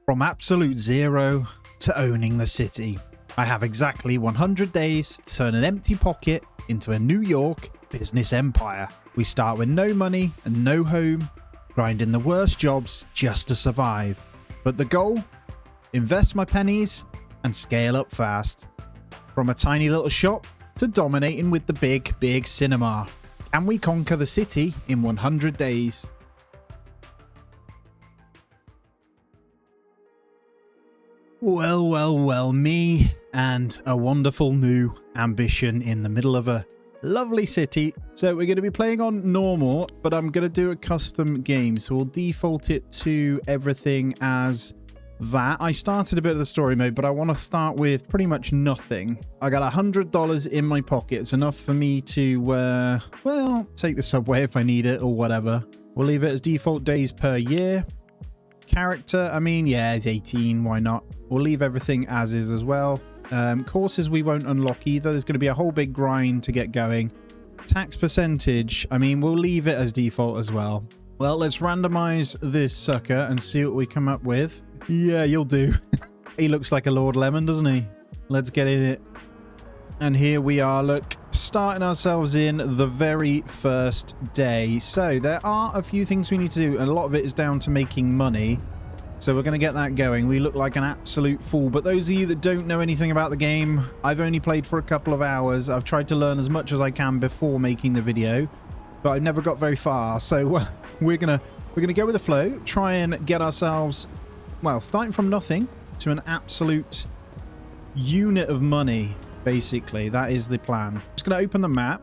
From absolute zero to owning the city, I have exactly 100 days to turn an empty pocket into a New York business empire. We start with no money and no home, grinding the worst jobs just to survive. But the goal? Invest my pennies and scale up fast. From a tiny little shop to dominating with the big cinema. Can we conquer the city in 100 days? Well, me and a wonderful new ambition in the middle of a lovely city. So we're going to be playing on normal, but I'm going to do a custom game. So we'll default it to everything as that. I started a bit of the story mode, but I want to start with pretty much nothing. I got $100 in my pocket. It's enough for me to, well, take the subway if I need it or whatever. We'll leave it as default days per year. Character, I mean, yeah, it's 18. Why not? We'll leave everything as is as well. Courses we won't unlock either. There's going to be a whole big grind to get going. Tax percentage, I mean, we'll leave it as default as well. Well, let's randomize this sucker and see what we come up with. Yeah, you'll do. He looks like a Lord Lemon, doesn't he? Let's get in it. And here we are, look, starting ourselves in the very first day. So there are a few things we need to do, and a lot of it is down to making money. So we're going to get that going. We look like an absolute fool. But those of you that don't know anything about the game, I've only played for a couple of hours. I've tried to learn as much as I can before making the video, but I've never got very far. So we're gonna go with the flow, try and get ourselves, well, starting from nothing to an absolute unit of money. Basically, that is the plan. Just going to open the map,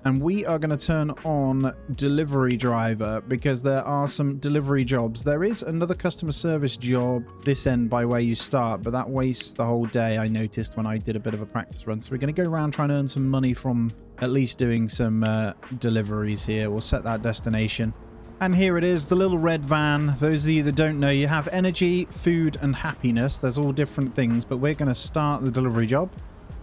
and we are going to turn on delivery driver because there are some delivery jobs. There is another customer service job this end by where you start, but that wastes the whole day, I noticed when I did a bit of a practice run. So we're going to go around trying to earn some money from at least doing some deliveries here. We'll set that destination. And here it is, the little red van. Those of you that don't know, you have energy, food, and happiness. There's all different things, but we're going to start the delivery job.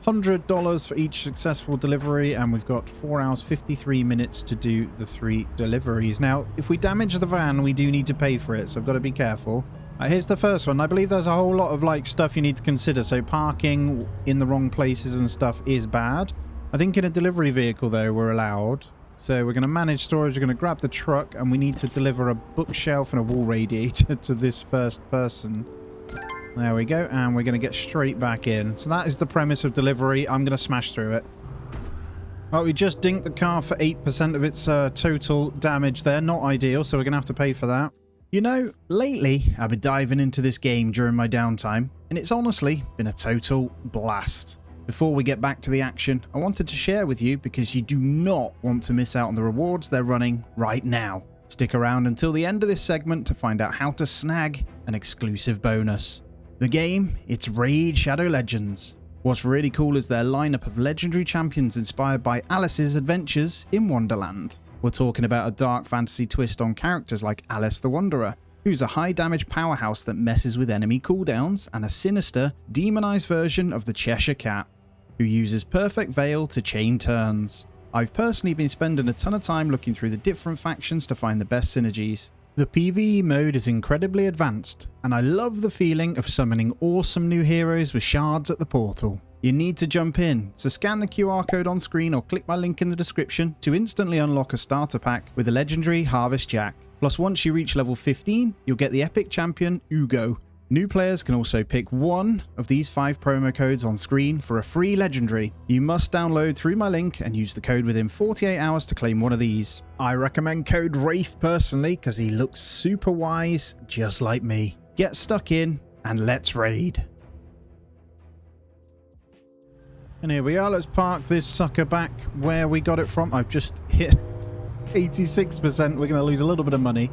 $100 for each successful delivery, and we've got 4 hours 53 minutes to do the 3 deliveries. Now if we damage the van, we do need to pay for it, so I've got to be careful. Here's the first one. I believe there's a whole lot of like stuff you need to consider. So parking in the wrong places and stuff is bad. I think in a delivery vehicle though we're allowed. So we're going to manage storage, we're going to grab the truck, and we need to deliver a bookshelf and a wall radiator to this first person. There we go, and we're going to get straight back in. So that is the premise of delivery. I'm going to smash through it. Well, we just dinked the car for 8% of its total damage there. Not ideal, so we're going to have to pay for that. You know, lately, I've been diving into this game during my downtime, and it's honestly been a total blast. Before we get back to the action, I wanted to share with you because you do not want to miss out on the rewards they're running right now. Stick around until the end of this segment to find out how to snag an exclusive bonus. The game, it's Raid Shadow Legends. What's really cool is their lineup of legendary champions inspired by Alice's adventures in Wonderland. We're talking about a dark fantasy twist on characters like Alice the Wanderer, who's a high damage powerhouse that messes with enemy cooldowns, and a sinister, demonized version of the Cheshire Cat, who uses Perfect Veil to chain turns. I've personally been spending a ton of time looking through the different factions to find the best synergies. The PvE mode is incredibly advanced, and I love the feeling of summoning awesome new heroes with shards at the portal. You need to jump in, so scan the QR code on screen or click my link in the description to instantly unlock a starter pack with a legendary Harvest Jack. Plus once you reach level 15, you'll get the epic champion Uugo. New players can also pick one of these 5 promo codes on screen for a free legendary. You must download through my link and use the code within 48 hours to claim one of these. I recommend code Rafe personally because he looks super wise just like me. Get stuck in and let's raid. And here we are, let's park this sucker back where we got it from. I've just hit 86%, we're going to lose a little bit of money.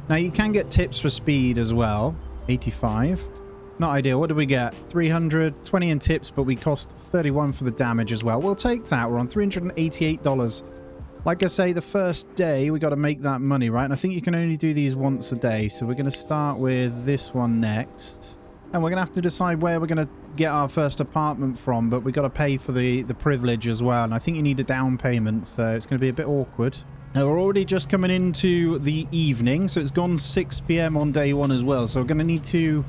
Now you can get tips for speed as well. 85. Not ideal. What do we get? 320 in tips, but we cost 31 for the damage as well. We'll take that. We're on $388. Like I say, the first day we got to make that money, right? And I think you can only do these once a day. So we're going to start with this one next. And we're going to have to decide where we're going to get our first apartment from, but we got to pay for the privilege as well. And I think you need a down payment, so it's going to be a bit awkward. Now, we're already just coming into the evening, so it's gone 6 PM on day one as well. So we're going to need to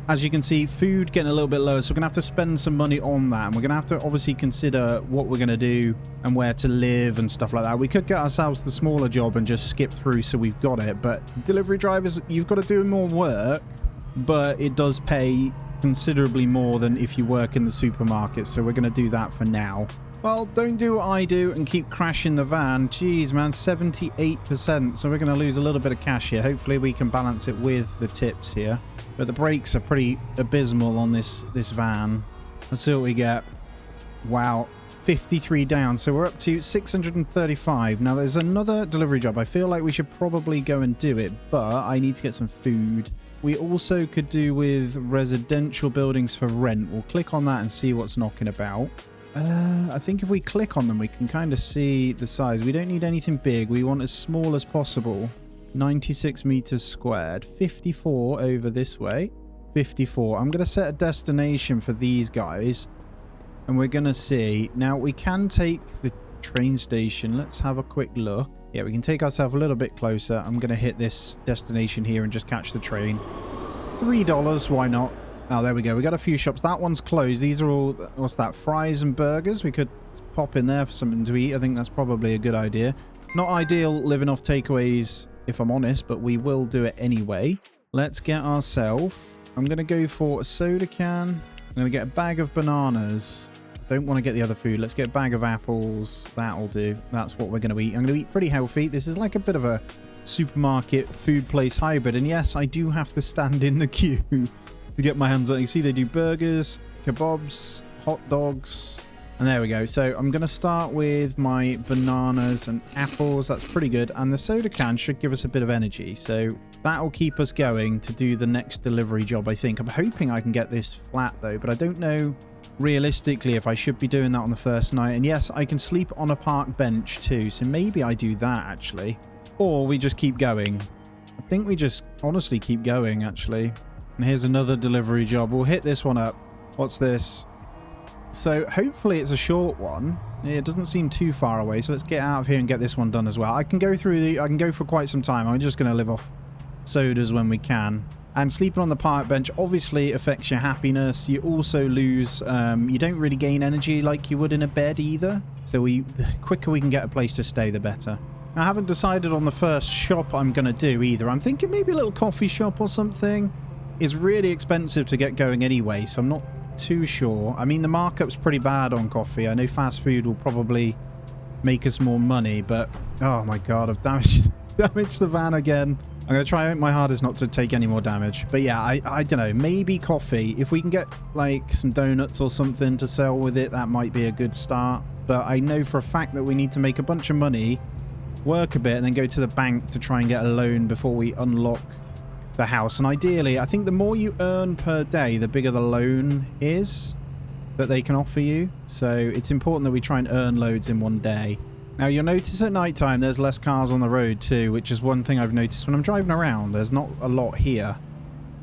As you can see, food getting a little bit lower, so we're going to have to spend some money on that. And we're going to have to obviously consider what we're going to do and where to live and stuff like that. We could get ourselves the smaller job and just skip through so we've got it. But delivery drivers, you've got to do more work, but it does pay considerably more than if you work in the supermarket. So we're going to do that for now. Well, don't do what I do and keep crashing the van. Jeez, man, 78%. So we're going to lose a little bit of cash here. Hopefully we can balance it with the tips here. But the brakes are pretty abysmal on this van. Let's see what we get. Wow, 53 down. So we're up to 635. Now, there's another delivery job. I feel like we should probably go and do it, but I need to get some food. We also could do with residential buildings for rent. We'll click on that and see what's knocking about. I think if we click on them, we can kind of see the size. We don't need anything big. We want as small as possible. 96 meters squared. 54 over this way. 54. I'm going to set a destination for these guys. And we're going to see. Now, we can take the train station. Let's have a quick look. Yeah, we can take ourselves a little bit closer. I'm going to hit this destination here and just catch the train. $3. Why not? Oh, there we go. We got a few shops. That one's closed. These are all, what's that, fries and burgers? We could pop in there for something to eat. I think that's probably a good idea. Not ideal living off takeaways, if I'm honest, but we will do it anyway. Let's get ourselves. I'm going to go for a soda can. I'm going to get a bag of bananas. I don't want to get the other food. Let's get a bag of apples. That'll do. That's what we're going to eat. I'm going to eat pretty healthy. This is like a bit of a supermarket food place hybrid. And yes, I do have to stand in the queue to get my hands on. You see they do burgers, kebabs, hot dogs, and there we go. So I'm going to start with my bananas and apples. That's pretty good. And the soda can should give us a bit of energy. So that'll keep us going to do the next delivery job, I think. I'm hoping I can get this flat though, but I don't know realistically if I should be doing that on the first night. And yes, I can sleep on a park bench too. So maybe I do that actually. Or we just keep going. I think we just honestly keep going actually. And here's another delivery job. We'll hit this one up. What's this? So hopefully it's a short one. It doesn't seem too far away. So let's get out of here and get this one done as well. I can go for quite some time. I'm just going to live off sodas when we can. And sleeping on the park bench obviously affects your happiness. You also lose, you don't really gain energy like you would in a bed either. So the quicker we can get a place to stay, the better. I haven't decided on the first shop I'm going to do either. I'm thinking maybe a little coffee shop or something. It's really expensive to get going anyway, so I'm not too sure. I mean, the markup's pretty bad on coffee. I know fast food will probably make us more money, but oh my god, I've damaged the van again. I'm going to try my hardest not to take any more damage. But yeah, I don't know, maybe coffee. If we can get like some donuts or something to sell with it, that might be a good start. But I know for a fact that we need to make a bunch of money, work a bit, and then go to the bank to try and get a loan before we unlock the house. And ideally, I think the more you earn per day, the bigger the loan is that they can offer you. So it's important that we try and earn loads in one day. Now you'll notice at night time there's less cars on the road too, which is one thing I've noticed when I'm driving around. There's not a lot here,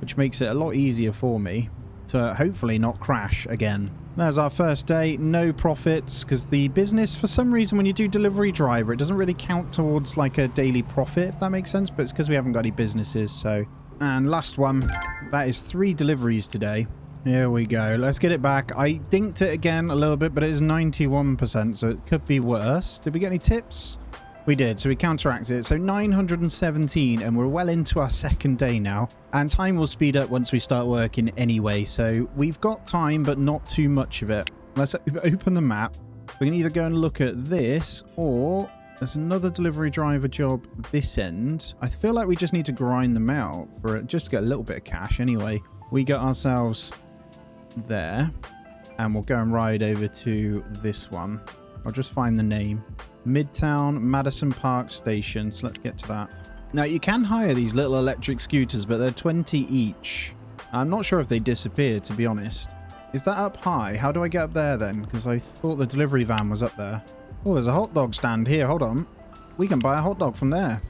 which makes it a lot easier for me to hopefully not crash again. There's our first day. No profits because the business, for some reason, when you do delivery driver, it doesn't really count towards like a daily profit, if that makes sense. But it's because we haven't got any businesses. So, and last one, that is 3 deliveries today. Here we go. Let's get it back. I dinked it again a little bit, but it is 91%, so it could be worse. Did we get any tips? We did, so we counteracted it. So 917, and we're well into our second day now. And time will speed up once we start working anyway. So we've got time, but not too much of it. Let's open the map. We can either go and look at this, or there's another delivery driver job this end. I feel like we just need to grind them out for it, just to get a little bit of cash anyway. We got ourselves there, and we'll go and ride over to this one. I'll just find the name. Midtown Madison Park Station. So let's get to that. Now you can hire these little electric scooters, but they're 20 each. I'm not sure if they disappeared, to be honest. Is that up high? How do I get up there then? Because I thought the delivery van was up there. Oh, there's a hot dog stand here. Hold on. We can buy a hot dog from there.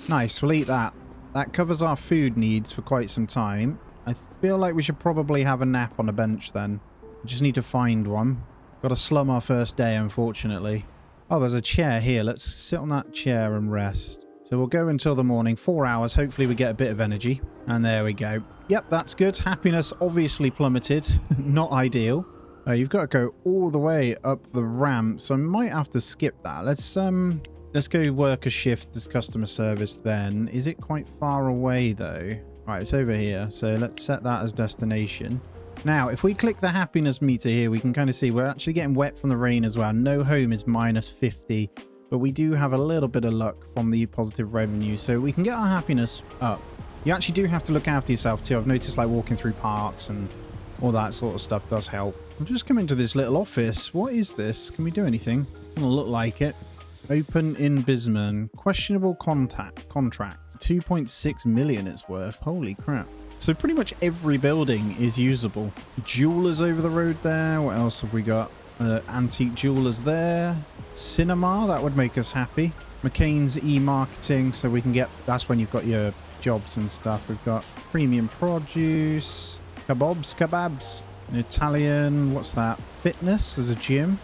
Nice. We'll eat that. That covers our food needs for quite some time. I feel like we should probably have a nap on a bench then. We just need to find one. Got to slum our first day, unfortunately. Oh, there's a chair here. Let's sit on that chair and rest. So we'll go until the morning, 4 hours. Hopefully we get a bit of energy. And there we go. Yep, that's good. Happiness obviously plummeted. Not ideal. You've got to go all the way up the ramp. So I might have to skip that. Let's go work a shift as customer service then. Is it quite far away though? Right, it's over here. So let's set that as destination. Now, if we click the happiness meter here, we can kind of see we're actually getting wet from the rain as well. No home is -50. But we do have a little bit of luck from the positive revenue, so we can get our happiness up. You actually do have to look after yourself too. I've noticed like walking through parks and all that sort of stuff does help. I'll just come into this little office. What is this? Can we do anything? Doesn't look like it. Open in Bisman. Questionable contract. 2.6 million it's worth. Holy crap. So pretty much every building is usable. Jewelers over the road there. What else have we got? Antique jewelers there. Cinema, that would make us happy. McCain's e-marketing, so we can get, that's when you've got your jobs and stuff. We've got premium produce, kebabs, an Italian, what's that? Fitness, there's a gym.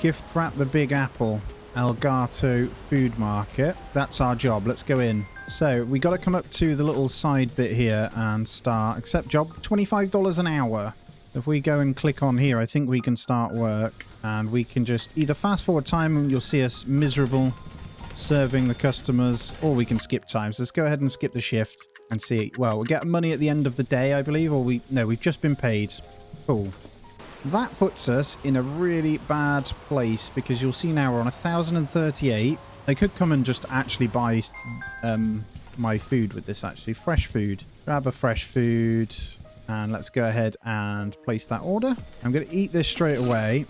Gift wrap the Big Apple. Elgato food market. That's our job. Let's go in. So we got to come up to the little side bit here and start. Accept job. $25 an hour. If we go and click on here, I think we can start work. And we can just either fast forward time and you'll see us miserable serving the customers, or we can skip times. Let's go ahead and skip the shift and see. Well, we'll get money at the end of the day, I believe, or we've just been paid. Cool. That puts us in a really bad place because you'll see now we're on 1,038. They could come and just actually buy my food with this, actually. Fresh food. Grab a fresh food and let's go ahead and place that order. I'm going to eat this straight away.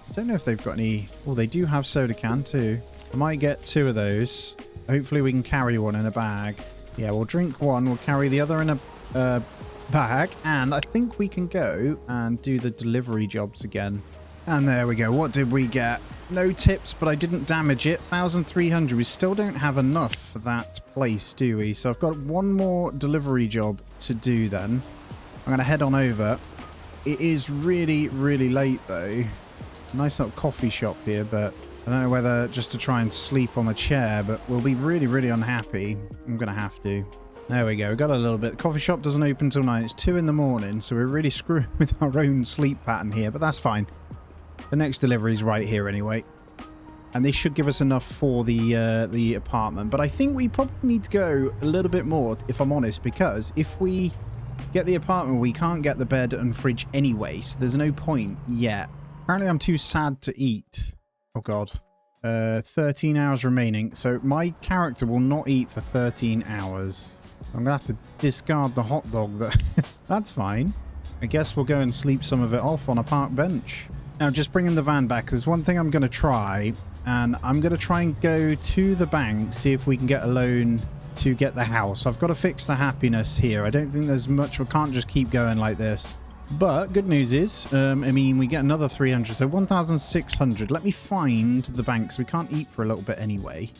I don't know if they've got any... Oh, they do have soda can too. I might get 2 of those. Hopefully we can carry one in a bag. Yeah, we'll drink one. We'll carry the other in a bag. And I think we can go and do the delivery jobs again. And there we go. What did we get? No tips, but I didn't damage it. 1,300. We still don't have enough for that place, do we? So I've got one more delivery job to do then. I'm going to head on over. It is really, really late though. Nice little coffee shop here, but I don't know whether just to try and sleep on the chair, but we'll be really, really unhappy. I'm going to have to. There we go. We got a little bit. The coffee shop doesn't open till 9. It's 2 in the morning, so we're really screwing with our own sleep pattern here, but that's fine. The next delivery is right here anyway. And they should give us enough for the apartment. But I think we probably need to go a little bit more, if I'm honest, because if we get the apartment, we can't get the bed and fridge anyway, so there's no point yet. Apparently I'm too sad to eat. Oh god. 13 hours remaining. So my character will not eat for 13 hours. I'm going to have to discard the hot dog. That's fine. I guess we'll go and sleep some of it off on a park bench. Now, just bringing the van back. There's one thing I'm going to try. And I'm going to try and go to the bank, see if we can get a loan to get the house. I've got to fix the happiness here. I don't think there's much. We can't just keep going like this. But good news is, I mean, we get another 300, so 1,600. Let me find the bank, because we can't eat for a little bit anyway.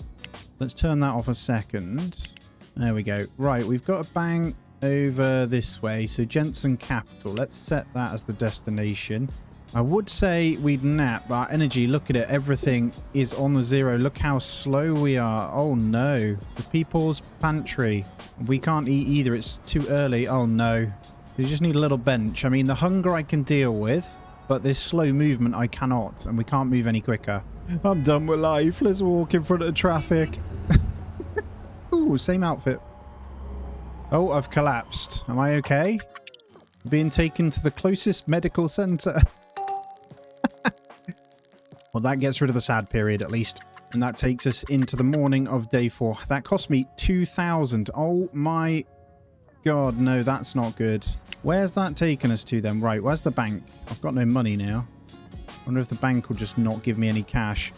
Let's turn that off a second. There we go. Right, we've got a bank over this way, so Jensen Capital. Let's set that as the destination. I would say we'd nap, but our energy, look at it, everything is on the 0. Look how slow we are. Oh no. The people's pantry. We can't eat either, it's too early. Oh no. You just need a little bench. I mean, the hunger I can deal with, but this slow movement I cannot, and we can't move any quicker. I'm done with life. Let's walk in front of traffic. Ooh, same outfit. Oh, I've collapsed. Am I okay? Being taken to the closest medical center. Well, that gets rid of the sad period at least. And that takes us into the morning of day 4. That cost me 2,000. Oh my god, no, that's not good. Where's that taken us to then? Right, where's the bank? I've got no money now. I wonder if the bank will just not give me any cash.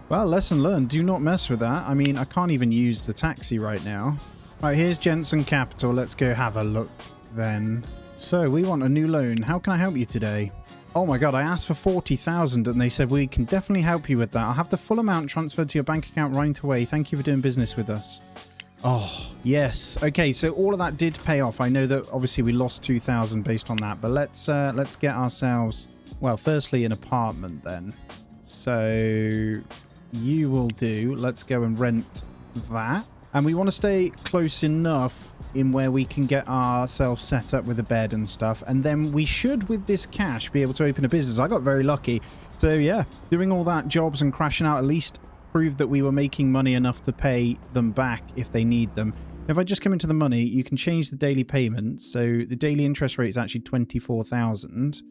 Well, lesson learned. Do not mess with that. I mean, I can't even use the taxi right now. Right, here's Jensen Capital. Let's go have a look then. So, we want a new loan. How can I help you today? Oh my god, I asked for 40,000 and they said we can definitely help you with that. I'll have the full amount transferred to your bank account right away. Thank you for doing business with us. Oh, yes. Okay, so all of that did pay off. I know that obviously we lost 2,000 based on that, but let's get ourselves, well, firstly an apartment then. So you will do. Let's go and rent that. And we want to stay close enough in where we can get ourselves set up with a bed and stuff. And then we should, with this cash, be able to open a business. I got very lucky. So yeah, doing all that jobs and crashing out at least proved that we were making money enough to pay them back if they need them. If I just come into the money, you can change the daily payments. So the daily interest rate is actually 24,000.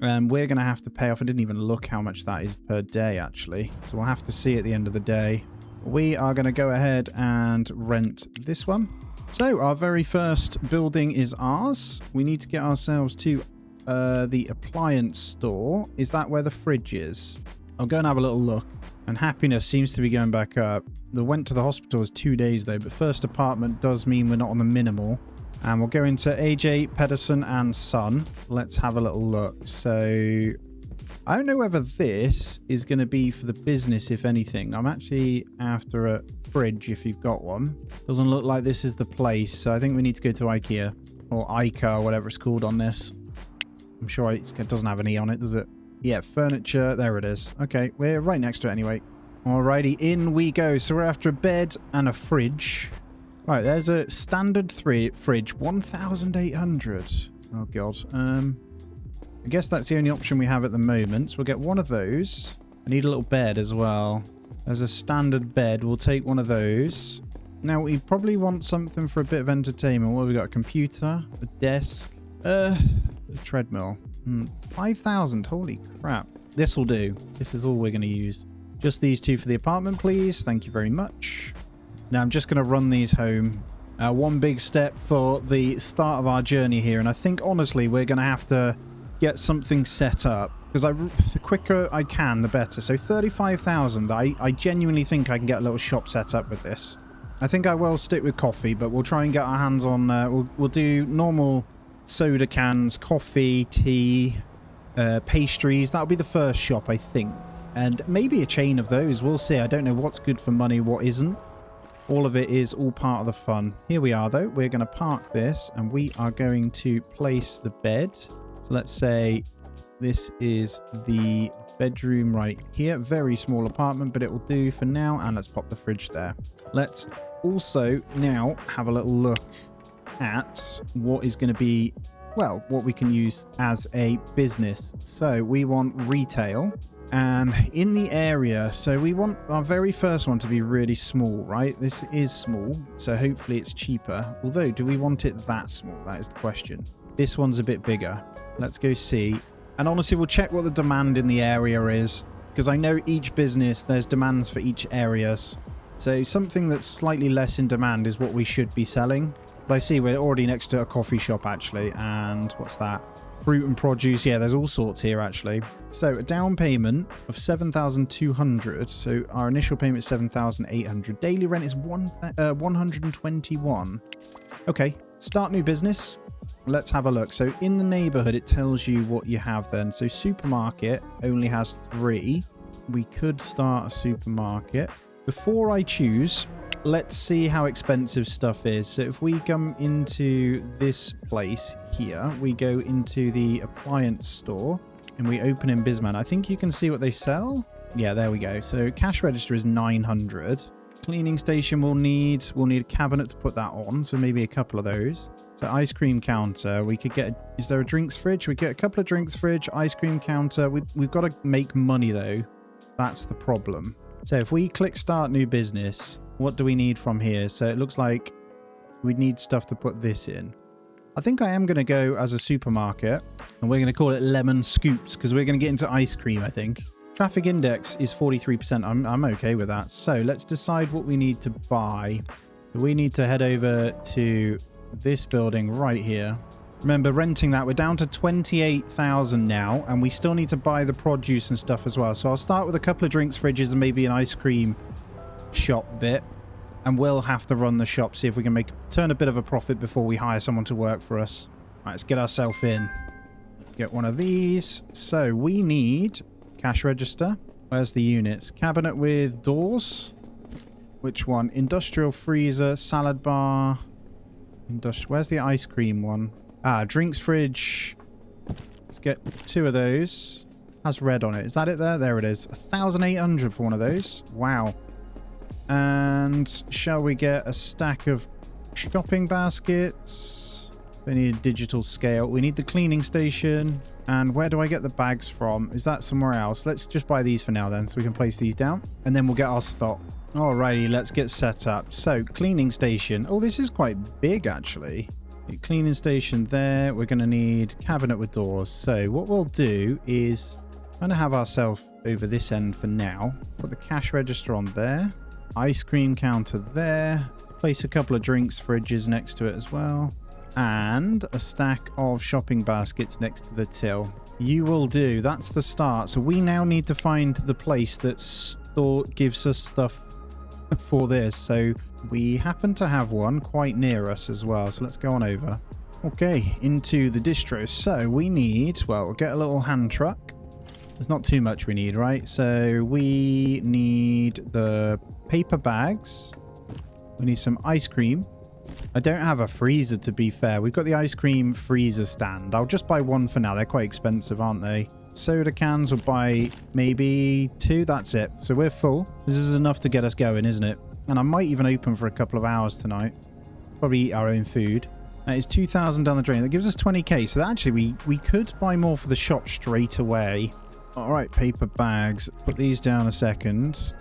And we're going to have to pay off. I didn't even look how much that is per day, actually. So we'll have to see at the end of the day. We are going to go ahead and rent this one. So our very first building is ours. We need to get ourselves to the appliance store. Is that where the fridge is? I'll go and have a little look. And happiness seems to be going back up. The went to the hospital was 2 days though, but first apartment does mean we're not on the minimal. And we'll go into AJ, Pedersen and Son. Let's have a little look. So I don't know whether this is going to be for the business, if anything. I'm actually after a fridge if you've got one. Doesn't look like this is the place. So I think we need to go to IKEA or IKEA or whatever it's called on this. I'm sure it doesn't have an E on it, does it? Yeah, furniture. There it is. Okay, we're right next to it anyway. Alrighty, in we go. So we're after a bed and a fridge. Right, there's a standard fridge, 1,800. Oh, God. I guess that's the only option we have at the moment. So we'll get one of those. I need a little bed as well. There's a standard bed. We'll take one of those. Now, we probably want something for a bit of entertainment. What have we got? A computer, a desk, a treadmill. 5,000. Holy crap. This will do. This is all we're going to use. Just these two for the apartment, please. Thank you very much. Now, I'm just going to run these home. One big step for the start of our journey here. And I think, honestly, we're going to have to get something set up. Because the quicker I can, the better. So 35,000. I genuinely think I can get a little shop set up with this. I think I will stick with coffee, but we'll try and get our hands on... We'll do normal soda cans, coffee, tea, pastries. That'll be the first shop, I think. And maybe a chain of those. We'll see. I don't know what's good for money, what isn't. All of it is all part of the fun. Here we are, though. We're going to park this, and we are going to place the bed. So let's say this is the bedroom right here. Very small apartment, but it will do for now. And let's pop the fridge there. Let's also now have a little look at what is going to be, well, what we can use as a business. So we want retail. And in the area, so we want our very first one to be really small, right? This is small, so hopefully it's cheaper. Although, do we want it that small? That is the question. This one's a bit bigger. Let's go see. And honestly, we'll check what the demand in the area is. Because I know each business, there's demands for each areas. So something that's slightly less in demand is what we should be selling. But I see we're already next to a coffee shop, actually. And what's that? Fruit and produce. Yeah, there's all sorts here, actually. So a down payment of 7,200. So our initial payment is 7,800. Daily rent is 121. Okay, start new business. Let's have a look. So in the neighborhood, it tells you what you have then. So supermarket only has 3. We could start a supermarket. Before I choose, let's see how expensive stuff is. So if we come into this place here, we go into the appliance store and we open in Bisman. I think you can see what they sell. Yeah, there we go. So cash register is 900. Cleaning station we'll need a cabinet to put that on. So maybe a couple of those. So ice cream counter, we could get, is there a drinks fridge? We get a couple of drinks fridge, ice cream counter. We've got to make money though. That's the problem. So if we click start new business, what do we need from here? So it looks like we need stuff to put this in. I think I am going to go as a supermarket and we're going to call it Lemon Scoops because we're going to get into ice cream, I think. Traffic index is 43%. I'm okay with that. So let's decide what we need to buy. We need to head over to this building right here. Remember, renting that, we're down to 28,000 now, and we still need to buy the produce and stuff as well. So I'll start with a couple of drinks fridges and maybe an ice cream shop bit, and we'll have to run the shop, see if we can turn a bit of a profit before we hire someone to work for us. Right, let's get ourselves in. Get one of these. So we need cash register. Where's the units? Cabinet with doors. Which one? Industrial freezer, salad bar. Where's the ice cream one? Drinks fridge. Let's get 2 of those. Has red on it. Is that it there? There it is. 1,800 for one of those. Wow. And shall we get a stack of shopping baskets? They need a digital scale. We need the cleaning station. And where do I get the bags from? Is that somewhere else? Let's just buy these for now then, so we can place these down. And then we'll get our stock. Alrighty, let's get set up. So, cleaning station. Oh, this is quite big, actually. Cleaning station there. We're going to need cabinet with doors. So, what we'll do is kind of have ourselves over this end for now. Put the cash register on there. Ice cream counter there. Place a couple of drinks fridges next to it as well. And a stack of shopping baskets next to the till. You will do. That's the start. So we now need to find the place that gives us stuff for this. So we happen to have one quite near us as well. So let's go on over. Okay, into the distro. So we need, well, we'll get a little hand truck. There's not too much we need, right? So we need the paper bags. We need some ice cream. I don't have a freezer, to be fair. We've got the ice cream freezer stand. I'll just buy one for now. They're quite expensive, aren't they? Soda cans, we'll buy maybe 2. That's it. So we're full. This is enough to get us going, isn't it? And I might even open for a couple of hours tonight. Probably eat our own food. That is 2,000 down the drain. That gives us 20k. So actually, we could buy more for the shop straight away. All right, paper bags. Put these down a second.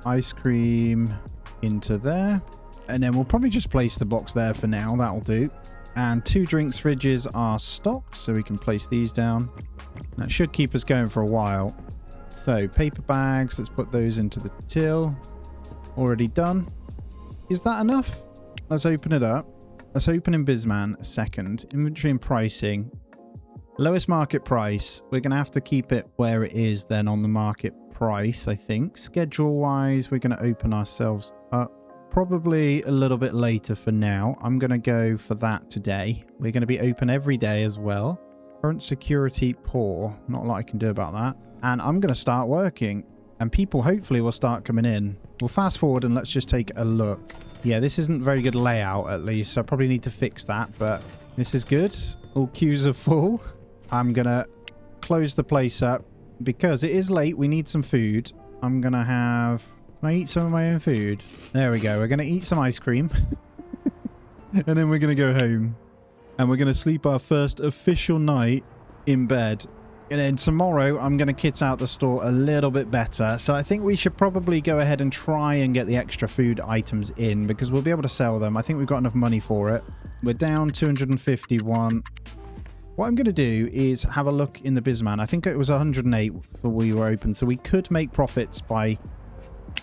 Ice cream into there. And then we'll probably just place the box there for now. That'll do. And 2 drinks fridges are stocked, so we can place these down. That should keep us going for a while. So, paper bags. Let's put those into the till. Already done. Is that enough? Let's open it up. Let's open in Bizman a second. Inventory and pricing. Lowest market price. We're going to have to keep it where it is then on the market price, I think. Schedule-wise, we're going to open ourselves up. Probably a little bit later for now. I'm going to go for that today. We're going to be open every day as well. Current security poor. Not a lot I can do about that. And I'm going to start working. And people hopefully will start coming in. We'll fast forward and let's just take a look. Yeah, this isn't very good layout at least. So I probably need to fix that. But this is good. All queues are full. I'm going to close the place up. Because it is late. We need some food. I'm going to have... Can I eat some of my own food? There we go. We're going to eat some ice cream. And then we're going to go home. And we're going to sleep our first official night in bed. And then tomorrow, I'm going to kit out the store a little bit better. So I think we should probably go ahead and try and get the extra food items in. Because we'll be able to sell them. I think we've got enough money for it. We're down 251. What I'm going to do is have a look in the Bizman. I think it was 108 when we were open. So we could make profits by...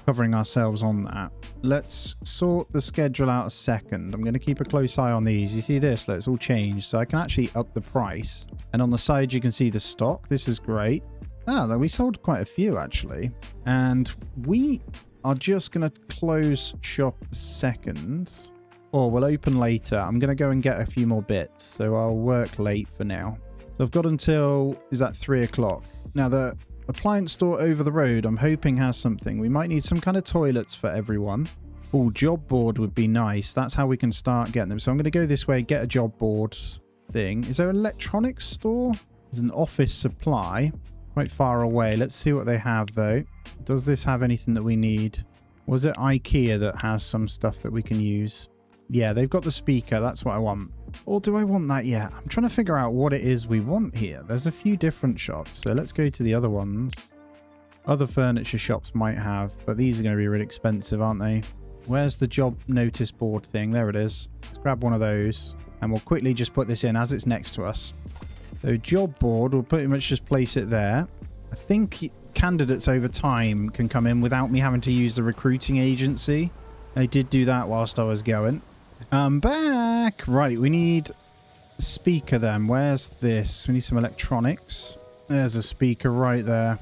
covering ourselves on that. Let's sort the schedule out a second. I'm going to keep a close eye on these. You see this? Let's all change. So I can actually up the price. And on the side, you can see the stock. This is great. Ah, we sold quite a few actually. And we are just going to close shop a second. Or we'll open later. I'm going to go and get a few more bits. So I'll work late for now. So I've got until, is that 3 o'clock? Now the appliance store over the road, I'm hoping has something. We might need some kind of toilets for everyone. Oh, job board would be nice. That's how we can start getting them. So I'm going to go this way, get a job board thing. Is there an electronics store? There's an office supply. Quite far away. Let's see what they have though. Does this have anything that we need? Was it IKEA that has some stuff that we can use? Yeah, they've got the speaker. That's what I want. Or do I want that yet? I'm trying to figure out what it is we want here. There's a few different shops. So let's go to the other ones. Other furniture shops might have, but these are going to be really expensive, aren't they? Where's the job notice board thing? There it is. Let's grab one of those. And we'll quickly just put this in as it's next to us. So job board, we'll pretty much just place it there. I think candidates over time can come in without me having to use the recruiting agency. I did do that whilst I was going. I'm back. Right, we need a speaker then. Where's this? We need some electronics. There's a speaker right there.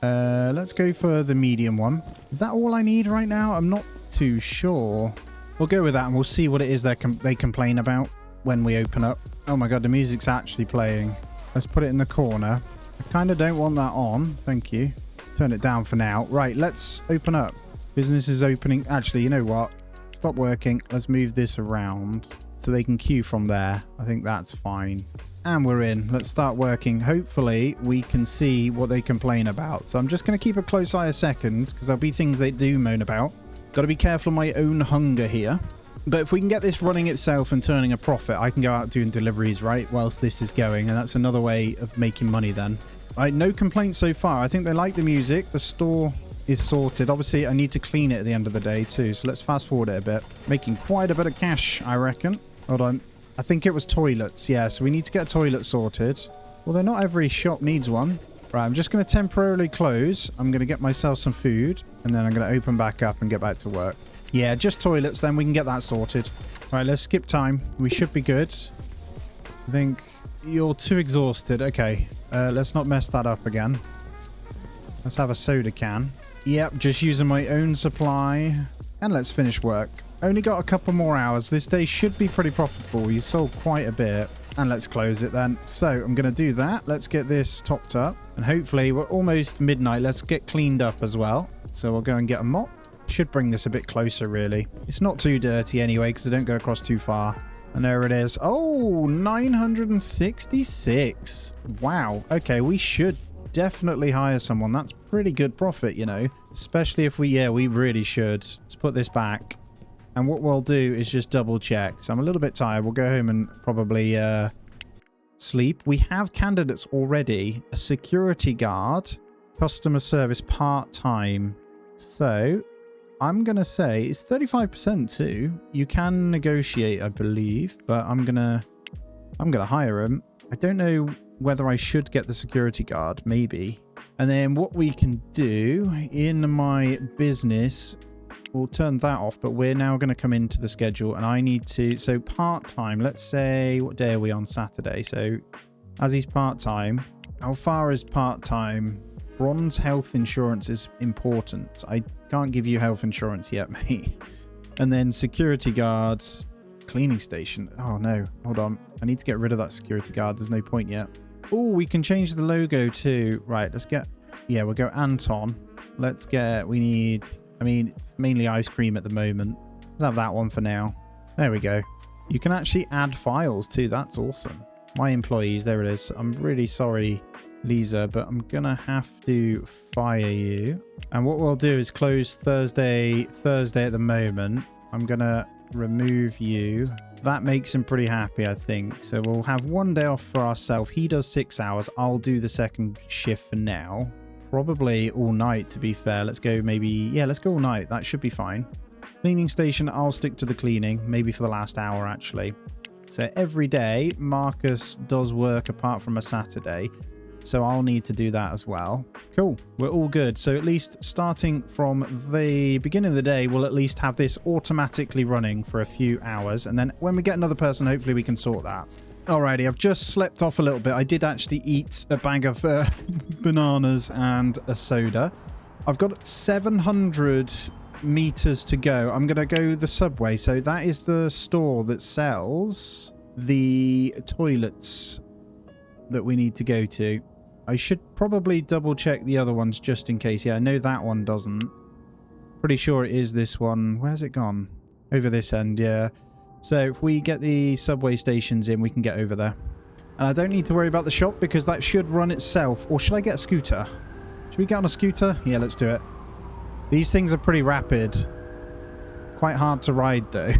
Let's go for the medium one. Is that all I need right now? I'm not too sure. We'll go with that and we'll see what it is they complain about when we open up. Oh my god, the music's actually playing. Let's put it in the corner. I kind of don't want that on. Thank you. Turn it down for now. Right, let's open up. Business is opening. Actually, you know what? Stop working. Let's move this around so they can queue from there. I think that's fine. And we're in. Let's start working. Hopefully, we can see what they complain about. So I'm just going to keep a close eye a second because there'll be things they do moan about. Got to be careful of my own hunger here. But if we can get this running itself and turning a profit, I can go out doing deliveries, right, whilst this is going. And that's another way of making money then. Right, no complaints so far. I think they like the music. The store is sorted. Obviously, I need to clean it at the end of the day too. So let's fast forward it a bit. Making quite a bit of cash, I reckon. Hold on. I think it was toilets. Yeah, so we need to get a toilet sorted. Although not every shop needs one. Right, I'm just going to temporarily close. I'm going to get myself some food. And then I'm going to open back up and get back to work. Yeah, just toilets, then we can get that sorted. All right, let's skip time. We should be good. I think you're too exhausted. Okay, let's not mess that up again. Let's have a soda can. Yep, just using my own supply. And let's finish work. Only got a couple more hours. This day should be pretty profitable. You sold quite a bit. And let's close it then. So I'm going to do that. Let's get this topped up. And hopefully we're almost midnight. Let's get cleaned up as well. So we'll go and get a mop. Should bring this a bit closer, really. It's not too dirty anyway, because I don't go across too far. And there it is. Oh, 966. Wow. Okay, we should definitely hire someone. That's pretty good profit, you know. Especially if we, yeah, we really should. Let's put this back. And what we'll do is just double check. So I'm a little bit tired. We'll go home and probably sleep. We have candidates already. A security guard, customer service part-time. So I'm going to say it's 35% too. You can negotiate, I believe, but I'm going to hire him. I don't know whether I should get the security guard, maybe. And then what we can do in my business, we'll turn that off, but we're now going to come into the schedule and I need to, so part-time, let's say, what day are we on? Saturday. So as he's part-time, how far is part-time? Bronze health insurance is important. I can't give you health insurance yet, mate. And then security guards, cleaning station. Oh no, hold on. I need to get rid of that security guard. There's no point yet. Oh, we can change the logo too. Right, let's get, yeah, we'll go Anton. Let's get, we need, I mean, it's mainly ice cream at the moment. Let's have that one for now. There we go. You can actually add files too. That's awesome. My employees, there it is. I'm really sorry, Lisa, but I'm gonna have to fire you. And what we'll do is close Thursday at the moment. I'm gonna remove you. That makes him pretty happy, I think. So we'll have one day off for ourselves. He does 6 hours. I'll do the second shift for now. Probably all night, to be fair. Let's go maybe, yeah, let's go all night. That should be fine. Cleaning station, I'll stick to the cleaning, maybe for the last hour actually. So every day Marcus does work apart from a Saturday. So I'll need to do that as well. Cool. We're all good. So at least starting from the beginning of the day, we'll at least have this automatically running for a few hours. And then when we get another person, hopefully we can sort that. Alrighty, I've just slept off a little bit. I did actually eat a bag of bananas and a soda. I've got 700 meters to go. I'm going to go the subway. So that is the store that sells the toilets that we need to go to. I should probably double check the other ones just in case. Yeah, I know that one doesn't. Pretty sure it is this one. Where's it gone? Over this end, yeah. So if we get the subway stations in, we can get over there. And I don't need to worry about the shop because that should run itself. Or should I get a scooter? Should we get on a scooter? Yeah, let's do it. These things are pretty rapid. Quite hard to ride though.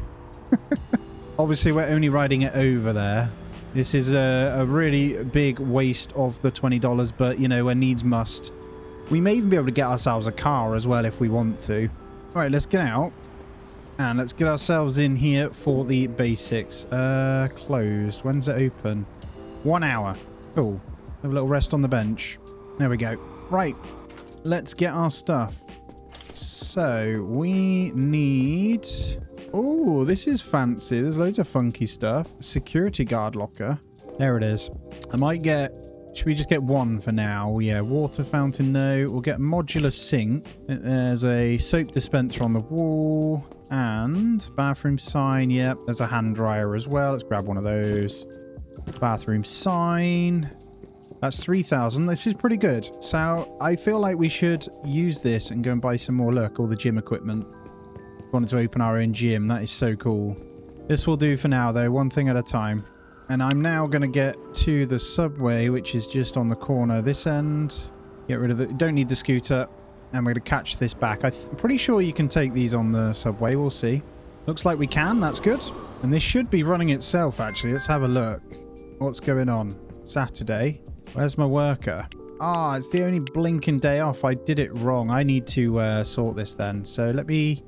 Obviously, we're only riding it over there. This is a really big waste of the $20, but, you know, when needs must. We may even be able to get ourselves a car as well if we want to. All right, let's get out. And let's get ourselves in here for the basics. Closed. When's it open? 1 hour. Cool. Have a little rest on the bench. There we go. Right. Let's get our stuff. So, we need... Oh, this is fancy. There's loads of funky stuff. Security guard locker. There it is. I might get... Should we just get one for now? Yeah, water fountain, no. We'll get a modular sink. There's a soap dispenser on the wall. And bathroom sign. Yep, there's a hand dryer as well. Let's grab one of those. Bathroom sign. That's 3,000. This is pretty good. So I feel like we should use this and go and buy some more. Look, all the gym equipment. Wanted to open our own gym. That is so cool. This will do for now though, one thing at a time. And I'm now going to get to the subway, which is just on the corner this end. Get rid of the... Don't need the scooter. And we're going to catch this back. I'm pretty sure you can take these on the subway. We'll see. Looks like we can. That's good. And this should be running itself, actually. Let's have a look. What's going on? Saturday. Where's my worker? Ah, it's the only blinking day off. I did it wrong. I need to sort this then. So let me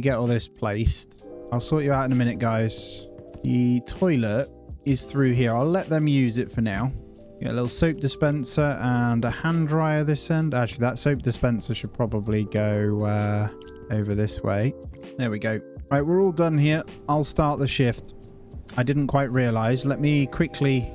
get all this placed. I'll sort you out in a minute, guys. The toilet is through here. I'll let them use it for now. Get a little soap dispenser and a hand dryer this end. Actually, that soap dispenser should probably go over this way. There we go. Right, we're all done here. I'll start the shift. I didn't quite realize. Let me quickly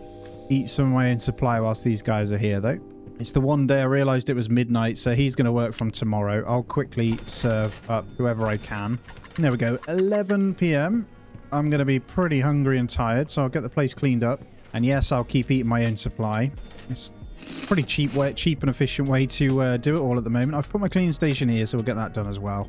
eat some of my own supply whilst these guys are here, though. It's the one day I realized it was midnight, so he's going to work from tomorrow. I'll quickly serve up whoever I can. There we go. 11 p.m. I'm going to be pretty hungry and tired, so I'll get the place cleaned up. And yes, I'll keep eating my own supply. It's a pretty cheap and efficient way to do it all at the moment. I've put my cleaning station here, so we'll get that done as well.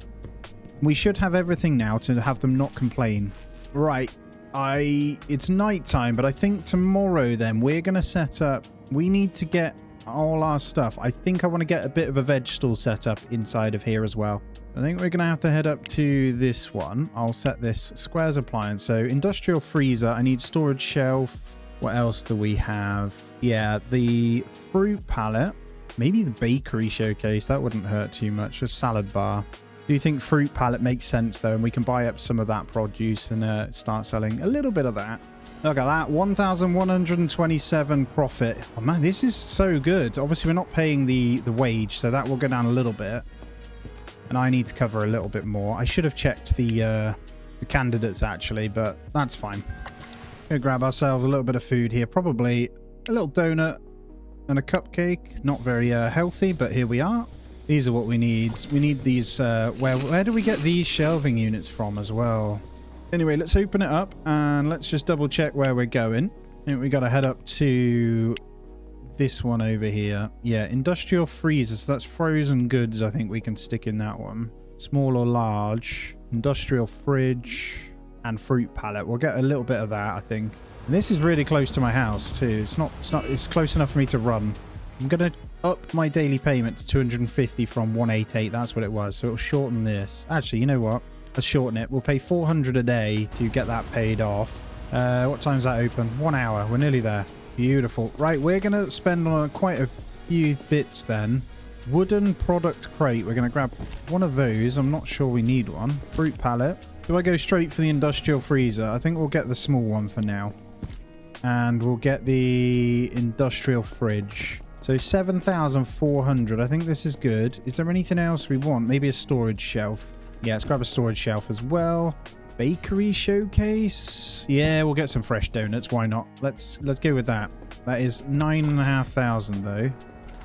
We should have everything now to have them not complain. Right. It's night time, but I think tomorrow then we're going to set up... We need to get all our stuff. I think I want to get a bit of a veg stall set up inside of here as well. I think we're going to have to head up to this one. I'll set this squares appliance. So industrial freezer. I need storage shelf. What else do we have? Yeah, the fruit pallet. Maybe the bakery showcase. That wouldn't hurt too much. A salad bar. Do you think fruit pallet makes sense though? And we can buy up some of that produce and start selling a little bit of that. Look at that. 1,127 profit. Oh man, this is so good. Obviously, we're not paying the wage, so that will go down a little bit. And I need to cover a little bit more. I should have checked the candidates actually, but that's fine. Gonna grab ourselves a little bit of food here. Probably a little donut and a cupcake. Not very healthy, but here we are. These are what we need. We need these. Where do we get these shelving units from as well? Anyway, let's open it up and let's just double check where we're going. I think we got to head up to this one over here. Yeah, industrial freezer. So that's frozen goods. I think we can stick in that one. Small or large. Industrial fridge. And fruit pallet. We'll get a little bit of that, I think. And this is really close to my house too. It's close enough for me to run. I'm gonna up my daily payment to 250 from 188. That's what it was. So it'll shorten this. Actually, you know what? Let's shorten it. We'll pay 400 a day to get that paid off. What time's that open? 1 hour. We're nearly there. Beautiful. Right, we're gonna spend on quite a few bits then. Wooden product crate. We're gonna grab one of those. I'm not sure we need one. Fruit pallet. Do I go straight for the industrial freezer? I think we'll get the small one for now. And we'll get the industrial fridge. So 7,400. I think this is good. Is there anything else we want? Maybe a storage shelf. Yeah, let's grab a storage shelf as well. Bakery showcase. Yeah, we'll get some fresh donuts. Why not? Let's go with that. That is 9,500 though.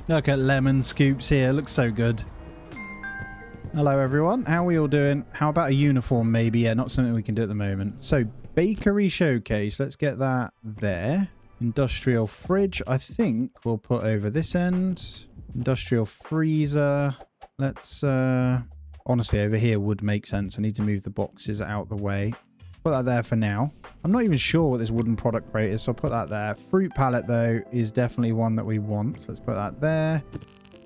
Look at lemon scoops here. Looks so good. Hello everyone, how are we all doing? How about a uniform maybe? Yeah, not something we can do at the moment. So bakery showcase, let's get that there. Industrial fridge, I think we'll put over this end. Industrial freezer, let's honestly over here would make sense. I need to move the boxes out the way. Put that there for now. I'm not even sure what this wooden product crate is, so I'll put that there. Fruit pallet though is definitely one that we want, so let's put that there.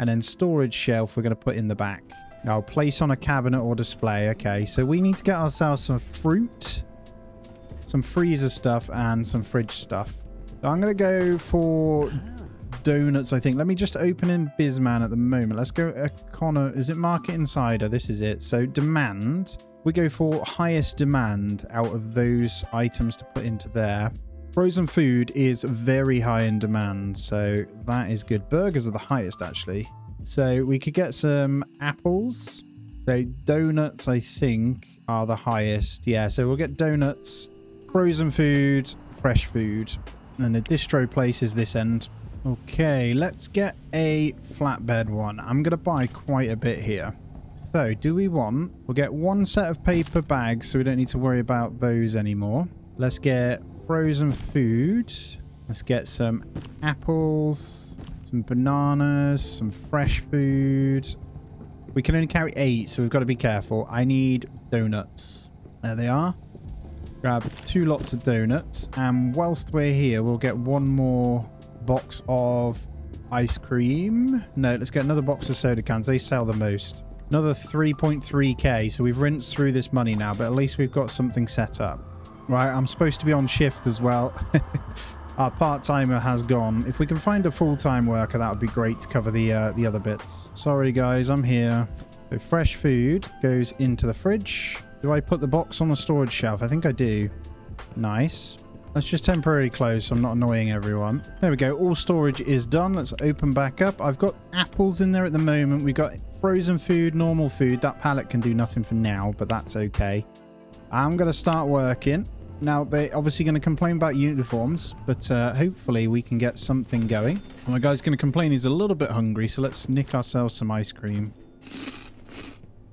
And then storage shelf we're going to put in the back. Now, place on a cabinet or display. Okay, so we need to get ourselves some fruit, some freezer stuff, and some fridge stuff. So I'm going to go for donuts, I think. Let me just open in Bizman at the moment. Let's go Econo. Is it Market Insider? This is it. So demand. We go for highest demand out of those items to put into there. Frozen food is very high in demand, so that is good. Burgers are the highest, actually. So we could get some apples. So donuts, I think, are the highest. Yeah, so we'll get donuts, frozen food, fresh food. And the distro place is this end. Okay, let's get a flatbed one. I'm going to buy quite a bit here. So do we want... We'll get one set of paper bags, so we don't need to worry about those anymore. Let's get frozen food. Let's get some apples... some bananas, some fresh food. We can only carry 8, so we've got to be careful. I need donuts. There they are. Grab 2 lots of donuts. And whilst we're here, we'll get one more box of Ice cream. No, let's get another box of soda cans. They sell the most. Another 3.3k. So we've rinsed through this money now, but at least we've got something set up. Right, I'm supposed to be on shift as well. Our part-timer has gone. If we can find a full-time worker, that would be great to cover the other bits. Sorry, guys, I'm here. So fresh food goes into the fridge. Do I put the box on the storage shelf? I think I do. Nice. Let's just temporarily close so I'm not annoying everyone. There we go. All storage is done. Let's open back up. I've got apples in there at the moment. We've got frozen food, normal food. That pallet can do nothing for now, but that's okay. I'm going to start working. Now, they're obviously going to complain about uniforms, but hopefully we can get something going. My guy's going to complain he's a little bit hungry, so let's nick ourselves some ice cream.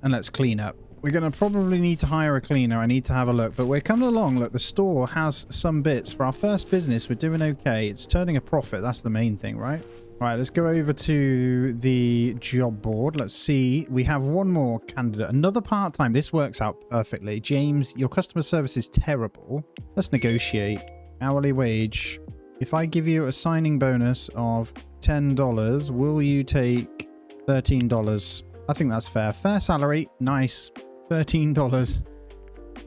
And let's clean up. We're going to probably need to hire a cleaner. I need to have a look, but we're coming along. Look, the store has some bits. For our first business, we're doing okay. It's turning a profit. That's the main thing, right? All right, let's go over to the job board. Let's see. We have one more candidate. Another part-time. This works out perfectly. James, your customer service is terrible. Let's negotiate. Hourly wage. If I give you a signing bonus of $10, will you take $13? I think that's fair. Fair salary. Nice. $13.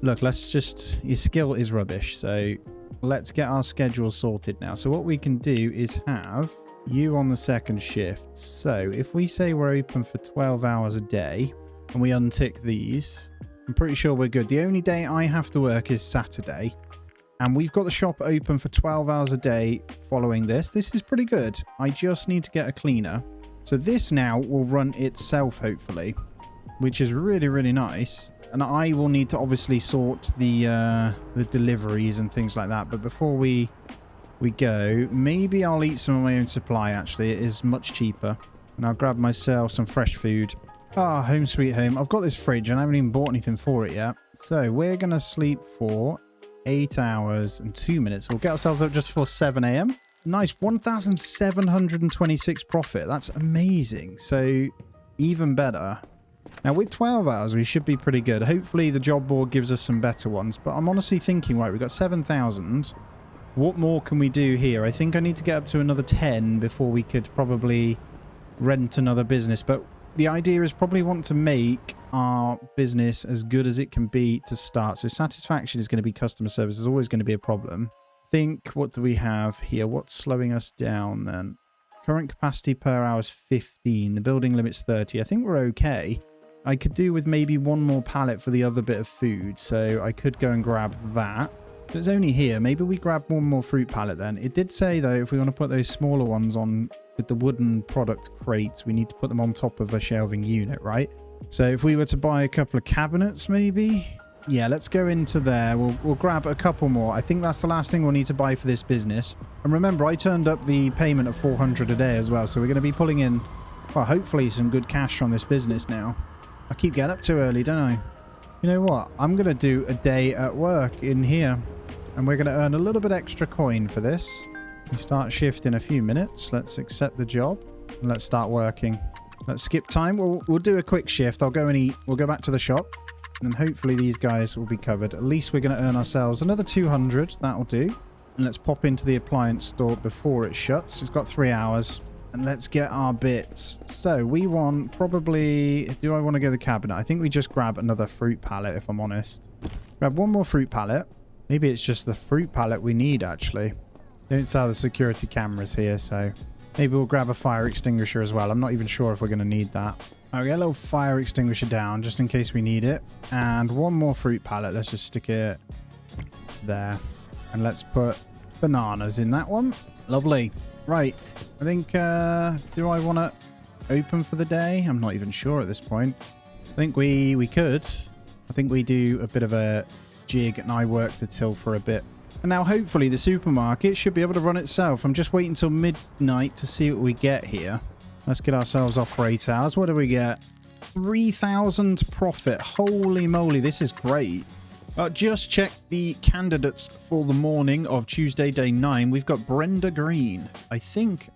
Look, let's just... Your skill is rubbish, so let's get our schedule sorted now. So what we can do is have... you on the second shift. So if we say we're open for 12 hours a day and we untick these, I'm pretty sure we're good. The only day I have to work is Saturday, and we've got the shop open for 12 hours a day following this. This is pretty good. I just need to get a cleaner. So this now will run itself, hopefully, which is really, really nice. And I will need to obviously sort the deliveries and things like that. But before we go, maybe I'll eat some of my own supply. Actually, it is much cheaper, and I'll grab myself some fresh food. Home sweet home. I've got this fridge and I haven't even bought anything for it yet. So we're gonna sleep for 8 hours and 2 minutes. We'll get ourselves up just for 7 a.m. Nice. 1,726 profit. That's amazing. So even better. Now with 12 hours we should be pretty good. Hopefully the job board gives us some better ones, but I'm honestly thinking, right, we've got 7,000. What more can we do here? I think I need to get up to another 10 before we could probably rent another business. But the idea is probably want to make our business as good as it can be to start. So satisfaction is going to be customer service. Is always going to be a problem. Think, what do we have here? What's slowing us down then? Current capacity per hour is 15. The building limit's 30. I think we're okay. I could do with maybe one more pallet for the other bit of food. So I could go and grab that. It's only here. Maybe we grab one more fruit pallet then. It did say, though, if we want to put those smaller ones on with the wooden product crates, we need to put them on top of a shelving unit, right? So if we were to buy a couple of cabinets, maybe... yeah, let's go into there. We'll grab a couple more. I think that's the last thing we'll need to buy for this business. And remember, I turned up the payment of 400 a day as well. So we're going to be pulling in, well, hopefully some good cash from this business now. I keep getting up too early, don't I? You know what? I'm going to do a day at work in here. And we're going to earn a little bit extra coin for this. We start shift in a few minutes. Let's accept the job. And let's start working. Let's skip time. We'll do a quick shift. I'll go and eat. We'll go back to the shop. And hopefully these guys will be covered. At least we're going to earn ourselves another 200. That'll do. And let's pop into the appliance store before it shuts. It's got 3 hours. And let's get our bits. So we want probably... do I want to go to the cabinet? I think we just grab another fruit pallet, if I'm honest. Grab one more fruit pallet. Maybe it's just the fruit pallet we need, actually. Don't sell the security cameras here, so... maybe we'll grab a fire extinguisher as well. I'm not even sure if we're going to need that. I'll get a little fire extinguisher down, just in case we need it. And one more fruit pallet. Let's just stick it there. And let's put bananas in that one. Lovely. Right. I think, do I want to open for the day? I'm not even sure at this point. I think we could. I think we do a bit of a... jig and I work the till for a bit. And now hopefully the supermarket should be able to run itself. I'm just waiting until midnight to see what we get here. Let's get ourselves off for 8 hours. What do we get? 3,000 profit. Holy moly, this is great. Just check the candidates for the morning of Tuesday, day 9. We've got Brenda Green. I think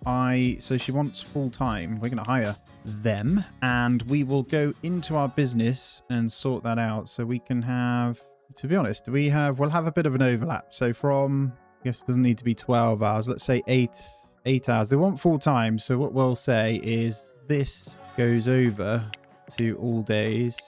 so she wants full time. We're going to hire them and we will go into our business and sort that out so we can have... to be honest, we'll have a bit of an overlap. So from, I guess it doesn't need to be 12 hours. Let's say 8 8 hours. They want full time. So what we'll say is this goes over to all days.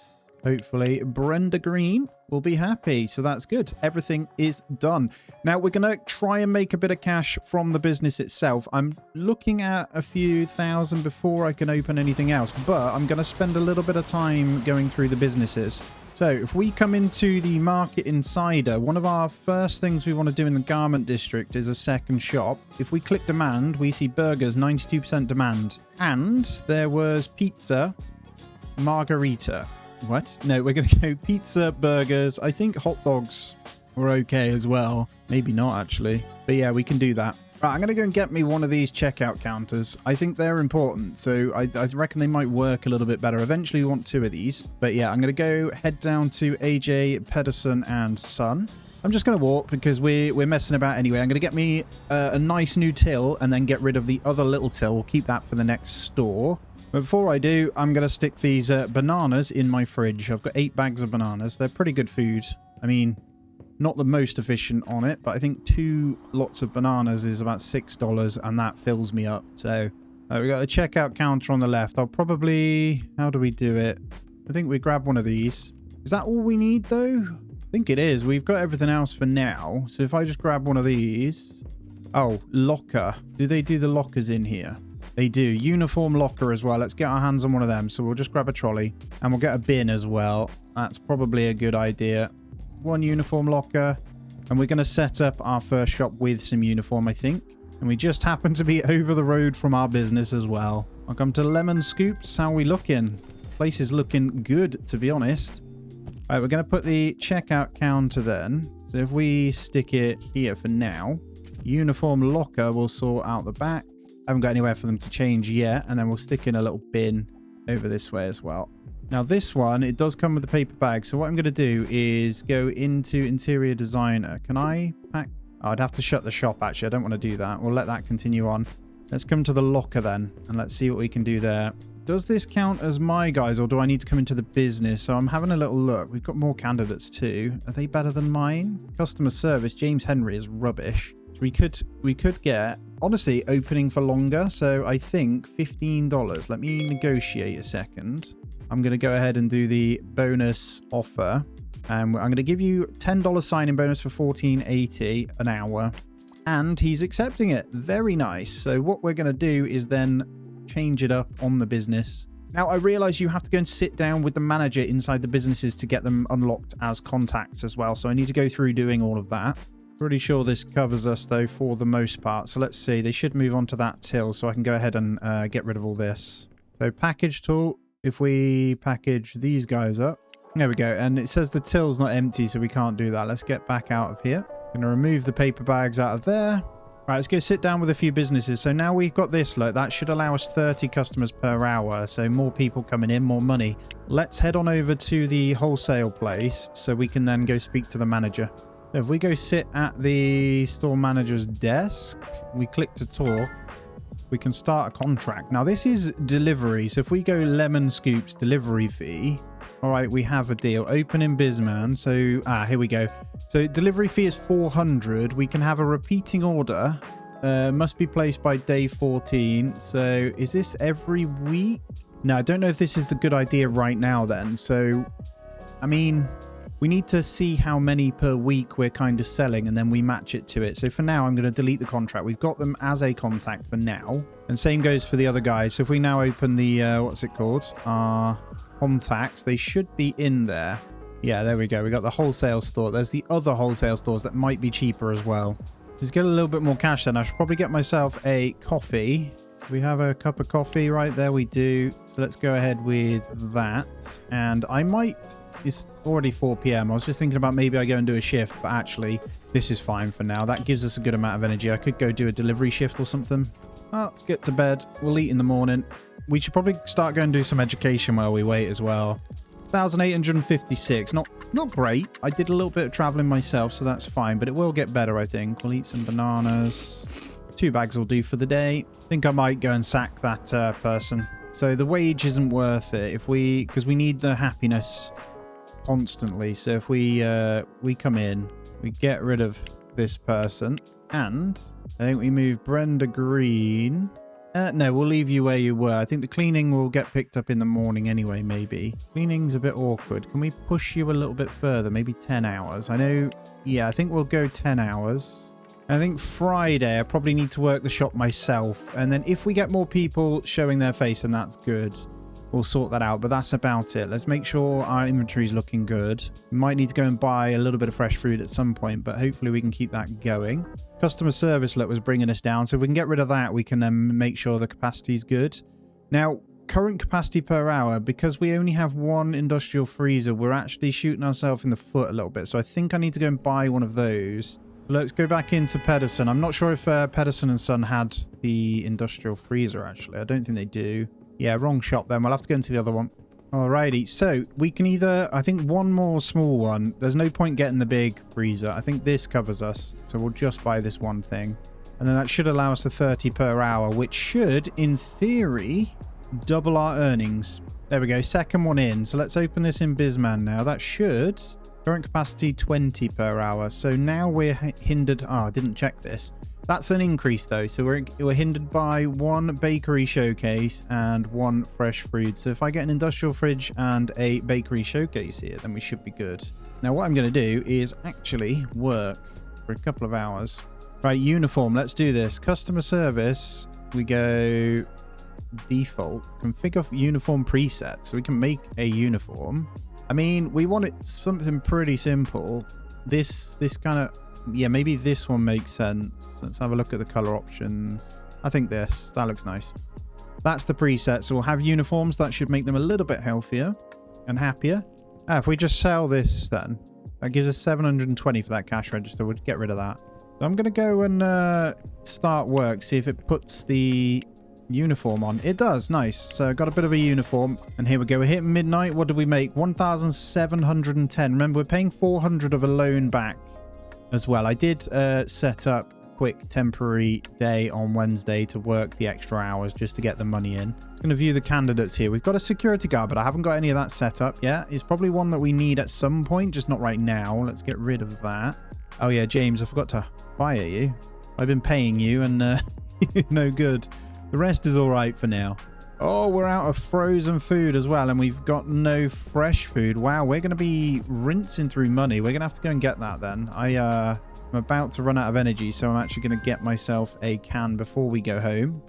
Hopefully Brenda Green will be happy. So that's good. Everything is done. Now we're going to try and make a bit of cash from the business itself. I'm looking at a few thousand before I can open anything else, but I'm going to spend a little bit of time going through the businesses. So if we come into the Market Insider, one of our first things we want to do in the garment district is a second shop. If we click demand, we see burgers, 92% demand. And there was pizza, margarita. What? No, we're going to go pizza, burgers. I think hot dogs were okay as well. Maybe not, actually. But yeah, we can do that. Right, I'm going to go and get me one of these checkout counters. I think they're important, so I reckon they might work a little bit better. Eventually, we want 2 of these. But yeah, I'm going to go head down to AJ, Pedersen, and Son. I'm just going to walk because we're messing about anyway. I'm going to get me a nice new till and then get rid of the other little till. We'll keep that for the next store. But before I do, I'm going to stick these bananas in my fridge. I've got 8 bags of bananas. They're pretty good food. I mean, not the most efficient on it, but I think 2 lots of bananas is about $6, and that fills me up. So we got the checkout counter on the left. I'll probably... How do we do it? I think we grab one of these. Is that all we need, though? I think it is. We've got everything else for now. So if I just grab one of these... Oh, locker. Do they do the lockers in here? They do. Uniform locker as well. Let's get our hands on one of them. So we'll just grab a trolley and we'll get a bin as well. That's probably a good idea. 1 uniform locker. And we're going to set up our first shop with some uniform, I think. And we just happen to be over the road from our business as well. Welcome to Lemon Scoops. How are we looking? Place is looking good, to be honest. All right, we're going to put the checkout counter then. So if we stick it here for now, uniform locker will sort out the back. Haven't got anywhere for them to change yet, and then we'll stick in a little bin over this way as well. Now this one, it does come with the paper bag, so what I'm going to do is go into interior designer. Can I pack? Oh, I'd have to shut the shop, actually. I don't want to do that. We'll let that continue on. Let's come to the locker then, and let's see what we can do there. Does this count as my guys, or do I need to come into the business? So I'm having a little look. We've got more candidates too. Are they better than mine? Customer service, James Henry is rubbish. So we could get, honestly, opening for longer. So I think $15. Let me negotiate a second. I'm going to go ahead and do the bonus offer. I'm going to give you $10 signing bonus for $14.80 an hour. And he's accepting it. Very nice. So what we're going to do is then change it up on the business. Now, I realize you have to go and sit down with the manager inside the businesses to get them unlocked as contacts as well. So I need to go through doing all of that. Pretty sure this covers us, though, for the most part. So let's see. They should move on to that till, so I can go ahead and get rid of all this. So package tool. If we package these guys up. There we go. And it says the till's not empty, so we can't do that. Let's get back out of here. Going to remove the paper bags out of there. Right, let's go sit down with a few businesses. So now we've got this, look, that should allow us 30 customers per hour. So more people coming in, more money. Let's head on over to the wholesale place so we can then go speak to the manager. If we go sit at the store manager's desk, we click to talk, we can start a contract. Now this is delivery. So if we go Lemon Scoops delivery fee, all right, we have a deal. Open in Bizman. So, here we go. So delivery fee is 400. We can have a repeating order. Must be placed by day 14. So is this every week? No, I don't know if this is the good idea right now then. So, I mean, we need to see how many per week we're kind of selling and then we match it to it. So for now, I'm going to delete the contract. We've got them as a contact for now. And same goes for the other guys. So if we now open the, what's it called? Contacts, they should be in there. Yeah, there we go. We got the wholesale store. There's the other wholesale stores that might be cheaper as well. Let's get a little bit more cash then. I should probably get myself a coffee. We have a cup of coffee right there. We do. So let's go ahead with that. And I might... It's already 4 p.m. I was just thinking about maybe I go and do a shift, but actually this is fine for now. That gives us a good amount of energy. I could go do a delivery shift or something. Well, let's get to bed. We'll eat in the morning. We should probably start going and do some education while we wait as well. 1,856. Not great. I did a little bit of traveling myself, so that's fine, but it will get better, I think. We'll eat some bananas. 2 bags will do for the day. I think I might go and sack that person. So the wage isn't worth it because we need the happiness constantly. So if we come in, we get rid of this person, and I think we move Brenda Green. No, we'll leave you where you were. I think the cleaning will get picked up in the morning anyway, maybe. Cleaning's a bit awkward. Can we push you a little bit further? Maybe 10 hours. I know, yeah, I think we'll go 10 hours. I think Friday, I probably need to work the shop myself. And then if we get more people showing their face, then that's good. We'll sort that out, but that's about it. Let's make sure our inventory is looking good. We might need to go and buy a little bit of fresh food at some point, but hopefully we can keep that going. Customer service, look, was bringing us down. So if we can get rid of that, we can then make sure the capacity is good. Now, current capacity per hour, because we only have one industrial freezer, we're actually shooting ourselves in the foot a little bit. So I think I need to go and buy one of those. Let's go back into Pedersen. I'm not sure if Pedersen and Son had the industrial freezer, actually. I don't think they do. Yeah, wrong shop then. We'll have to go into the other one. Alrighty, so we can either, I think one more small one. There's no point getting the big freezer. I think this covers us. So we'll just buy this one thing. And then that should allow us to 30 per hour, which should, in theory, double our earnings. There we go, second one in. So let's open this in Bizman now. That should, current capacity 20 per hour. So now we're hindered. Oh, I didn't check this. That's an increase though, so we're hindered by one bakery showcase and one fresh food. So if I get an industrial fridge and a bakery showcase here, then we should be good. Now what I'm going to do is actually work for a couple of hours. Right, uniform, let's do this. Customer service, we go default, configure uniform preset, so we can make a uniform. I mean, we want it something pretty simple. This kind of, yeah, maybe this one makes sense. Let's have a look at the color options. I think that looks nice. That's the preset. So we'll have uniforms. That should make them a little bit healthier and happier. If we just sell this then, that gives us 720 for that cash register. We'll get rid of that. So I'm going to go and start work, see if it puts the uniform on. It does. Nice. So got a bit of a uniform. And here we go. We're hitting midnight. What did we make? 1,710. Remember, we're paying 400 of a loan back as well. I did set up a quick temporary day on Wednesday to work the extra hours just to get the money in. I'm going to view the candidates here. We've got a security guard, but I haven't got any of that set up yet. It's probably one that we need at some point, just not right now. Let's get rid of that. Oh yeah, James, I forgot to fire you. I've been paying you and no good. The rest is all right for now. Oh, we're out of frozen food as well, and we've got no fresh food. Wow, we're going to be rinsing through money. We're going to have to go and get that then. I'm about to run out of energy, so I'm actually going to get myself a can before we go home.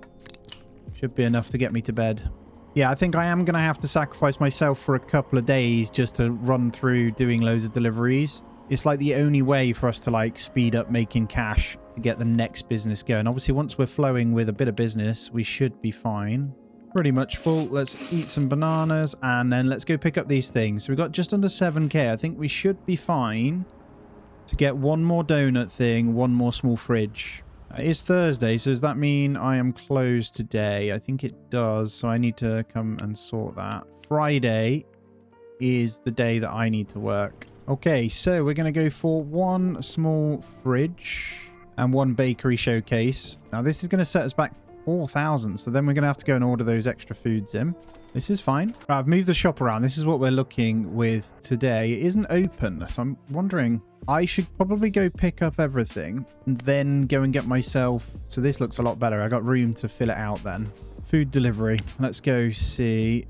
Should be enough to get me to bed. Yeah, I think I am going to have to sacrifice myself for a couple of days just to run through doing loads of deliveries. It's like the only way for us to like speed up making cash to get the next business going. Obviously, once we're flowing with a bit of business, we should be fine. Pretty much full. Let's eat some bananas and then let's go pick up these things. So we got just under 7k. I think we should be fine to get one more donut thing, one more small fridge. It's Thursday, so does that mean I am closed today? I think it does, so I need to come and sort that. Friday is the day that I need to work. Okay, so we're going to go for one small fridge and one bakery showcase. Now this is going to set us back 4,000, so then we're going to have to go and order those extra foods in. This is fine. Right, I've moved the shop around. This is what we're looking with today. It isn't open, so I'm wondering, I should probably go pick up everything and then go and get myself. So this looks a lot better. I got room to fill it out then. Food delivery. Let's go see.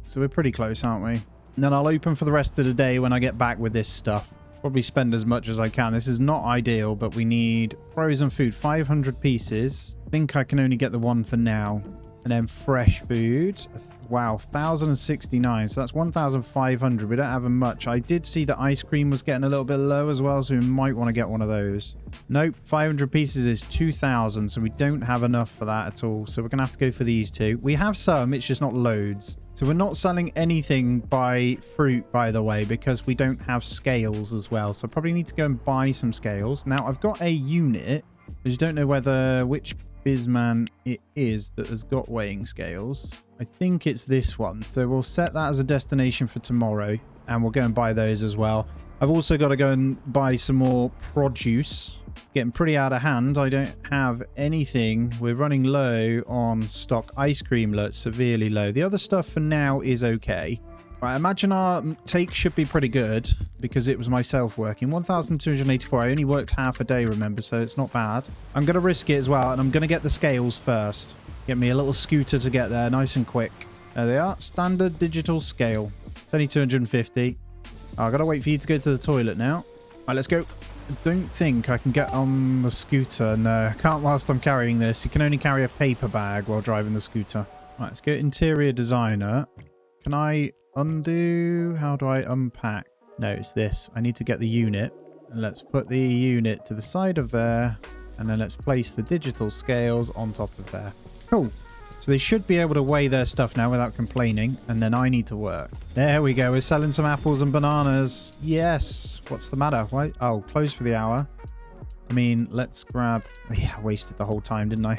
So we're pretty close, aren't we? And then I'll open for the rest of the day when I get back with this stuff. Probably spend as much as I can. This is not ideal, but we need frozen food, 500 pieces. I think I can only get the one for now. And then fresh food. Wow, 1,069. So that's 1,500. We don't have much. I did see that ice cream was getting a little bit low as well, so we might want to get one of those. Nope, 500 pieces is 2,000, so we don't have enough for that at all. So we're going to have to go for these two. We have some, it's just not loads. So we're not selling anything by fruit, by the way, because we don't have scales as well. So I probably need to go and buy some scales. Now, I've got a unit. I just don't know which Bizman it is that has got weighing scales. I think it's this one. So we'll set that as a destination for tomorrow. And we'll go and buy those as well. I've also got to go and buy some more produce. Getting pretty out of hand. I don't have anything. We're running low on stock. Ice cream looks severely low. The other stuff for now is okay. I imagine our take should be pretty good because it was myself working. 1,284. I only worked half a day, remember, so it's not bad. I'm going to risk it as well, and I'm going to get the scales first. Get me a little scooter to get there nice and quick. There they are. Standard digital scale. It's only 250. Oh, I've got to wait for you to go to the toilet now. All right, let's go. I don't think I can get on the scooter. No, I can't whilst I'm carrying this. You can only carry a paper bag while driving the scooter. Right, let's go interior designer. Can I undo? How do I unpack? No, it's this. I need to get the unit. And let's put the unit to the side of there. And then let's place the digital scales on top of there. Cool. So they should be able to weigh their stuff now without complaining. And then I need to work. There we go. We're selling some apples and bananas. Yes. What's the matter? Why? Oh, closed for the hour. I mean, let's grab... Yeah, I wasted the whole time, didn't I?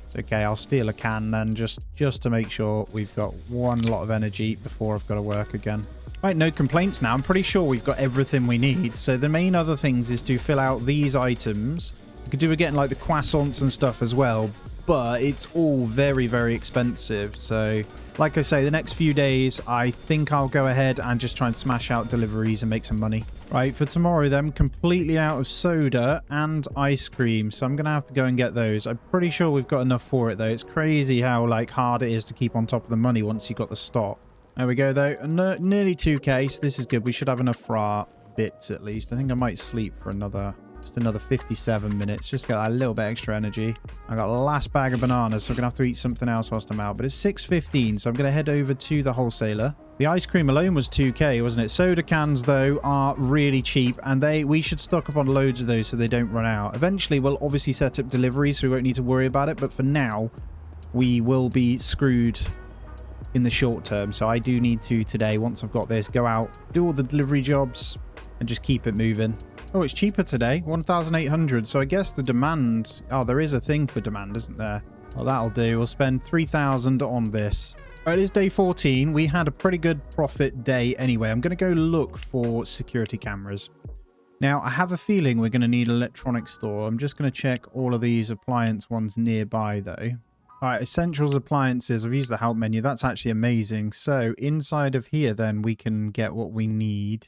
It's okay. I'll steal a can then just to make sure we've got one lot of energy before I've got to work again. Right, no complaints now. I'm pretty sure we've got everything we need. So the main other things is to fill out these items. We could do again like the croissants and stuff as well. But it's all very, very expensive. So, like I say, the next few days, I think I'll go ahead and just try and smash out deliveries and make some money. Right, for tomorrow, then, completely out of soda and ice cream. So I'm going to have to go and get those. I'm pretty sure we've got enough for it, though. It's crazy how, like, hard it is to keep on top of the money once you've got the stock. There we go, though. Nearly 2k, so this is good. We should have enough for our bits, at least. I think I might sleep for another 57 minutes. Just get a little bit extra energy. I got the last bag of bananas, so I'm going to have to eat something else whilst I'm out. But it's 6:15, so I'm going to head over to the wholesaler. The ice cream alone was 2k, wasn't it? Soda cans, though, are really cheap, and we should stock up on loads of those so they don't run out. Eventually, we'll obviously set up delivery, so we won't need to worry about it. But for now, we will be screwed in the short term. So I do need to, today, once I've got this, go out, do all the delivery jobs, and just keep it moving. Oh, it's cheaper today, 1,800. So I guess the demand... Oh, there is a thing for demand, isn't there? Well, that'll do. We'll spend 3,000 on this. All right, it is day 14. We had a pretty good profit day anyway. I'm going to go look for security cameras. Now, I have a feeling we're going to need an electronics store. I'm just going to check all of these appliance ones nearby, though. All right, essentials appliances. I've used the help menu. That's actually amazing. So inside of here, then, we can get what we need.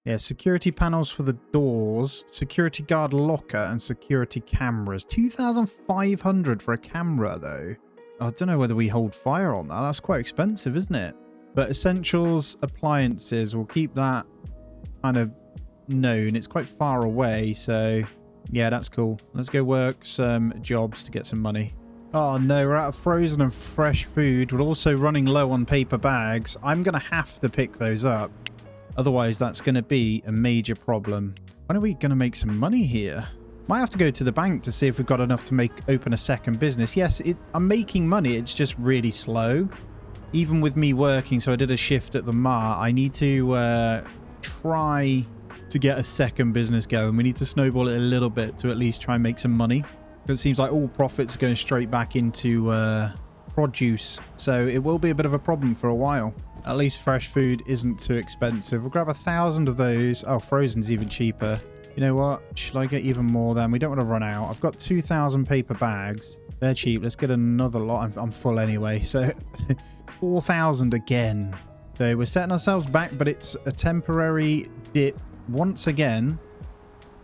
Yeah, security panels for the doors, security guard locker, and security cameras. 2,500 for a camera, though. I don't know whether we hold fire on that. That's quite expensive, isn't it? But essentials appliances, we'll keep that kind of known. It's quite far away, so yeah, that's cool. Let's go work some jobs to get some money. Oh no, we're out of frozen and fresh food. We're also running low on paper bags. I'm going to have to pick those up. Otherwise, that's going to be a major problem. When are we going to make some money here? Might have to go to the bank to see if we've got enough to open a second business. Yes, I'm making money. It's just really slow. Even with me working, so I did a shift at the Mar. I need to try to get a second business going. We need to snowball it a little bit to at least try and make some money. It seems like all profits are going straight back into produce. So it will be a bit of a problem for a while. At least fresh food isn't too expensive. We'll grab 1,000 of those. Oh, frozen's even cheaper. You know what? Should I get even more then? We don't want to run out. I've got 2,000 paper bags. They're cheap. Let's get another lot. I'm full anyway. So 4,000 again. So we're setting ourselves back, but it's a temporary dip. Once again,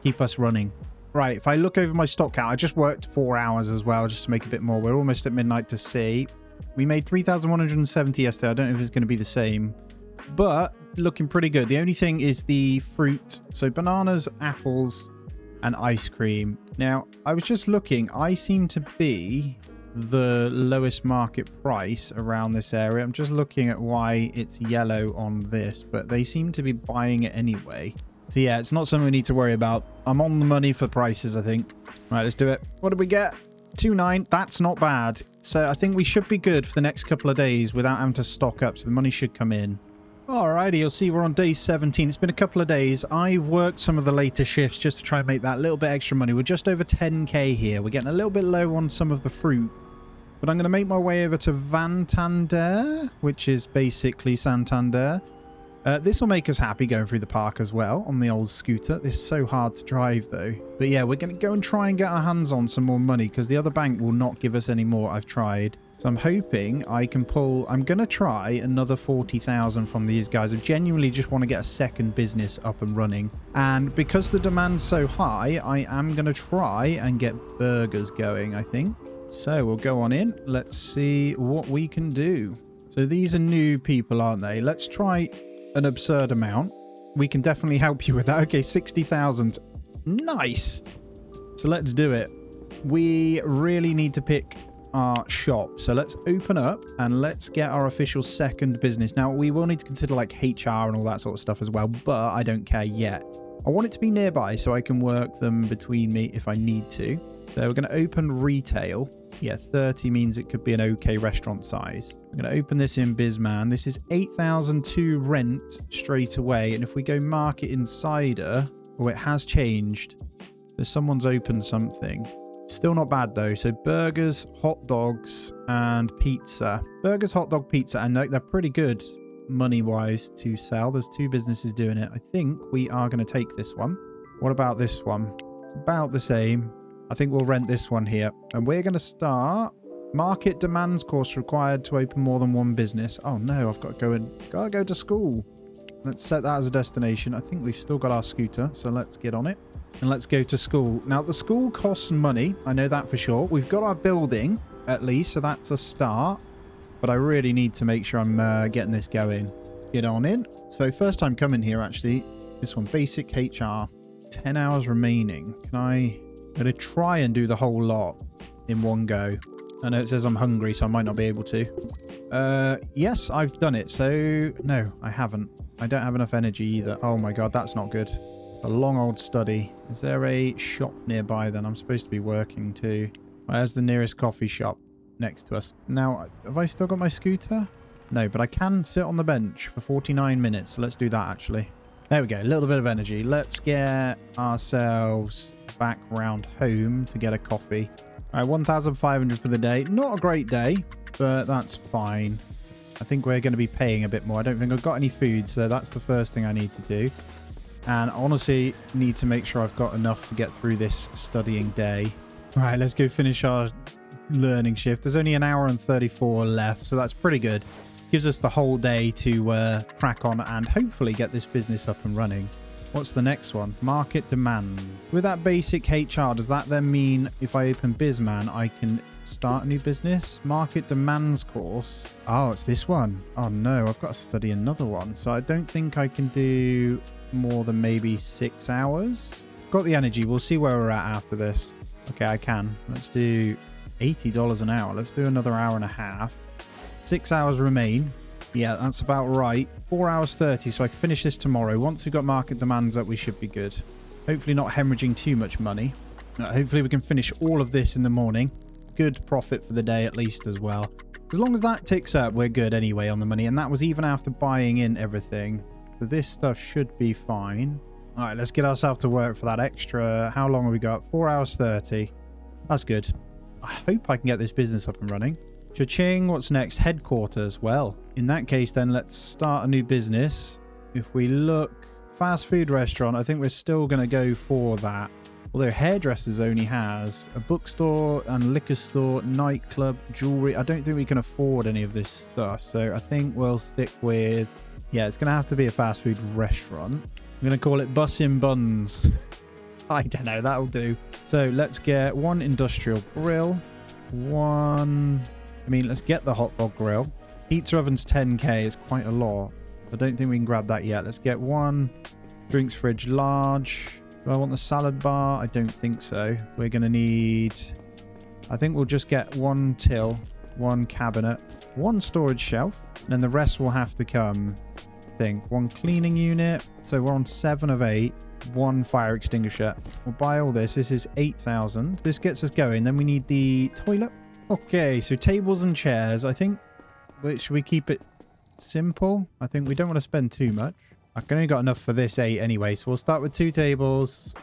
keep us running. Right, if I look over my stock count, I just worked 4 hours as well, just to make a bit more. We're almost at midnight to see. We made 3,170 yesterday. I don't know if it's going to be the same, but looking pretty good. The only thing is the fruit. So bananas, apples, and ice cream. Now, I was just looking. I seem to be the lowest market price around this area. I'm just looking at why it's yellow on this, but they seem to be buying it anyway. So yeah, it's not something we need to worry about. I'm on the money for prices, I think. Right, let's do it. What did we get? 2.9. That's not bad. So I think we should be good for the next couple of days without having to stock up. So the money should come in. Alrighty, you'll see we're on day 17. It's been a couple of days. I worked some of the later shifts just to try and make that little bit extra money. We're just over 10k here. We're getting a little bit low on some of the fruit. But I'm going to make my way over to Santander, which is basically Santander. This will make us happy going through the park as well on the old scooter. This is so hard to drive though. But yeah, we're going to go and try and get our hands on some more money because the other bank will not give us any more. I've tried. So I'm hoping I can pull... I'm going to try another 40,000 from these guys. I genuinely just want to get a second business up and running. And because the demand's so high, I am going to try and get burgers going, I think. So we'll go on in. Let's see what we can do. So these are new people, aren't they? Let's try an absurd amount. We can definitely help you with that. Okay, 60,000. Nice. So let's do it. We really need to pick our shop. So let's open up and let's get our official second business. Now, we will need to consider like HR and all that sort of stuff as well, but I don't care yet. I want it to be nearby so I can work them between me if I need to. So we're going to open retail. Yeah, 30 means it could be an okay restaurant size. I'm going to open this in Bizman. This is 8,000 to rent straight away. And if we go market insider, oh, it has changed. So someone's opened something. Still not bad though. So burgers, hot dogs, and pizza. Burgers, hot dog, pizza, and they're pretty good money-wise to sell. There's 2 businesses doing it. I think we are going to take this one. What about this one? It's about the same. I think we'll rent this one here. And we're going to start market demands course required to open more than one business. Oh no, I've got to go to school. Let's set that as a destination. I think we've still got our scooter, so let's get on it. And let's go to school. Now, the school costs money. I know that for sure. We've got our building, at least, so that's a start. But I really need to make sure I'm getting this going. Let's get on in. So, first time coming here, actually. This one, basic HR. 10 hours remaining. I'm going to try and do the whole lot in one go. I know it says I'm hungry, so I might not be able to. Yes, I've done it. So, no, I haven't. I don't have enough energy either. Oh my god, that's not good. It's a long old study. Is there a shop nearby then? I'm supposed to be working too. Where's the nearest coffee shop next to us? Now, have I still got my scooter? No, but I can sit on the bench for 49 minutes. So let's do that actually. There we go. A little bit of energy. Let's get ourselves back round home to get a coffee. All right, 1,500 for the day. Not a great day, but that's fine. I think we're going to be paying a bit more. I don't think I've got any food, so that's the first thing I need to do. And honestly, need to make sure I've got enough to get through this studying day. All right, let's go finish our learning shift. There's only an hour and 34 left, so that's pretty good. Gives us the whole day to crack on and hopefully get this business up and running. What's the next one? Market demands. With that basic HR, does that then mean if I open Bizman, I can start a new business? Market demands course. Oh, it's this one. Oh no, I've got to study another one. So I don't think I can do more than maybe 6 hours. Got the energy. We'll see where we're at after this. Okay, I can. Let's do $80 an hour. Let's do another hour and a half. 6 hours remain. Yeah, that's about right. 4 hours 30, so I can finish this tomorrow. Once we've got market demands up, we should be good. Hopefully not hemorrhaging too much money. Hopefully we can finish all of this in the morning. Good profit for the day at least as well. As long as that ticks up, we're good anyway on the money. And that was even after buying in everything. So this stuff should be fine. All right, let's get ourselves to work for that extra. How long have we got? 4 hours 30. That's good. I hope I can get this business up and running. Cha-ching, what's next? Headquarters. Well, in that case, then let's start a new business. If we look, fast food restaurant, I think we're still going to go for that. Although hairdressers only has a bookstore and liquor store, nightclub, jewelry. I don't think we can afford any of this stuff. So I think we'll stick with, yeah, it's going to have to be a fast food restaurant. I'm going to call it Bussin' Buns. I don't know, that'll do. So let's get one industrial grill, let's get the hot dog grill. Pizza oven's 10k, it's quite a lot. I don't think we can grab that yet. Let's get one drinks fridge large. Do I want the salad bar? I don't think so. We're going to need, I think we'll just get one till, one cabinet, one storage shelf, and then the rest will have to come, I think. One cleaning unit. So we're on 7 of 8. One fire extinguisher. We'll buy all this. This is 8,000. This gets us going. Then we need the toilet. Okay, so tables and chairs. I think, should we keep it simple? I think we don't want to spend too much. I've only got enough for this 8 anyway, so we'll start with 2 tables,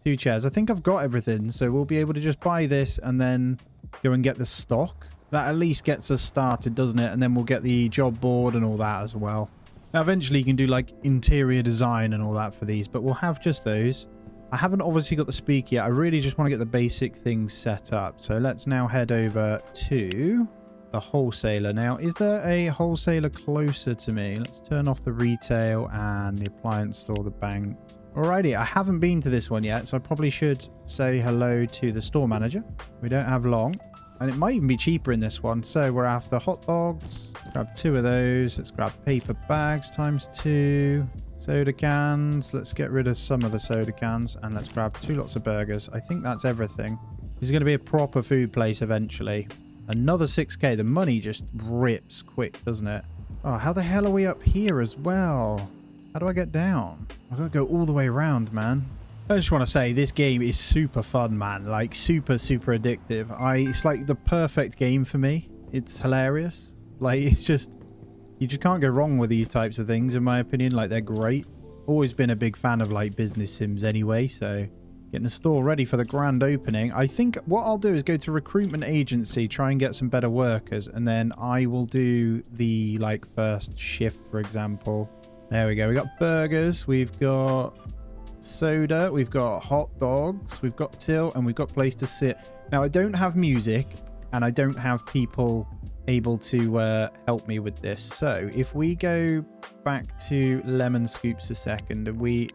2 chairs. I think I've got everything, so we'll be able to just buy this and then go and get the stock. That at least gets us started, doesn't it? And then we'll get the job board and all that as well. Now, eventually you can do like interior design and all that for these, but we'll have just those. I haven't obviously got the speaker yet. I really just want to get the basic things set up. So let's now head over to the wholesaler. Now, is there a wholesaler closer to me? Let's turn off the retail and the appliance store, the bank. Alrighty, I haven't been to this one yet, so I probably should say hello to the store manager. We don't have long, and it might even be cheaper in this one. So we're after hot dogs. Grab 2 of those. Let's grab paper bags ×2. Soda cans. Let's get rid of some of the soda cans, and let's grab 2 lots of burgers. I think that's everything. This is going to be a proper food place eventually. Another 6k. The money just rips quick, doesn't it? Oh, how the hell are we up here as well? How do I get down? I've got to go all the way around, man. I just want to say this game is super fun, man. Like super, super addictive. It's like the perfect game for me. It's hilarious. Like it's just, you just can't go wrong with these types of things, in my opinion. Like they're great. Always been a big fan of like business sims anyway. So getting the store ready for the grand opening. I think what I'll do is go to recruitment agency, try and get some better workers. And then I will do the like first shift, for example. There we go. We got burgers. We've got soda. We've got hot dogs. We've got till, and we've got place to sit. Now, I don't have music, and I don't have people able to help me with this. So if we go back to lemon scoops a second, and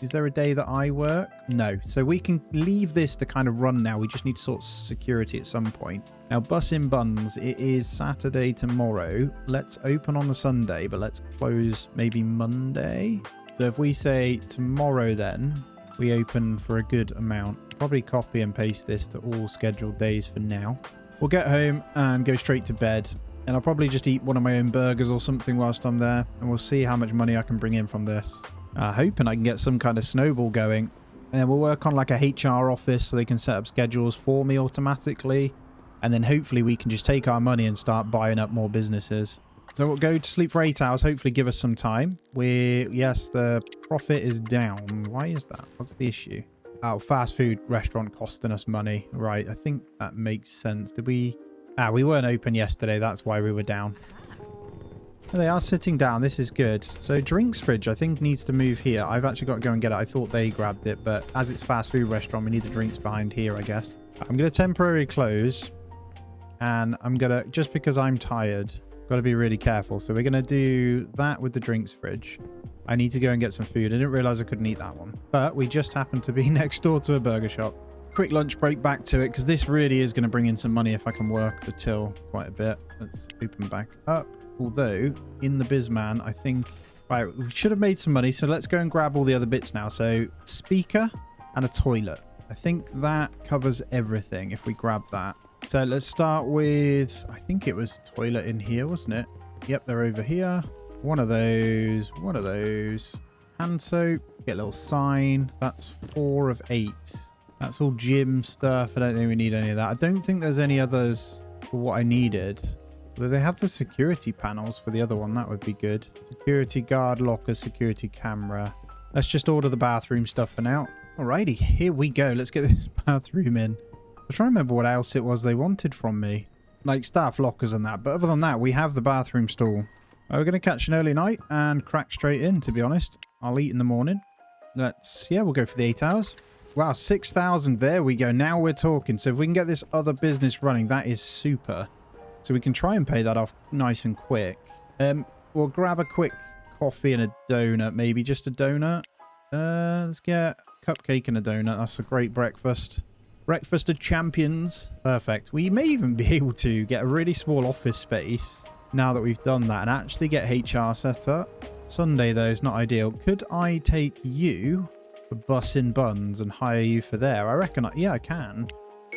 is there a day that I work? No. So we can leave this to kind of run now. We just need to sort security at some point. Now, bus in buns. It is Saturday tomorrow. Let's open on the Sunday, but let's close maybe Monday. So if we say tomorrow, then we open for a good amount. Probably copy and paste this to all scheduled days for now. We'll get home and go straight to bed. And I'll probably just eat one of my own burgers or something whilst I'm there. And we'll see how much money I can bring in from this. Hoping I can get some kind of snowball going. And then we'll work on like a HR office so they can set up schedules for me automatically. And then hopefully we can just take our money and start buying up more businesses. So we'll go to sleep for 8 hours, hopefully give us some time. Yes, the profit is down. Why is that? What's the issue? Oh, fast food restaurant costing us money. Right, I think that makes sense. We weren't open yesterday. That's why we were down. They are sitting down. This is good. So drinks fridge, I think, needs to move here. I've actually got to go and get it. I thought they grabbed it, but as it's fast food restaurant, we need the drinks behind here, I guess. I'm going to temporarily close, and I'm going to, just because I'm tired, got to be really careful. So we're going to do that with the drinks fridge. I need to go and get some food. I didn't realize I couldn't eat that one, but we just happened to be next door to a burger shop. Quick lunch break back to it, because this really is going to bring in some money if I can work the till quite a bit. Let's open back up. Although, in the Bizman, I think... Right, we should have made some money, so let's go and grab all the other bits now. So, speaker and a toilet. I think that covers everything if we grab that. So, let's start with... I think it was toilet in here, wasn't it? Yep, they're over here. One of those. One of those. Hand soap. Get a little sign. That's 4 of 8. That's all gym stuff. I don't think we need any of that. I don't think there's any others for what I needed. Although they have the security panels for the other one. That would be good. Security guard, lockers, security camera. Let's just order the bathroom stuff for now. Alrighty, here we go. Let's get this bathroom in. I'm trying to remember what else it was they wanted from me. Like staff lockers and that. But other than that, we have the bathroom stall. We're going to catch an early night and crack straight in, to be honest. I'll eat in the morning. We'll go for the 8 hours. Wow, 6,000. There we go. Now we're talking. So if we can get this other business running, that is super. So we can try and pay that off nice and quick. We'll grab a quick coffee and a donut. Maybe just a donut. Let's get a cupcake and a donut. That's a great breakfast. Breakfast of champions. Perfect. We may even be able to get a really small office space now that we've done that and actually get HR set up. Sunday, though, is not ideal. Could I take you for bus in buns and hire you for there? I reckon. Yeah, I can.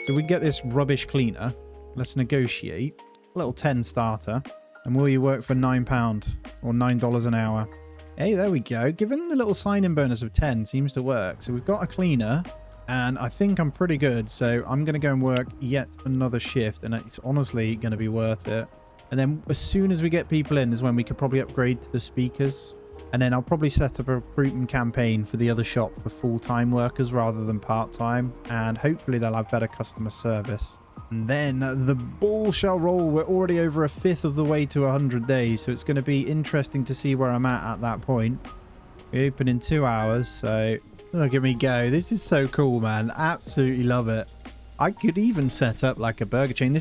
So we can get this rubbish cleaner. Let's negotiate. A little 10 starter. And will you work for £9 or $9 an hour? Hey, there we go. Given a little sign-in bonus of 10 seems to work. So we've got a cleaner and I think I'm pretty good. So I'm going to go and work yet another shift and it's honestly going to be worth it. And then as soon as we get people in is when we could probably upgrade to the speakers. And then I'll probably set up a recruitment campaign for the other shop for full-time workers rather than part-time. And hopefully they'll have better customer service. And then the ball shall roll. We're already over 1/5 of the way to 100 days. So it's going to be interesting to see where I'm at that point. We open in 2 hours. So look at me go. This is so cool, man. Absolutely love it. I could even set up like a burger chain.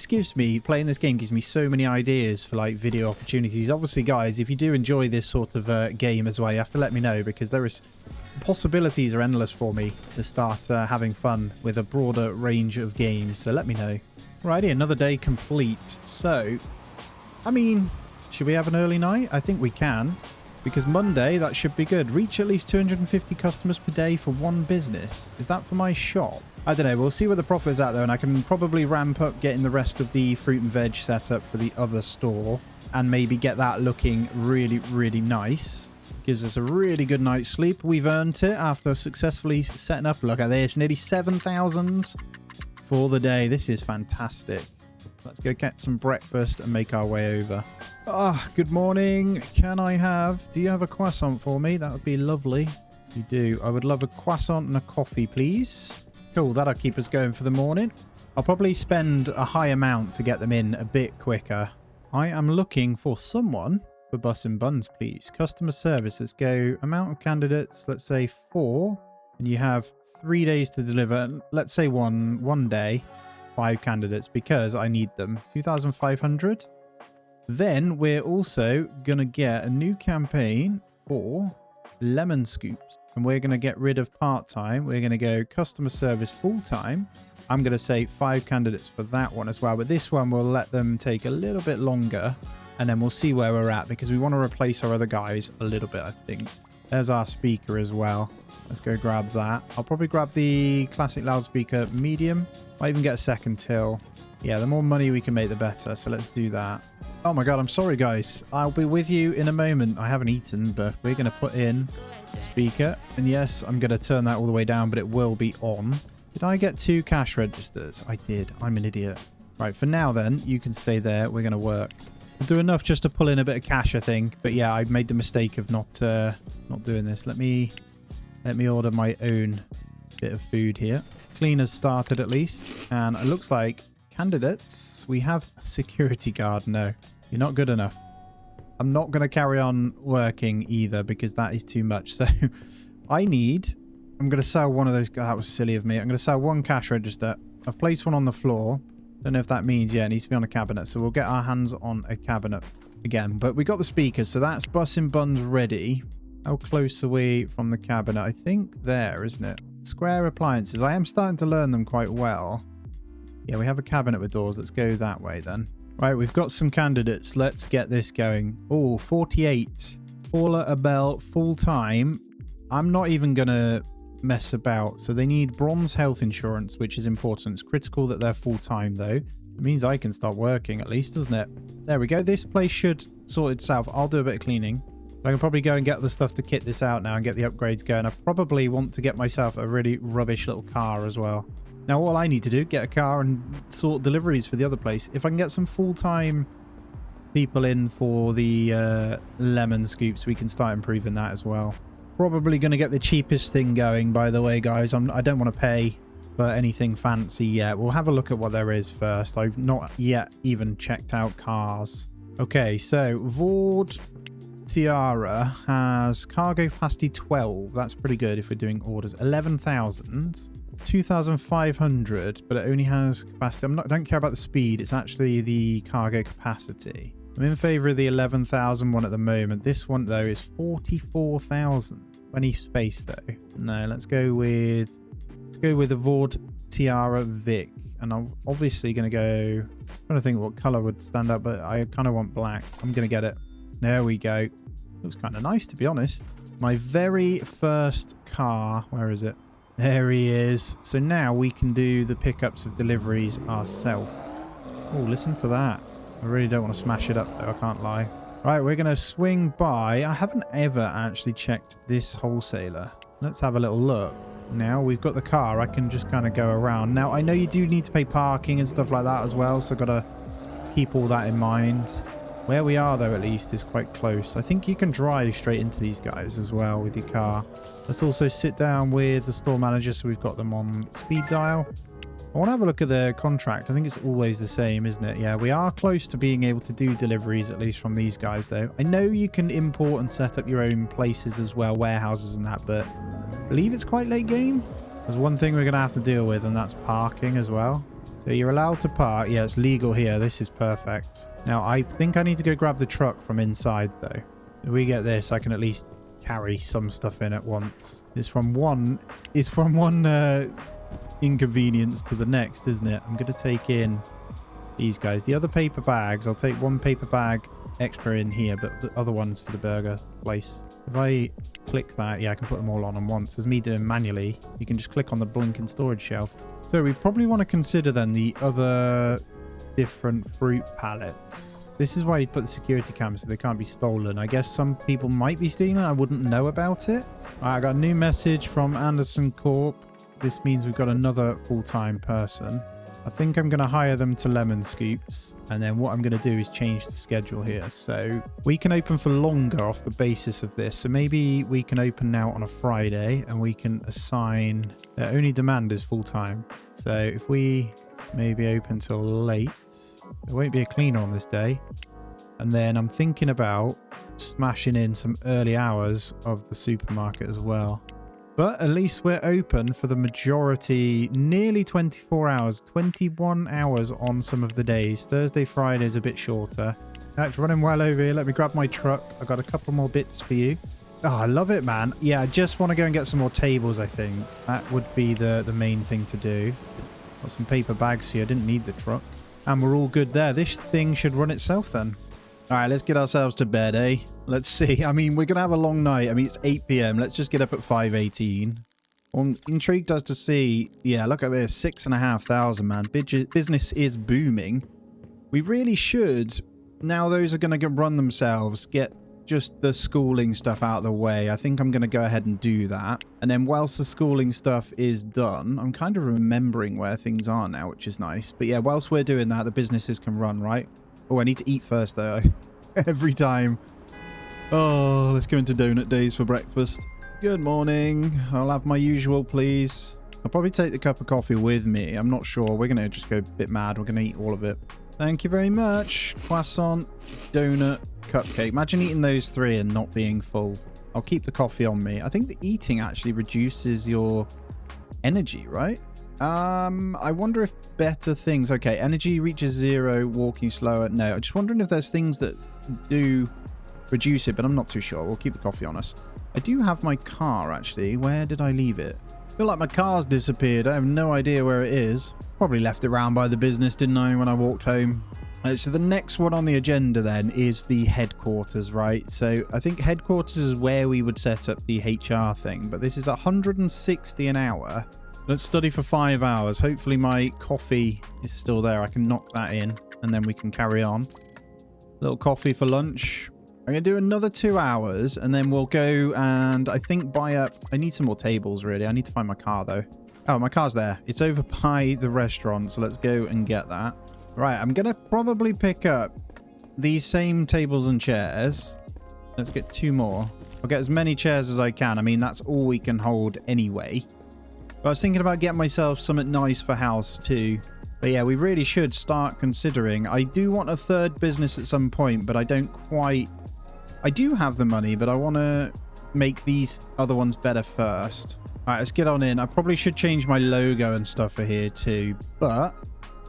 Playing this game gives me so many ideas for like video opportunities. Obviously, guys, if you do enjoy this sort of game as well, you have to let me know, because possibilities are endless for me to start having fun with a broader range of games. So let me know. Righty, another day complete. So, I mean, should we have an early night? I think we can, because Monday, that should be good. Reach at least 250 customers per day for one business. Is that for my shop? I don't know. We'll see where the profit is at, though, and I can probably ramp up getting the rest of the fruit and veg set up for the other store and maybe get that looking really, really nice. Gives us a really good night's sleep. We've earned it after successfully setting up. Look at this. Nearly 7,000 for the day. This is fantastic. Let's go get some breakfast and make our way over. Good morning. Do you have a croissant for me? That would be lovely. You do. I would love a croissant and a coffee, please. Cool, that'll keep us going for the morning. I'll probably spend a high amount to get them in a bit quicker. I am looking for someone for bus and buns, please. Customer service. Let's go. Amount of candidates. Let's say 4. And you have 3 days to deliver. Let's say one day. 5 candidates, because I need them. 2,500. Then we're also going to get a new campaign for lemon scoops. And we're going to get rid of part-time. We're going to go customer service full-time. I'm going to say 5 candidates for that one as well. But this one we'll let them take a little bit longer. And then we'll see where we're at, because we want to replace our other guys a little bit, I think. There's our speaker as well. Let's go grab that. I'll probably grab the classic loudspeaker medium. Might even get a second till. Yeah, the more money we can make, the better. So let's do that. Oh my god, I'm sorry, guys. I'll be with you in a moment. I haven't eaten, but we're going to put in speaker. And yes, I'm going to turn that all the way down, but it will be on. Did I get 2 cash registers? I did. I'm an idiot. Right, for now then, you can stay there. We're going to work. We'll do enough just to pull in a bit of cash, I think. But yeah, I made the mistake of not doing this. Let me order my own bit of food here. Cleaner's started at least. And it looks like candidates. We have a security guard. No, you're not good enough. I'm not going to carry on working either, because that is too much. So I'm going to sell one of those. That was silly of me. I'm going to sell 1 cash register. I've placed one on the floor. Don't know if that means, yeah, it needs to be on a cabinet. So we'll get our hands on a cabinet again. But we got the speakers. So that's bus and buns ready. How close are we from the cabinet? I think there, isn't it? Square appliances. I am starting to learn them quite well. Yeah, we have a cabinet with doors. Let's go that way then. Right, we've got some candidates. Let's get this going. Oh, 48. Paula Abel, full-time. I'm not even going to mess about. So they need bronze health insurance, which is important. It's critical that they're full-time, though. It means I can start working at least, doesn't it? There we go. This place should sort itself. I'll do a bit of cleaning. I can probably go and get the stuff to kit this out now and get the upgrades going. I probably want to get myself a really rubbish little car as well. Now, all I need to do, get a car and sort deliveries for the other place. If I can get some full-time people in for the lemon scoops, we can start improving that as well. Probably going to get the cheapest thing going, by the way, guys. I don't want to pay for anything fancy yet. We'll have a look at what there is first. I've not yet even checked out cars. Okay, so Vord Tiara has cargo capacity 12. That's pretty good if we're doing orders. 11,000. 2,500, but it only has capacity. I don't care about the speed. It's actually the cargo capacity. I'm in favor of the 11,000 one at the moment. This one, though, is 44,000. Any space, though? No, let's go with the Vord Tiara Vic. And I'm obviously going to go... I'm trying to think what color would stand up, but I kind of want black. I'm going to get it. There we go. Looks kind of nice, to be honest. My very first car. Where is it? There he is. So now we can do the pickups of deliveries ourselves. Oh, listen to that. I really don't want to smash it up, though. I can't lie. Right, we're going to swing by. I haven't ever actually checked this wholesaler. Let's have a little look. Now we've got the car. I can just kind of go around. Now, I know you do need to pay parking and stuff like that as well, so I've got to keep all that in mind. Where we are, though, at least, is quite close. I think you can drive straight into these guys as well with your car. Let's also sit down with the store manager, so we've got them on speed dial. I want to have a look at the contract. I think it's always the same, isn't it? Yeah, we are close to being able to do deliveries, at least from these guys, though. I know you can import and set up your own places as well, warehouses and that, but I believe it's quite late game. There's one thing we're going to have to deal with, and that's parking as well. So you're allowed to park. Yeah, it's legal here. This is perfect. Now, I think I need to go grab the truck from inside, though. If we get this, I can at least carry some stuff in at once. It's from one inconvenience to the next, isn't it? I'm going to take in these guys. The other paper bags, I'll take one paper bag extra in here, but the other one's for the burger place. If I click that, yeah, I can put them all on once. As me doing manually, you can just click on the blinking storage shelf. So we probably want to consider then the other different fruit pallets. This is why you put the security cameras so they can't be stolen. I guess some people might be stealing. I wouldn't know about it. I got a new message from Anderson Corp. This means we've got another full-time person. I think I'm going to hire them to lemon scoops, and then what I'm going to do is change the schedule here. So we can open for longer off the basis of this. So maybe we can open now on a Friday, and we can assign their only demand is full-time. So if we maybe open till late, there won't be a cleaner on this day. And then I'm thinking about smashing in some early hours of the supermarket as well. But at least we're open for the majority, nearly 24 hours, 21 hours on some of the days. Thursday, Friday is a bit shorter. That's running well over here. Let me grab my truck. I got a couple more bits for you. Oh, I love it, man. Yeah, I just want to go and get some more tables, I think. That would be the main thing to do. Got some paper bags here. I didn't need the truck. And we're all good there. This thing should run itself then. All right, let's get ourselves to bed, eh? Let's see. I mean, we're going to have a long night. I mean, it's 8 p.m. Let's just get up at 5:18. I'm intrigued as to see. Yeah, look at this. 6,500, man. Business is booming. We really should, now those are going to run themselves, get just the schooling stuff out of the way. I think I'm going to go ahead and do that. And then whilst the schooling stuff is done, I'm kind of remembering where things are now, which is nice. But yeah, whilst we're doing that, the businesses can run, right? Oh, I need to eat first, though. Every time. Oh, let's go into donut days for breakfast. Good morning. I'll have my usual, please. I'll probably take the cup of coffee with me. I'm not sure. We're going to just go a bit mad. We're going to eat all of it. Thank you very much. Croissant, donut, cupcake. Imagine eating those three and not being full. I'll keep the coffee on me. I think the eating actually reduces your energy, right? I wonder if better things... Okay, energy reaches 0, walking slower. No, I'm just wondering if there's things that do reduce it, but I'm not too sure. We'll keep the coffee on us. I do have my car, actually. Where did I leave it? I feel like my car's disappeared. I have no idea where it is. Probably left it around by the business, didn't I, when I walked home? So the next one on the agenda then is the headquarters, right? So I think headquarters is where we would set up the HR thing, but this is 160 an hour. Let's study for 5 hours. Hopefully my coffee is still there. I can knock that in and then we can carry on. Little coffee for lunch. I'm going to do another 2 hours and then we'll go and I think buy up... I need some more tables, really. I need to find my car, though. Oh, my car's there. It's over by the restaurant, so let's go and get that. Right, I'm going to probably pick up these same tables and chairs. Let's get 2 more. I'll get as many chairs as I can. I mean, that's all we can hold anyway. But I was thinking about getting myself something nice for house too. But yeah, we really should start considering. I do want a third business at some point, but I don't quite... I do have the money, but I want to make these other ones better first. All right, let's get on in. I probably should change my logo and stuff for here too, but...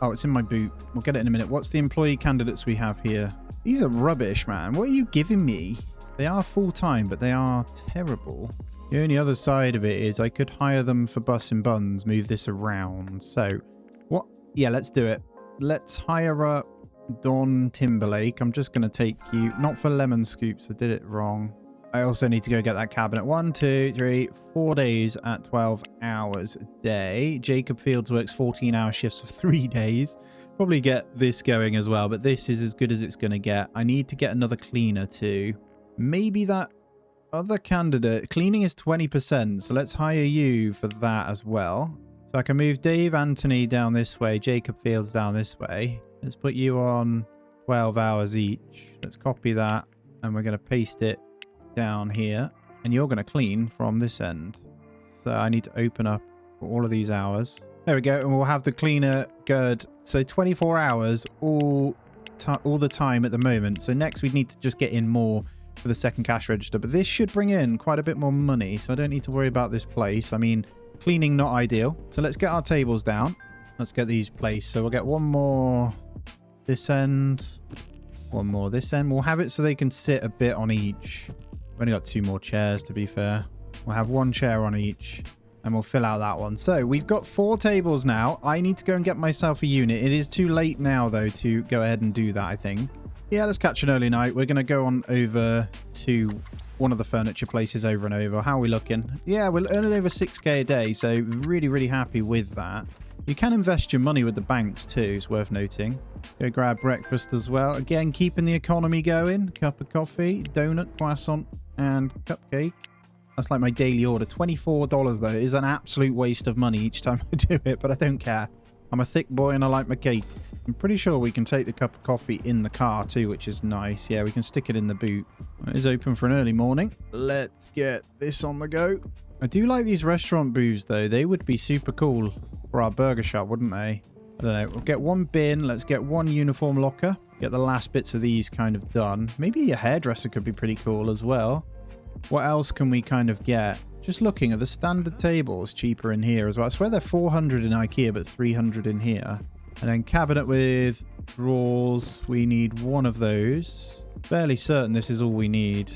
Oh, it's in my boot. We'll get it in a minute. What's the employee candidates we have here? These are rubbish, man. What are you giving me? They are full-time, but they are terrible. The only other side of it is I could hire them for bus and buns, move this around. So, what? Yeah, let's do it. Let's hire up Dawn Timberlake. I'm just going to take you, not for lemon scoops. I did it wrong. I also need to go get that cabinet. 1, 2, 3, 4 days at 12 hours a day. Jacob Fields works 14-hour shifts for 3 days. Probably get this going as well, but this is as good as it's going to get. I need to get another cleaner too. Maybe that other candidate. Cleaning is 20%, so let's hire you for that as well. So I can move Dave Anthony down this way, Jacob Fields down this way. Let's put you on 12 hours each. Let's copy that, and we're going to paste it down here, and you're going to clean from this end. So I need to open up all of these hours. There we go, and we'll have the cleaner good. So 24 hours all the time at the moment. So next we need to just get in more for the second cash register, but this should bring in quite a bit more money, so I don't need to worry about this place. I mean, cleaning not ideal. So let's get our tables down. Let's get these placed. So we'll get one more this end, one more this end. We'll have it so they can sit a bit on each. We've only got 2 more chairs, to be fair. We'll have 1 chair on each, and we'll fill out that one. So we've got 4 tables now. I need to go and get myself a unit. It is too late now, though, to go ahead and do that, I think. Yeah, let's catch an early night. We're going to go on over to one of the furniture places over and over. How are we looking? Yeah, we're earning over 6k a day, so really, really happy with that. You can invest your money with the banks too, it's worth noting. Go grab breakfast as well. Again, keeping the economy going. Cup of coffee, donut, croissant, and cupcake. That's like my daily order. $24 though. It is an absolute waste of money each time I do it, but I don't care. I'm a thick boy and I like my cake. I'm pretty sure we can take the cup of coffee in the car too, which is nice. Yeah, we can stick it in the boot. It is open for an early morning. Let's get this on the go. I do like these restaurant booths though. They would be super cool for our burger shop, wouldn't they? I don't know. We'll get 1 bin. Let's get 1 uniform locker. Get the last bits of these kind of done. Maybe a hairdresser could be pretty cool as well. What else can we kind of get? Just looking at the standard tables, cheaper in here as well. I swear they're 400 in IKEA, but 300 in here. And then cabinet with drawers. We need 1 of those. Fairly certain this is all we need.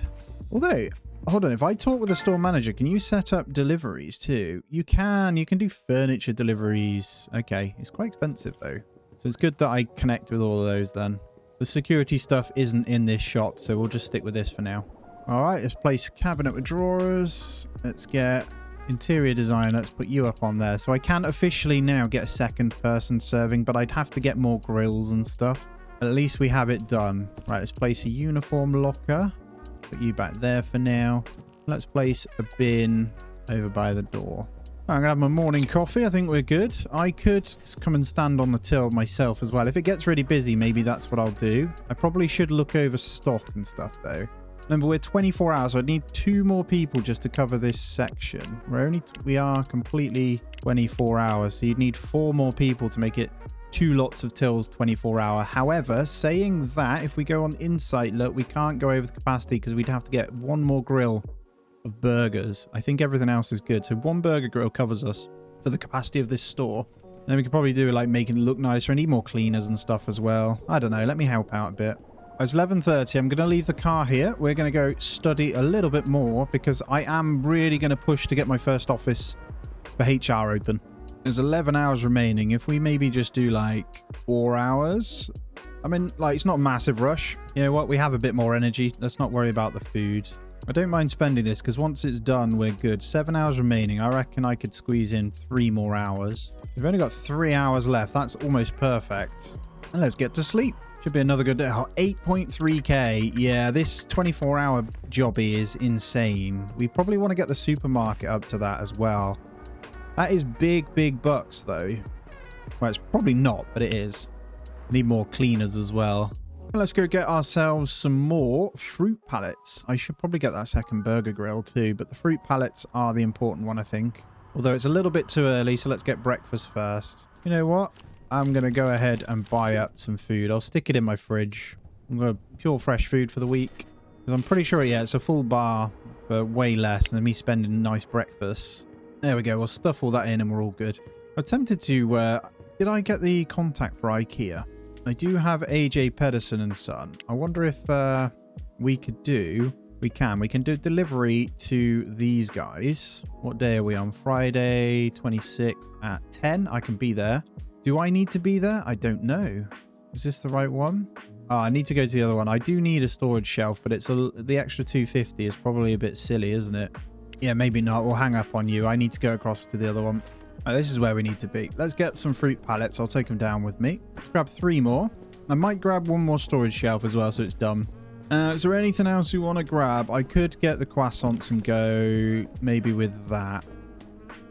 Although, hold on. If I talk with the store manager, can you set up deliveries too? You can. You can do furniture deliveries. Okay. It's quite expensive though. So it's good that I connect with all of those then. The security stuff isn't in this shop, so we'll just stick with this for now. All right, let's place cabinet with drawers. Let's get interior design. Let's put you up on there. So I can officially now get a 2nd person serving, but I'd have to get more grills and stuff. At least we have it done. Right, let's place a uniform locker. Put you back there for now. Let's place a bin over by the door. I'm going to have my morning coffee. I think we're good. I could come and stand on the till myself as well. If it gets really busy, maybe that's what I'll do. I probably should look over stock and stuff though. Remember, we're 24 hours, so I need 2 more people just to cover this section. We are completely 24 hours, so you'd need 4 more people to make it 2 lots of tills 24 hour. However, saying that, if we go on Insight, look, we can't go over the capacity because we'd have to get 1 more grill of burgers. I think everything else is good. So 1 burger grill covers us for the capacity of this store. Then we could probably do like making it look nicer. I need more cleaners and stuff as well. I don't know. Let me help out a bit. It's 11:30. I'm going to leave the car here. We're going to go study a little bit more because I am really going to push to get my first office for HR open. There's 11 hours remaining. If we maybe just do like 4 hours, I mean, like, it's not a massive rush. You know what? We have a bit more energy. Let's not worry about the food. I don't mind spending this because once it's done, we're good. 7 hours remaining. I reckon I could squeeze in 3 more hours. We've only got 3 hours left. That's almost perfect. And let's get to sleep. Should be another good day. Oh, 8.3k. Yeah, this 24-hour jobby is insane. We probably want to get the supermarket up to that as well. That is big, big bucks, though. Well, it's probably not, but it is. Need more cleaners as well. Let's go get ourselves some more fruit pallets. I should probably get that 2nd burger grill too, but the fruit pallets are the important one, I think. Although it's a little bit too early, so let's get breakfast first. You know what? I'm going to go ahead and buy up some food. I'll stick it in my fridge. I'm going to pure fresh food for the week. Because I'm pretty sure, yeah, it's a full bar for way less than me spending a nice breakfast. There we go. We'll stuff all that in and we're all good. I attempted to... did I get the contact for IKEA? I do have AJ Pedersen and Son. I wonder if we could do... We can do delivery to these guys. What day are we on? Friday 26th at 10. I can be there. Do I need to be there? I don't know. Is this the right one? Oh, I need to go to the other one. I do need a storage shelf, but it's the extra 250 is probably a bit silly, isn't it? Yeah, maybe not. We'll hang up on you. I need to go across to the other one. Oh, this is where we need to be. Let's get some fruit pallets. I'll take them down with me. Let's grab 3 more. I might grab 1 more storage shelf as well, so it's done. Is there anything else you want to grab? I could get the croissants and go maybe with that.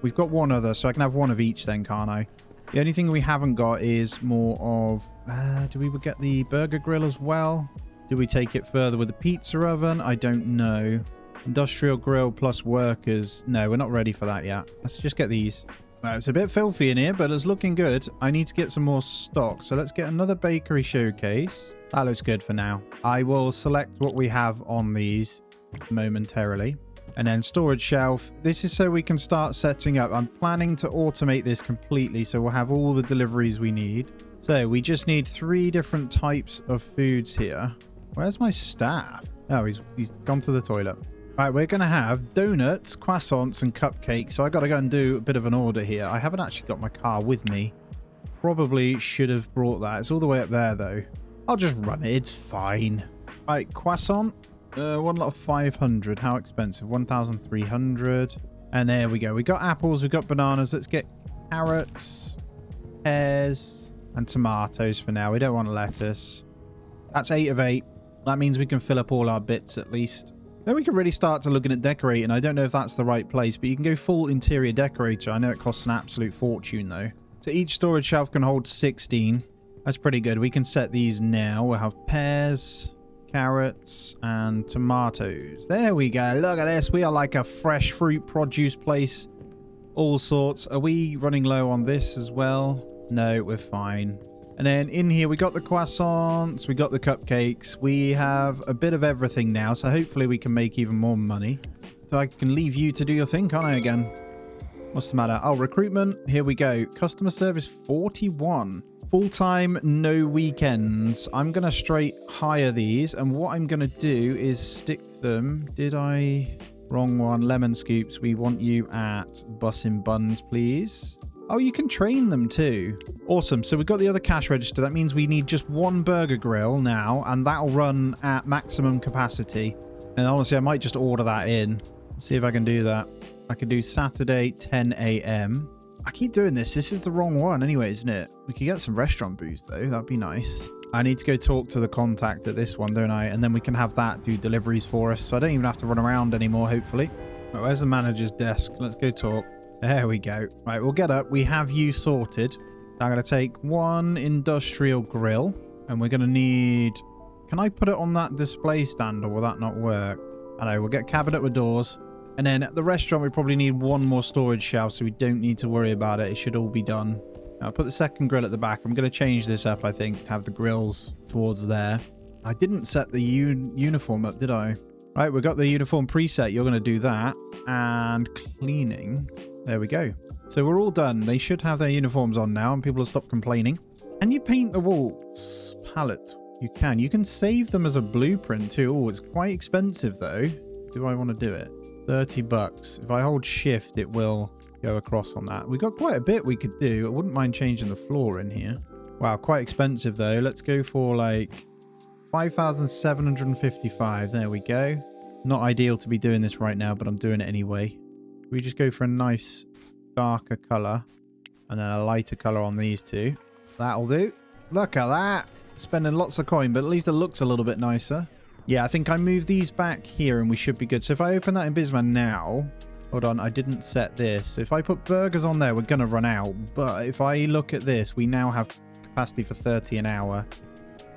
We've got 1 other, so I can have 1 of each then, can't I? The only thing we haven't got is more of... do we get the burger grill as well? Do we take it further with the pizza oven? I don't know. Industrial grill plus workers. No, we're not ready for that yet. Let's just get these. It's a bit filthy in here, but it's looking good. I need to get some more stock. So let's get another bakery showcase. That looks good for now. I will select what we have on these momentarily. And then storage shelf. This is so we can start setting up. I'm planning to automate this completely, so we'll have all the deliveries we need. So we just need 3 different types of foods here. Where's my staff? Oh, he's gone to the toilet. Right, we're going to have donuts, croissants, and cupcakes. So I got to go and do a bit of an order here. I haven't actually got my car with me. Probably should have brought that. It's all the way up there, though. I'll just run it. It's fine. Right, croissant. One lot of 500. How expensive? 1,300. And there we go. We got apples. We got bananas. Let's get carrots, pears, and tomatoes for now. We don't want lettuce. That's 8 of 8. That means we can fill up all our bits at least. Then we can really start to looking at decorating. I don't know if that's the right place, but you can go full interior decorator. I know it costs an absolute fortune though. So each storage shelf can hold 16. That's pretty good. We can set these now. We'll have pears, carrots, and tomatoes. There we go. Look at this. We are like a fresh fruit produce place. All sorts. Are we running low on this as well? No, we're fine. And then in here, we got the croissants, we got the cupcakes. We have a bit of everything now, so hopefully we can make even more money. So I can leave you to do your thing, can't I, again? What's the matter? Oh, recruitment. Here we go. Customer service 41. Full-time, no weekends. I'm going to straight hire these. And what I'm going to do is stick them. Did I... Wrong one. Lemon scoops. We want you at Bus in Buns, please. Oh, you can train them too. Awesome. So we've got the other cash register. That means we need just 1 burger grill now, and that'll run at maximum capacity. And honestly, I might just order that in. See if I can do that. I can do Saturday, 10 a.m. I keep doing this. This is the wrong one anyway, isn't it? We could get some restaurant booze, though. That'd be nice. I need to go talk to the contact at this one, don't I? And then we can have that do deliveries for us. So I don't even have to run around anymore, hopefully. Right, where's the manager's desk? Let's go talk. There we go. Right, we'll get up. We have you sorted. I'm going to take 1 industrial grill. And we're going to need... Can I put it on that display stand or will that not work? I know. We'll get a cabinet with doors. And then at the restaurant, we probably need 1 more storage shelf. So we don't need to worry about it. It should all be done. I'll put the second grill at the back. I'm going to change this up, I think, to have the grills towards there. I didn't set the uniform up, did I? Right, we've got the uniform preset. You're going to do that. And cleaning... There we go. So we're all done. They should have their uniforms on now and people will stop complaining. Can you paint the walls? Palette. You can. You can save them as a blueprint too. Oh, it's quite expensive though. Do I want to do it? 30 bucks. If I hold shift, it will go across on that. We got quite a bit we could do. I wouldn't mind changing the floor in here. Wow, quite expensive though. Let's go for like 5,755. There we go. Not ideal to be doing this right now, but I'm doing it anyway. We just go for a nice darker color and then a lighter color on these two. That'll do. Look at that. Spending lots of coin, but at least it looks a little bit nicer. Yeah, I think I move these back here and we should be good. So if I open that in Bizman now, hold on, I didn't set this. If I put burgers on there, we're going to run out. But if I look at this, we now have capacity for 30 an hour.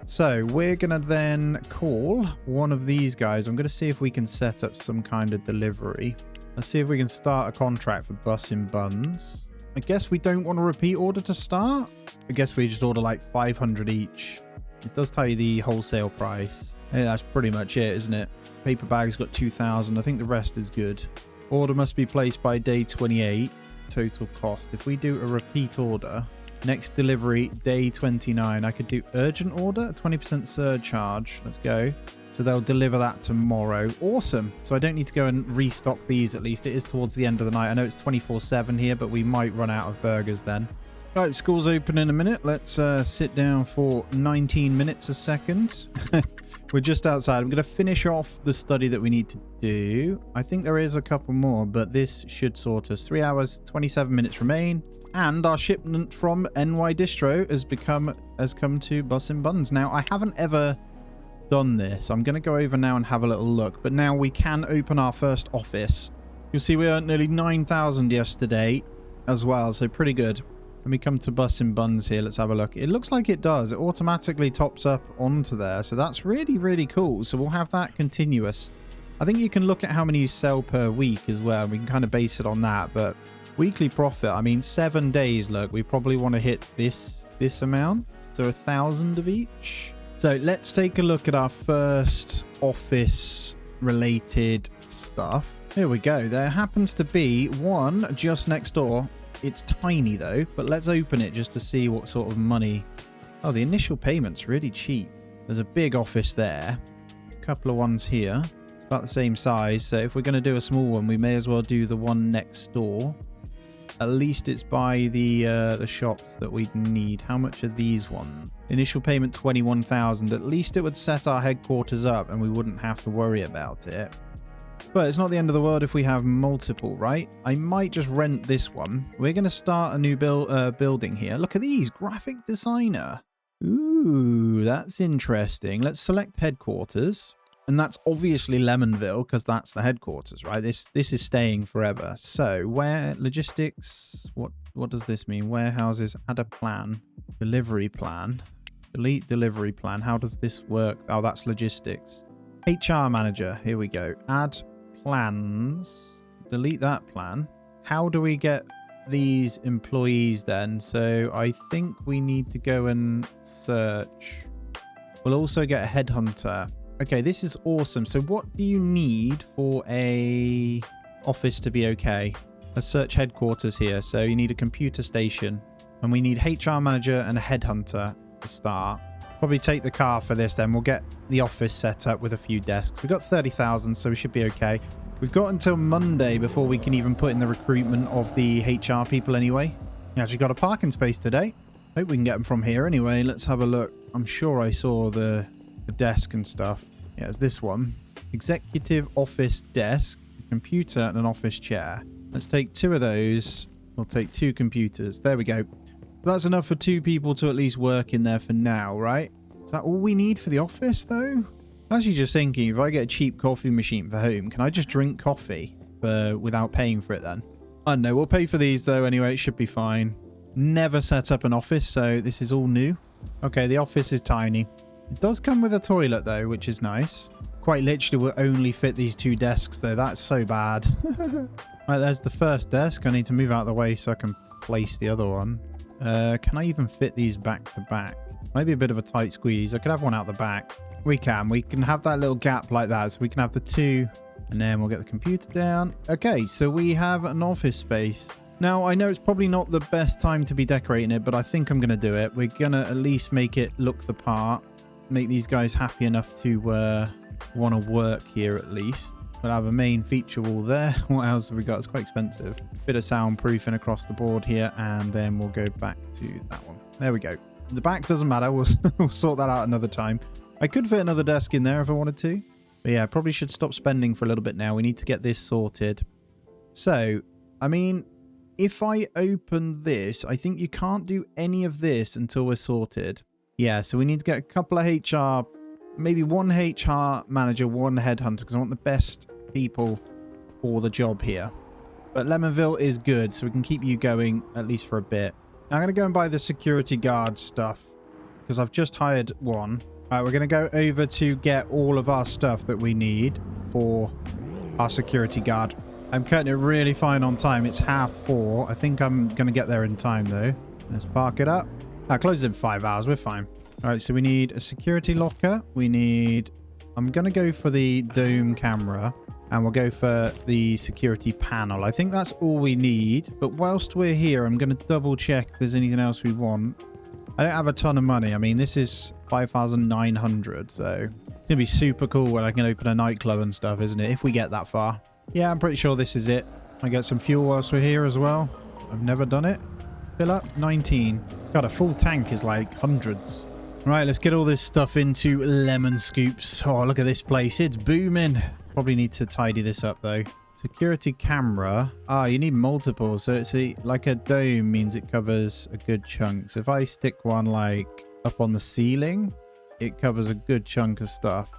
So we're going to then call one of these guys. I'm going to see if we can set up some kind of delivery. Let's see if we can start a contract for Bus in Buns. I guess we don't want a repeat order to start. I guess we just order like 500 each. It does tell you the wholesale price. Yeah, that's pretty much it, isn't it? Paper bag's got 2,000. I think the rest is good. Order must be placed by day 28. Total cost. If we do a repeat order, next delivery, day 29. I could do urgent order, 20% surcharge. Let's go. So they'll deliver that tomorrow. Awesome. So I don't need to go and restock these at least. It is towards the end of the night. I know it's 24/7 here, but we might run out of burgers then. Right, school's open in a minute. Let's sit down for 19 minutes a second. We're just outside. I'm going to finish off the study that we need to do. I think there is a couple more, but this should sort us. 3 hours, 27 minutes remain. And our shipment from NY Distro has come to Bus in Buns. Now, I haven't ever done this. I'm going to go over now and have a little look. But now we can open our first office. You'll see we earned nearly 9,000 yesterday as well. So pretty good. Let me come to Bus in Buns here. Let's have a look. It looks like it does. It automatically tops up onto there. So that's really, really cool. So we'll have that continuous. I think you can look at how many you sell per week as well. We can kind of base it on that. But weekly profit, I mean, 7 days, look, we probably want to hit this amount. So 1,000 of each. So let's take a look at our first office related stuff. Here we go. There happens to be one just next door. It's tiny though, but let's open it just to see what sort of money. Oh, the initial payment's really cheap. There's a big office there. A couple of ones here. It's about the same size. So if we're going to do a small one, we may as well do the one next door. At least it's by the shops that we'd need. How much are these ones? Initial payment 21,000. At least it would set our headquarters up and we wouldn't have to worry about it. But it's not the end of the world if we have multiple, right? I might just rent this one. We're going to start a new building here. Look at these. Graphic designer. Ooh, that's interesting. Let's select headquarters. And that's obviously Lemonville because that's the headquarters, right? This is staying forever. So where logistics, what does this mean? Warehouses, add a plan, delivery plan, delete delivery plan. How does this work? Oh, that's logistics. HR manager. Here we go. Add plans, delete that plan. How do we get these employees then? So I think we need to go and search. We'll also get a headhunter. Okay, this is awesome. So what do you need for a office to be okay? Let's search headquarters here. So you need a computer station and we need HR manager and a headhunter to start. Probably take the car for this then. We'll get the office set up with a few desks. We've got 30,000, so we should be okay. We've got until Monday before we can even put in the recruitment of the HR people anyway. We actually got a parking space today. Hope we can get them from here anyway. Let's have a look. I'm sure I saw the desk and stuff. Yeah, it's this one. Executive office desk, computer and an office chair. Let's take 2 of those. We'll take 2 computers. There we go. So that's enough for 2 people to at least work in there for now, right? Is that all we need for the office though? I'm actually just thinking, if I get a cheap coffee machine for home, can I just drink coffee without paying for it then? I don't know. We'll pay for these though anyway. It should be fine. Never set up an office, so this is all new. Okay, the office is tiny. It does come with a toilet though, which is nice. Quite literally will only fit these 2 desks though. That's so bad. Right, there's the first desk. I need to move out of the way so I can place the other one. Can I even fit these back to back? Maybe a bit of a tight squeeze. I could have one out the back. We can have that little gap like that. So we can have the 2 and then we'll get the computer down. Okay, so we have an office space. Now, I know it's probably not the best time to be decorating it, but I think I'm going to do it. We're going to at least make it look the part. Make these guys happy enough to want to work here at least. We'll have a main feature wall there. What else have we got? It's quite expensive. Bit of soundproofing across the board here, and then we'll go back to that one. There we go. The back doesn't matter. We'll sort that out another time. I could fit another desk in there if I wanted to. But yeah, probably should stop spending for a little bit now. We need to get this sorted. So, I mean, if I open this, I think you can't do any of this until we're sorted. Yeah, so we need to get a couple of HR, maybe 1 HR manager, 1 headhunter, because I want the best people for the job here. But Lemonville is good, so we can keep you going at least for a bit. Now I'm going to go and buy the security guard stuff because I've just hired one. All right, we're going to go over to get all of our stuff that we need for our security guard. I'm cutting it really fine on time. It's 4:30. I think I'm going to get there in time though. Let's park it up. I closed in 5 hours. We're fine. All right, so we need a security locker. I'm going to go for the dome camera and we'll go for the security panel. I think that's all we need. But whilst we're here, I'm going to double check if there's anything else we want. I don't have a ton of money. I mean, this is 5,900. So it's going to be super cool when I can open a nightclub and stuff, isn't it? If we get that far. Yeah, I'm pretty sure this is it. I get some fuel whilst we're here as well. I've never done it. Fill up 19. God, a full tank is like hundreds. Right, let's get all this stuff into lemon scoops. Oh, look at this place. It's booming. Probably need to tidy this up though. Security camera. Ah, you need multiple. So it's like a dome means it covers a good chunk. So if I stick one like up on the ceiling, it covers a good chunk of stuff.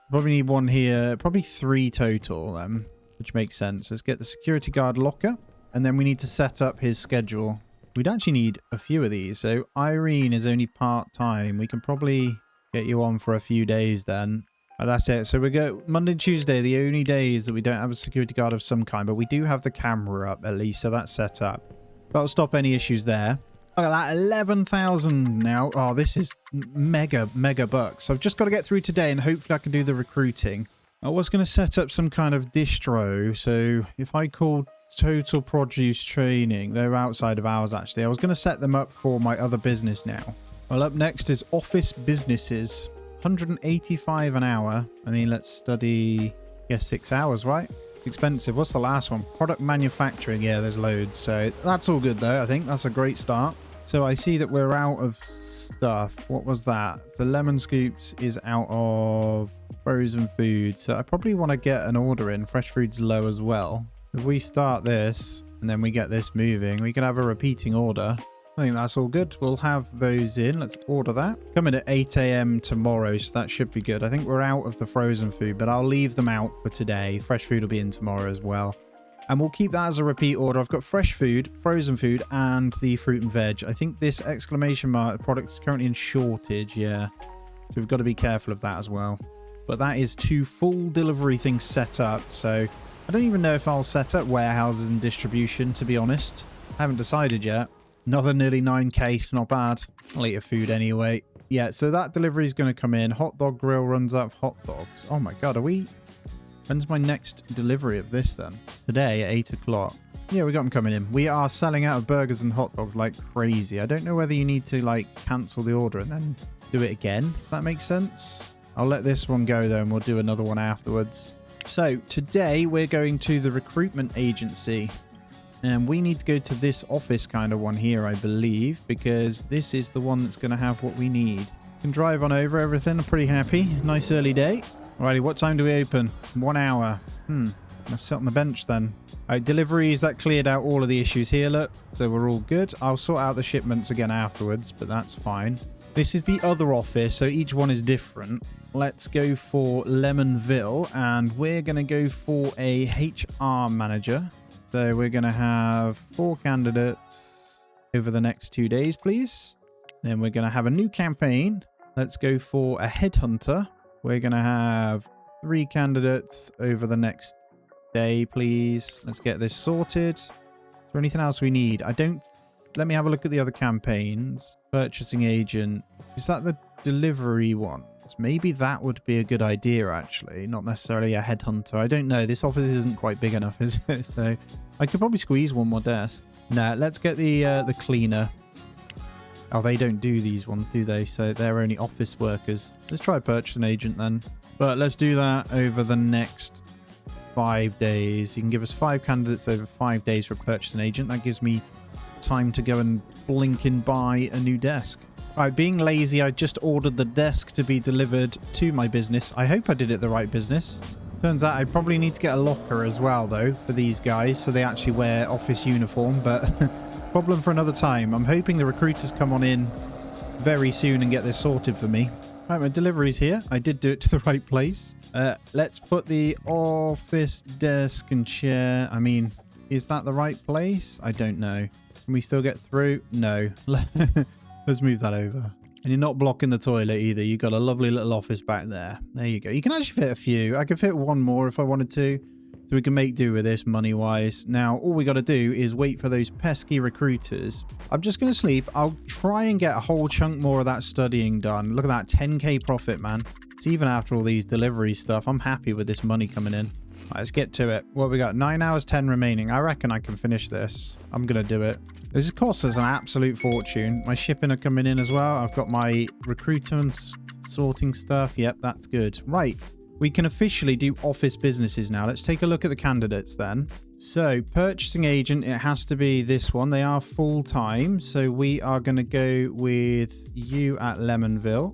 Probably need one here. Probably 3 total then, which makes sense. Let's get the security guard locker. And then we need to set up his schedule. We'd actually need a few of these. So Irene is only part-time. We can probably get you on for a few days then. That's it. So we go Monday and Tuesday, the only days that we don't have a security guard of some kind. But we do have the camera up at least. So that's set up. That'll stop any issues there. Look at that. 11,000 now. Oh, this is mega bucks. So I've just got to get through today and hopefully I can do the recruiting. I was going to set up some kind of distro. So if I called Total Produce Training, they're outside of ours actually. I was going to set them up for my other business now. Well, up next is office businesses. 185 an hour. I mean, let's study, yes, 6 hours, right? It's expensive. What's the last one? Product manufacturing. Yeah, there's loads. So that's all good though. I think that's a great start. So I see that we're out of stuff. What was that? The lemon scoops is out of frozen food. So I probably want to get an order in. Fresh food's low as well. If we start this and then we get this moving, we can have a repeating order. I think that's all good. We'll have those in. Let's order that. Coming at 8 a.m. tomorrow, so that should be good. I think we're out of the frozen food, but I'll leave them out for today. Fresh food will be in tomorrow as well. And we'll keep that as a repeat order. I've got fresh food, frozen food, and the fruit and veg. I think this exclamation mark product is currently in shortage, yeah. So we've got to be careful of that as well. But that is 2 full delivery things set up. So I don't even know if I'll set up warehouses and distribution, to be honest. I haven't decided yet. Another nearly 9k, not bad. I'll eat a food anyway. Yeah, so that delivery is going to come in. Hot dog grill runs out of hot dogs. Oh my god, are we... When's my next delivery of this then? Today at 8 o'clock. Yeah, we got them coming in. We are selling out of burgers and hot dogs like crazy. I don't know whether you need to like cancel the order and then do it again, if that makes sense. I'll let this one go though and we'll do another one afterwards. So today we're going to the recruitment agency. And we need to go to this office kind of one here, I believe, because this is the one that's going to have what we need. Can drive on over everything. I'm pretty happy. Nice early day. Alrighty, what time do we open? 1 hour. Let's sit on the bench then. Alright, deliveries, that cleared out all of the issues here, look. So we're all good. I'll sort out the shipments again afterwards, but that's fine. This is the other office, so each one is different. Let's go for Lemonville, and we're going to go for a HR manager. So we're going to have 4 candidates over the next 2 days, please. Then we're going to have a new campaign. Let's go for a headhunter. We're going to have 3 candidates over the next day, please. Let's get this sorted. Is there anything else we need? Let me have a look at the other campaigns. Purchasing agent. Is that the delivery one? Maybe that would be a good idea, actually. Not necessarily a headhunter. I don't know. This office isn't quite big enough, is it? So I could probably squeeze one more desk. Nah, let's get the cleaner. Oh, they don't do these ones, do they? So they're only office workers. Let's try a purchasing agent then. But let's do that over the next 5 days. You can give us 5 candidates over 5 days for a purchasing agent. That gives me time to go and blink and buy a new desk. Right, being lazy, I just ordered the desk to be delivered to my business. I hope I did it the right business. Turns out I probably need to get a locker as well, though, for these guys, so they actually wear office uniform, but problem for another time. I'm hoping the recruiters come on in very soon and get this sorted for me. Right, my delivery's here. I did do it to the right place. Let's put the office desk and chair. I mean, is that the right place? I don't know. Can we still get through? No. Let's move that over. And you're not blocking the toilet either. You've got a lovely little office back there. There you go. You can actually fit a few. I could fit one more if I wanted to. So we can make do with this money-wise. Now, all we got to do is wait for those pesky recruiters. I'm just going to sleep. I'll try and get a whole chunk more of that studying done. Look at that. 10k profit, man. So even after all these delivery stuff, I'm happy with this money coming in. Right, let's get to it. What we got? 9 hours, 10 remaining. I reckon I can finish this. I'm going to do it. This costs us an absolute fortune. My shipping are coming in as well. I've got my recruitment sorting stuff. Yep, that's good. Right. We can officially do office businesses now. Let's take a look at the candidates then. So, purchasing agent, it has to be this one. They are full-time. So, we are going to go with you at Lemonville.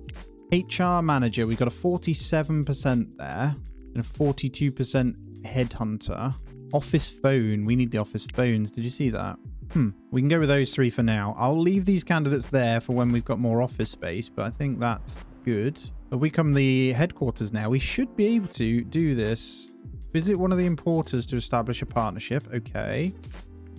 HR manager, we got a 47% there and a 42% headhunter. Office phone, we need the office phones. Did you see that? We can go with those 3 for now. I'll leave these candidates there for when we've got more office space, but I think that's good. But we come the headquarters now. We should be able to do this. Visit one of the importers to establish a partnership. Okay.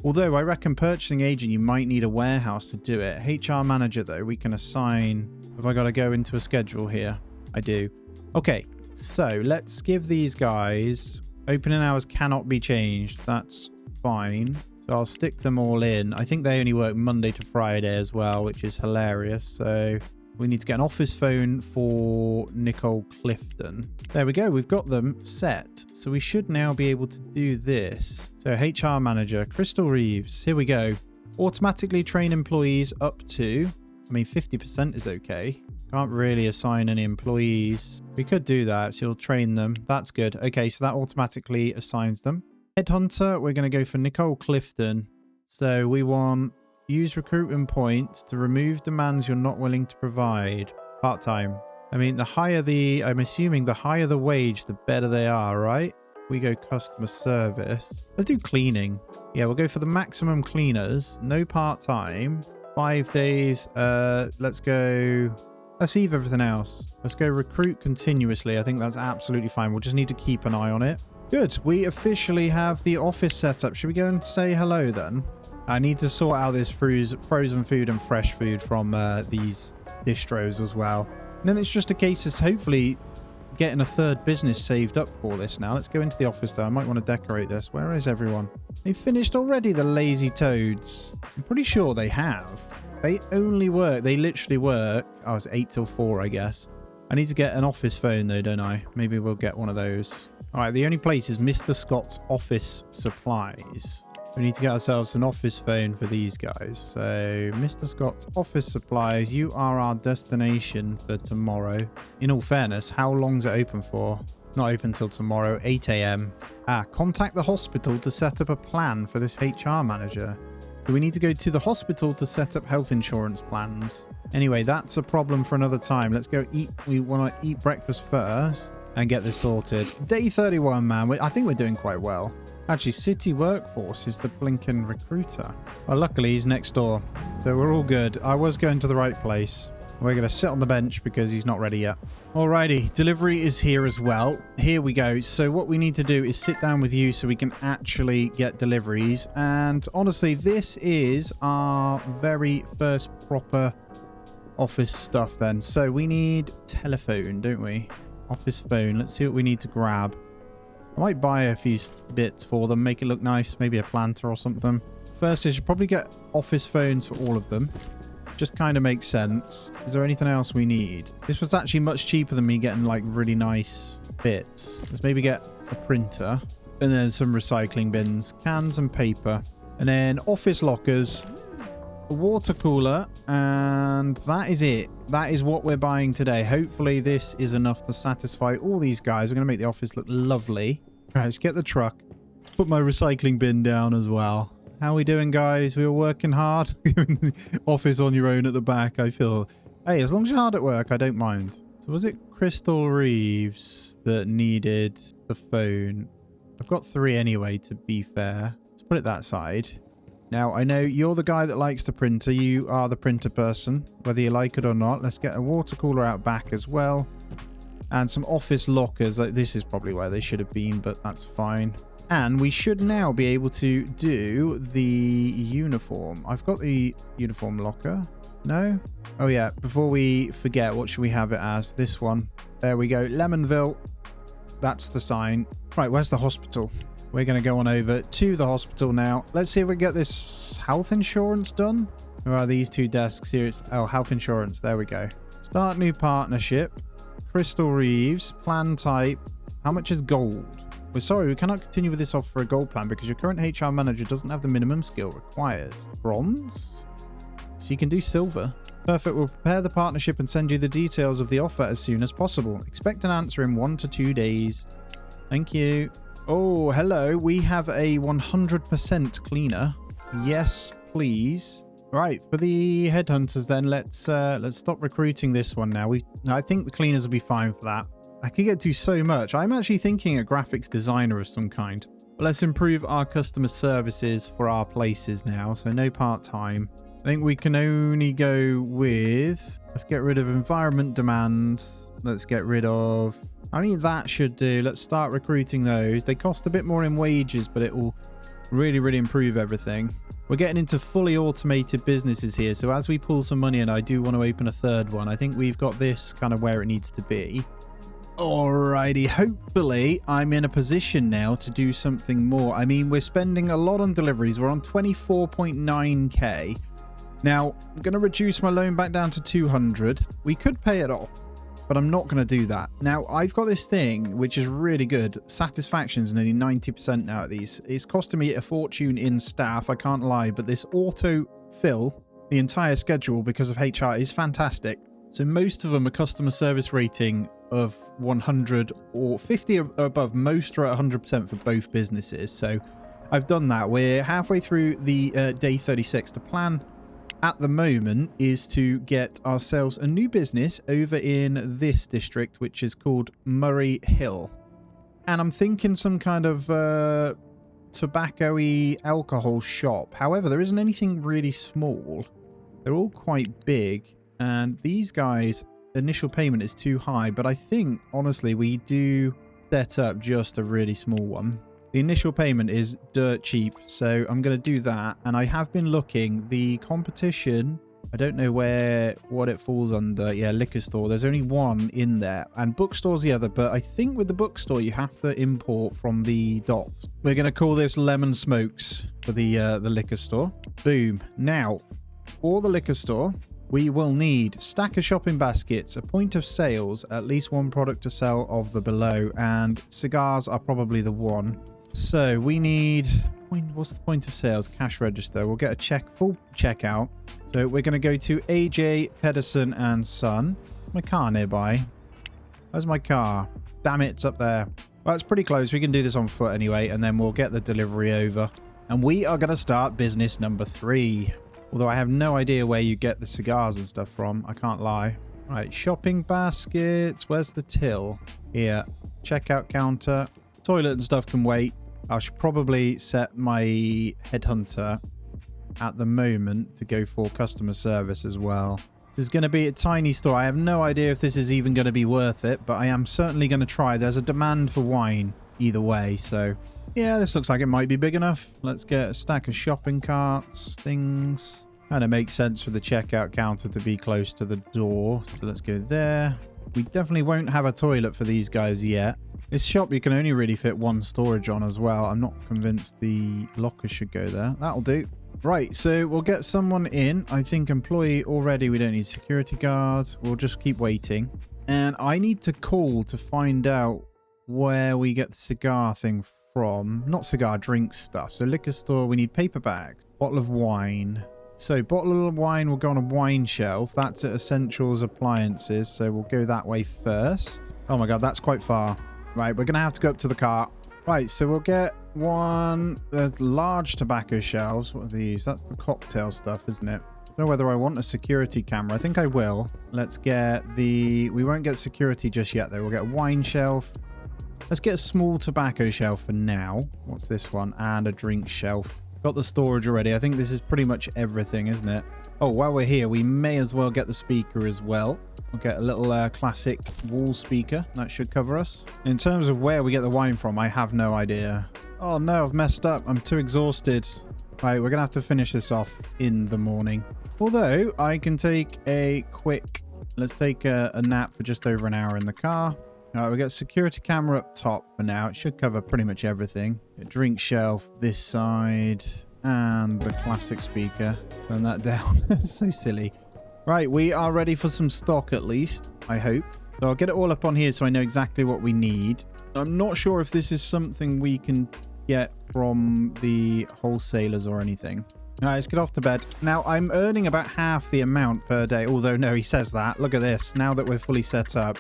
Although I reckon purchasing agent, you might need a warehouse to do it. HR manager, though, we can assign. Have I got to go into a schedule here? I do. Okay. So let's give these guys opening hours cannot be changed. That's fine. So I'll stick them all in. I think they only work Monday to Friday as well, which is hilarious. So We need to get an office phone for Nicole Clifton. There we go. We've got them set. So we should now be able to do this. So HR manager, Crystal Reeves. Here we go. Automatically train employees up to, I mean, 50% is okay. Can't really assign any employees. We could do that. So you'll train them. That's good. Okay, so that automatically assigns them. Headhunter, we're going to go for Nicole Clifton. So we want use recruitment points to remove demands you're not willing to provide. Part-time. I mean, I'm assuming the higher the wage, the better they are, right? We go customer service. Let's do cleaning. Yeah, we'll go for the maximum cleaners. No part-time. 5 days. Let's leave everything else. Let's go recruit continuously. I think that's absolutely fine. We'll just need to keep an eye on it. Good. We officially have the office set up. Should we go and say hello then? I need to sort out this frozen food and fresh food from these distros as well. And then it's just a case of hopefully getting a third business saved up for this now. Let's go into the office though. I might want to decorate this. Where is everyone? They finished already, the lazy toads. I'm pretty sure they have. They literally work. Oh, it's 8 till 4, I guess. I need to get an office phone though, don't I? Maybe we'll get one of those. All right, the only place is Mr. Scott's office supplies. We need to get ourselves an office phone for these guys. So, Mr. Scott's office supplies, you are our destination for tomorrow. In all fairness, how long's it open for? Not open till tomorrow, 8 a.m. Contact the hospital to set up a plan for this HR manager. So we need to go to the hospital to set up health insurance plans. Anyway, that's a problem for another time. Let's go eat. We want to eat breakfast first and get this sorted. Day 31, man. I think we're doing quite well. Actually, City Workforce is the blinking recruiter. Well, luckily, he's next door. So we're all good. I was going to the right place. We're going to sit on the bench because he's not ready yet. Alrighty, delivery is here as well. Here we go. So what we need to do is sit down with you so we can actually get deliveries. And honestly, this is our very first proper office stuff then. So we need telephone, don't we? Office phone. Let's see what we need to grab. I might buy a few bits for them, make it look nice, maybe a planter or something. First, I should probably get office phones for all of them. Just kind of makes sense. Is there anything else we need? This was actually much cheaper than me getting like really nice bits. Let's maybe get a printer and then some recycling bins, cans and paper, and then office lockers, a water cooler, and that is it. That is what we're buying today. Hopefully this is enough to satisfy all these guys. We're going to make the office look lovely. Right, let's get the truck. Put my recycling bin down as well. How are we doing, guys? We were working hard. Office on your own at the back, I feel. Hey, as long as you're hard at work, I don't mind. So was it Crystal Reeves that needed the phone? I've got 3 anyway, to be fair. Let's put it that side. Now, I know you're the guy that likes the printer. You are the printer person, whether you like it or not. Let's get a water cooler out back as well. And some office lockers. This is probably where they should have been, but that's fine. And we should now be able to do the uniform. I've got the uniform locker. No? Oh, yeah. Before we forget, what should we have it as? This one. There we go. Lemonville. That's the sign. Right, where's the hospital? We're going to go on over to the hospital now. Let's see if we can get this health insurance done. Where are these 2 desks here? Oh, health insurance. There we go. Start new partnership. Crystal Reeves. Plan type. How much is gold? We're sorry, we cannot continue with this offer for a gold plan because your current HR manager doesn't have the minimum skill required. Bronze? So you can do silver. Perfect. We'll prepare the partnership and send you the details of the offer as soon as possible. Expect an answer in 1 to 2 days. Thank you. Oh, hello. We have a 100% cleaner. Yes, please. Right, for the headhunters then, let's stop recruiting this one now. I think the cleaners will be fine for that. I could get to so much. I'm actually thinking a graphics designer of some kind. But let's improve our customer services for our places now. So no part-time. I think we can only go with... Let's get rid of environment demand. Let's get rid of... I mean, that should do. Let's start recruiting those. They cost a bit more in wages, but it will really, really improve everything. We're getting into fully automated businesses here. So as we pull some money in, I do want to open a third one. I think we've got this kind of where it needs to be. Alrighty, hopefully I'm in a position now to do something more. I mean, we're spending a lot on deliveries. We're on 24.9k. Now, I'm going to reduce my loan back down to 200. We could pay it off, but I'm not going to do that. Now, I've got this thing, which is really good. Satisfaction's nearly 90% now at these. It's costing me a fortune in staff, I can't lie, but this auto-fill the entire schedule because of HR is fantastic. So most of them are customer service rating of 100 or 50 or above. Most are at 100% for both businesses. So I've done that. We're halfway through the day 36. The plan at the moment is to get ourselves a new business over in this district, which is called Murray Hill. And I'm thinking some kind of tobacco-y alcohol shop. However, there isn't anything really small. They're all quite big. And these guys, initial payment is too high. But I think, honestly, we do set up just a really small one. The initial payment is dirt cheap, so I'm going to do that. And I have been looking. The competition, I don't know what it falls under. Yeah, liquor store. There's only one in there. And bookstore's the other. But I think with the bookstore, you have to import from the docks. We're going to call this Lemon Smokes for the liquor store. Boom. Now, for the liquor store, we will need stack of shopping baskets, a point of sales, at least one product to sell of the below, and cigars are probably the one. So we need, what's the point of sales? Cash register. We'll get a full checkout. So we're going to go to AJ Pedersen and Son. My car nearby. Where's my car? Damn it, it's up there. Well, it's pretty close. We can do this on foot anyway, and then we'll get the delivery over. And we are going to start business number 3. Although I have no idea where you get the cigars and stuff from. I can't lie. Right, shopping baskets. Where's the till? Here. Checkout counter. Toilet and stuff can wait. I should probably set my headhunter at the moment to go for customer service as well. This is going to be a tiny store. I have no idea if this is even going to be worth it, but I am certainly going to try. There's a demand for wine either way, so yeah, this looks like it might be big enough. Let's get a stack of shopping carts, things. Kind of makes sense for the checkout counter to be close to the door. So let's go there. We definitely won't have a toilet for these guys yet. This shop you can only really fit one storage on as well. I'm not convinced the locker should go there. That'll do. Right, so we'll get someone in. I think employee already. We don't need security guards. We'll just keep waiting. And I need to call to find out where we get the cigar thing from. Not cigar, drink stuff. So liquor store, we need paper bags. Bottle of wine. So bottle of wine will go on a wine shelf. That's at essentials appliances. So we'll go that way first. Oh my God, that's quite far. Right, we're going to have to go up to the cart. Right, so we'll get one. There's large tobacco shelves. What are these? That's the cocktail stuff, isn't it? I don't know whether I want a security camera. I think I will. Let's get the... We won't get security just yet, though. We'll get a wine shelf. Let's get a small tobacco shelf for now. What's this one? And a drink shelf. Got the storage already. I think this is pretty much everything, isn't it? Oh, while we're here, we may as well get the speaker as well. We'll get a little classic wall speaker. That should cover us. In terms of where we get the wine from, I have no idea. Oh no, I've messed up. I'm too exhausted. Right, we're going to have to finish this off in the morning. Although, I can take a quick... Let's take a nap for just over an hour in the car. All right, we've got security camera up top for now. It should cover pretty much everything. A drink shelf this side. And the classic speaker. Turn that down. So silly. Right, we are ready for some stock at least, I hope. So I'll get it all up on here so I know exactly what we need. I'm not sure if this is something we can get from the wholesalers or anything. All right, let's get off to bed. Now, I'm earning about half the amount per day. Although, no, he says that. Look at this. Now that we're fully set up.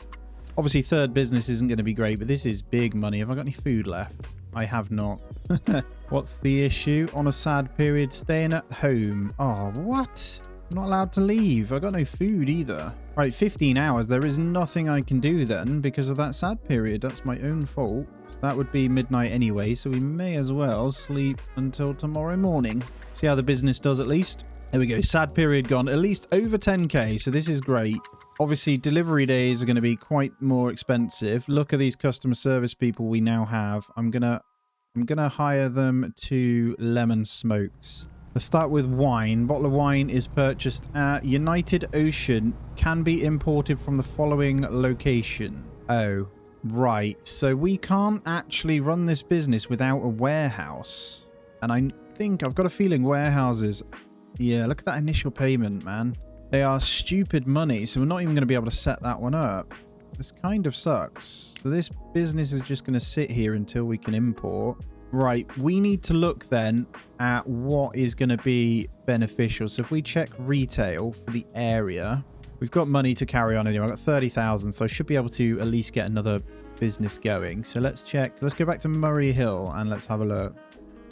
Obviously, third business isn't going to be great, but this is big money. Have I got any food left? I have not. What's the issue? On a sad period, staying at home. Oh, what? I'm not allowed to leave. I got no food either. Right, 15 hours. There is nothing I can do then because of that sad period. That's my own fault. That would be midnight anyway, so we may as well sleep until tomorrow morning. See how the business does at least. There we go. Sad period gone. At least over 10k, so this is great. Obviously, delivery days are going to be quite more expensive. Look at these customer service people we now have. I'm gonna hire them to Lemon Smokes. Let's start with wine. Bottle of wine is purchased at United Ocean. Can be imported from the following location. Oh, right. So we can't actually run this business without a warehouse. And I think, I've got a feeling warehouses Yeah, look at that initial payment, man. They are stupid money, so we're not even going to be able to set that one up. This kind of sucks. So this business is just going to sit here until we can import. Right, we need to look then at what is going to be beneficial. So if we check retail for the area, we've got money to carry on anyway. I've got 30,000, so I should be able to at least get another business going. So let's check. Let's go back to Murray Hill and let's have a look.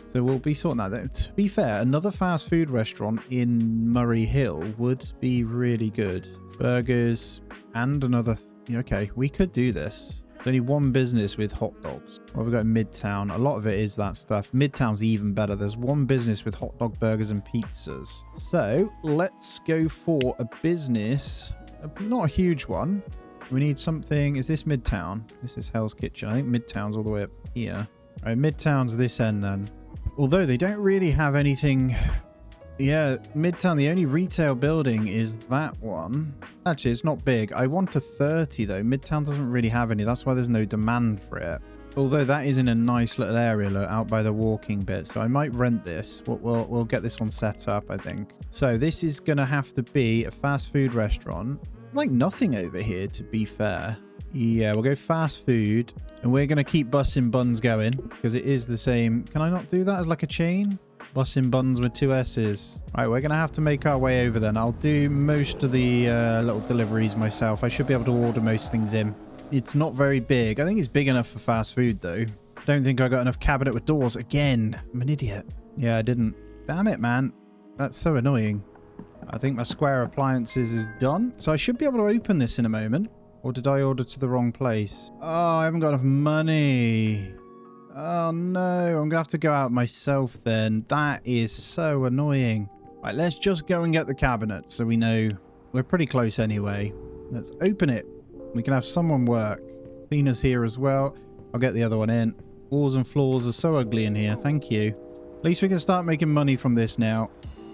So we'll be sorting that. To be fair, another fast food restaurant in Murray Hill would be really good. Burgers and another... Okay, we could do this. There's only one business with hot dogs. Well, we've got Midtown. A lot of it is that stuff. Midtown's even better. There's one business with hot dog, burgers, and pizzas. So let's go for a business. Not a huge one. We need something. Is this Midtown? This is Hell's Kitchen. I think Midtown's all the way up here. All right, Midtown's this end then. Although they don't really have anything... Yeah, Midtown, the only retail building is that one. Actually, it's not big. I want a 30, though. Midtown doesn't really have any. That's why there's no demand for it. Although that is in a nice little area, look, out by the walking bit. So I might rent this. We'll get this one set up, I think. So this is going to have to be a fast food restaurant. Like nothing over here, to be fair. Yeah, we'll go fast food. And we're going to keep Bussin' Buns going because it is the same. Can I not do that as like a chain? Bussin' Buns with 2 S's. Right, we're going to have to make our way over then. I'll do most of the little deliveries myself. I should be able to order most things in. It's not very big. I think it's big enough for fast food though. Don't think I got enough cabinet with doors. Again, I'm an idiot. Yeah, I didn't. Damn it, man. That's so annoying. I think my Square Appliances is done. So I should be able to open this in a moment. Or did I order to the wrong place? Oh, I haven't got enough money. Oh no, I'm going to have to go out myself then. That is so annoying. Right, let's just go and get the cabinet so we know we're pretty close anyway. Let's open it. We can have someone work. Cleaners here as well. I'll get the other one in. Walls and floors are so ugly in here. Thank you. At least we can start making money from this now.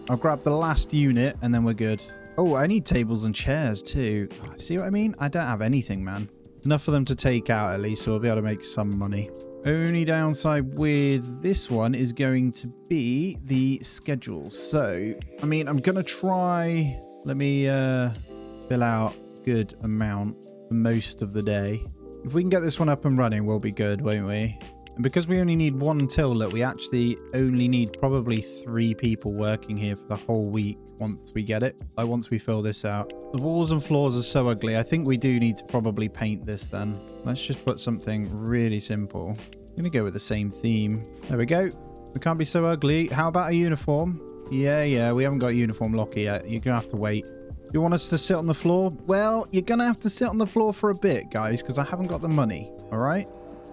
I'll grab the last unit and then we're good. Oh, I need tables and chairs too. See what I mean? I don't have anything, man. Enough for them to take out at least, so we'll be able to make some money. Only downside with this one is going to be the schedule. So, I mean, I'm going to try... Let me fill out a good amount for most of the day. If we can get this one up and running, we'll be good, won't we? And because we only need one till, look, we actually only need probably 3 people working here for the whole week once we get it. Like, once we fill this out. The walls and floors are so ugly. I think we do need to probably paint this then. Let's just put something really simple. I'm going to go with the same theme. There we go. It can't be so ugly. How about a uniform? Yeah, we haven't got a uniform locker yet. You're going to have to wait. You want us to sit on the floor? Well, you're going to have to sit on the floor for a bit, guys, because I haven't got the money. All right?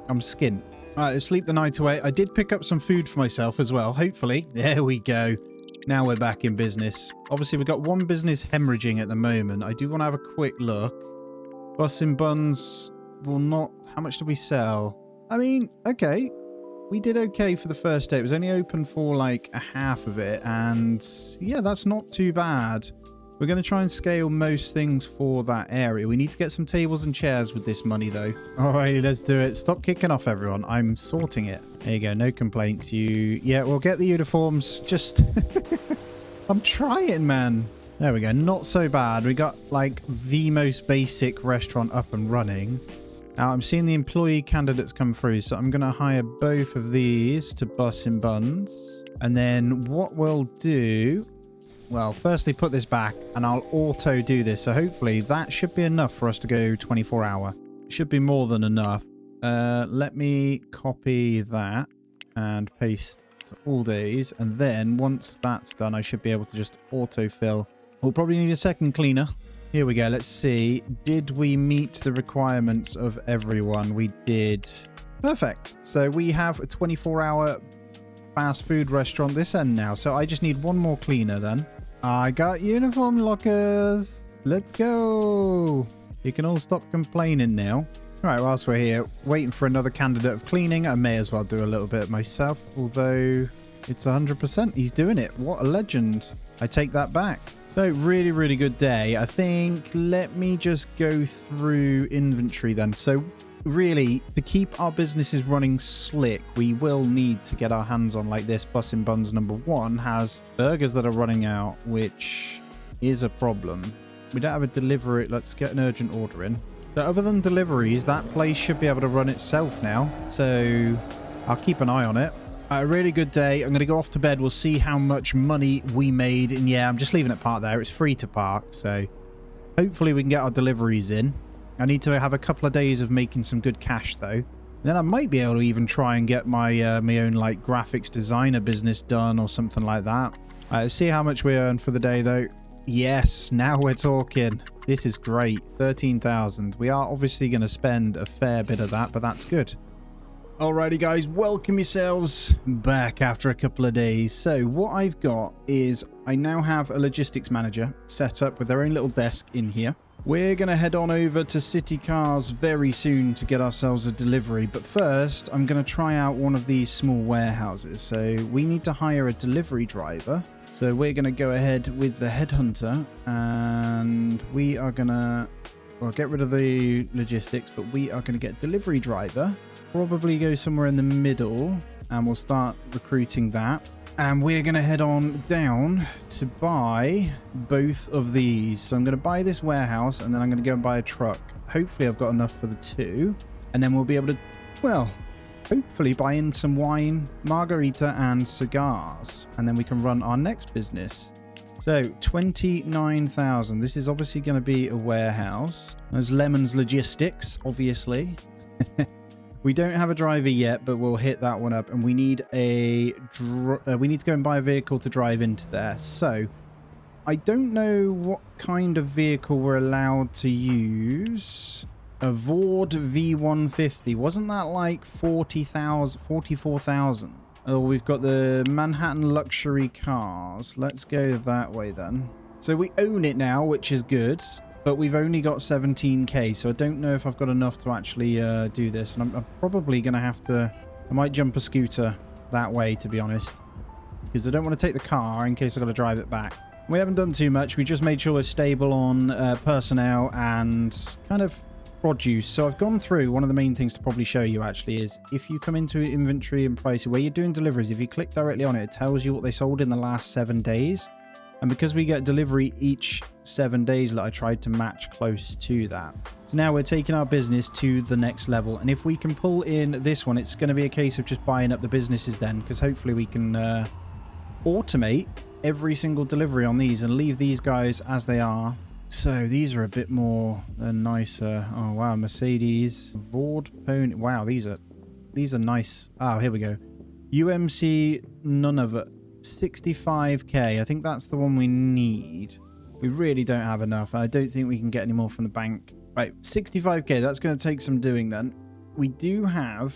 I'm skint. All right, let's sleep the night away. I did pick up some food for myself as well, hopefully. There we go. Now we're back in business. Obviously, we've got one business hemorrhaging at the moment. I do want to have a quick look. Bussin' Buns will not... How much do we sell? I mean, okay. We did okay for the first day. It was only open for like a half of it. And yeah, that's not too bad. We're going to try and scale most things for that area. We need to get some tables and chairs with this money, though. All right, let's do it. Stop kicking off, everyone. I'm sorting it. There you go. No complaints. Yeah, we'll get the uniforms. Just... I'm trying, man. There we go. Not so bad. We got, like, the most basic restaurant up and running. Now, I'm seeing the employee candidates come through, so I'm going to hire both of these to Bussin' Buns. And then what we'll do... Well, firstly, put this back, and I'll auto do this. So hopefully that should be enough for us to go 24 hour. Should be more than enough. Let me copy that and paste to all days. And then once that's done, I should be able to just autofill. We'll probably need a second cleaner. Here we go. Let's see. Did we meet the requirements of everyone? We did. Perfect. So we have a 24-hour fast food restaurant this end now. So I just need one more cleaner then. I got uniform lockers. Let's go. You can all stop complaining now. All right, whilst we're here, waiting for another candidate of cleaning, I may as well do a little bit myself, although it's 100%. He's doing it. What a legend. I take that back. So really, really good day. I think let me just go through inventory then. So really, to keep our businesses running slick, we will need to get our hands on like this. Bus in Buns number 1 has burgers that are running out, which is a problem. We don't have a delivery. Let's get an urgent order in. So other than deliveries, that place should be able to run itself now. So I'll keep an eye on it. A really good day. I'm going to go off to bed. We'll see how much money we made. And yeah, I'm just leaving it parked there. It's free to park. So hopefully we can get our deliveries in. I need to have a couple of days of making some good cash though. Then I might be able to even try and get my my own like graphics designer business done or something like that. Let's see how much we earn for the day though. Yes, now we're talking. This is great. 13,000. We are obviously going to spend a fair bit of that, but that's good. Alrighty guys, welcome yourselves back after a couple of days. So what I've got is I now have a logistics manager set up with their own little desk in here. We're going to head on over to City Cars very soon to get ourselves a delivery. But first, I'm going to try out one of these small warehouses. So we need to hire a delivery driver. So we're going to go ahead with the headhunter and we are going to, well, get rid of the logistics, but we are going to get a delivery driver. Probably go somewhere in the middle and we'll start recruiting that. And we're going to head on down to buy both of these. So I'm going to buy this warehouse and then I'm going to go and buy a truck. Hopefully I've got enough for the 2. And then we'll be able to, well, hopefully buy in some wine, margarita and cigars. And then we can run our next business. So 29,000. This is obviously going to be a warehouse. There's Lemon's Logistics, obviously. We don't have a driver yet, but we'll hit that one up. And we need we need to go and buy a vehicle to drive into there. So I don't know what kind of vehicle we're allowed to use. A Vord V150. Wasn't that like 40,000, 44,000? Oh, we've got the Manhattan luxury cars. Let's go that way then. So we own it now, which is good. But we've only got 17k, so I don't know if I've got enough to actually do this. And I'm probably going to have to... I might jump a scooter that way, to be honest. Because I don't want to take the car in case I've got to drive it back. We haven't done too much. We just made sure we're stable on personnel and kind of produce. So I've gone through. One of the main things to probably show you, actually, is if you come into inventory and pricing, where you're doing deliveries, if you click directly on it, it tells you what they sold in the last 7 days. And because we get delivery each 7 days, I tried to match close to that. So now we're taking our business to the next level. And if we can pull in this one, it's going to be a case of just buying up the businesses then. Because hopefully we can automate every single delivery on these and leave these guys as they are. So these are a bit more nicer. Oh, wow. Mercedes. Vord Pony. Wow, these are nice. Oh, here we go. UMC Nunavut. 65k. I think that's the one we need. We really don't have enough. I don't think we can get any more from the bank. Right, 65k. That's going to take some doing then. We do have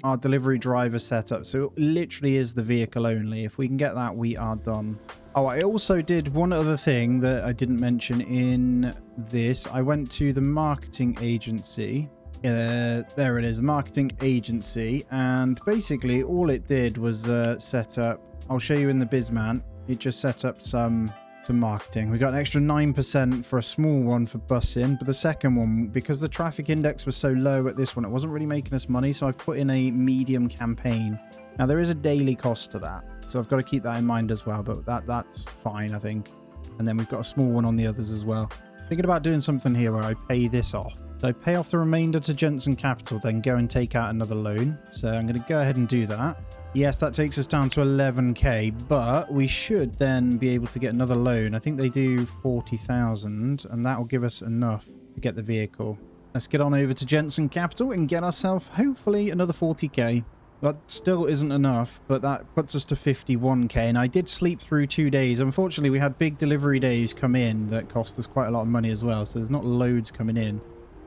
our delivery driver set up, so it literally is the vehicle only. If we can get that, we are done. Oh, I also did one other thing that I didn't mention in this. I went to the marketing agency. There it is, a marketing agency, and basically all it did was set up, I'll show you in the Bizman, it just set up some marketing. We got an extra 9% for a small one for busing, but the second one, because the traffic index was so low at this one, it wasn't really making us money, so I've put in a medium campaign. Now there is a daily cost to that, so I've got to keep that in mind as well, but that's fine, I think. And then we've got a small one on the others as well. Thinking about doing something here where I pay this off. So I pay off the remainder to Jensen Capital, then go and take out another loan. So I'm going to go ahead and do that. Yes, that takes us down to 11k, but we should then be able to get another loan. I think they do 40,000, and that will give us enough to get the vehicle. Let's get on over to Jensen Capital and get ourselves, hopefully, another 40k. That still isn't enough, but that puts us to 51k, and I did sleep through 2 days. Unfortunately, we had big delivery days come in that cost us quite a lot of money as well, so there's not loads coming in.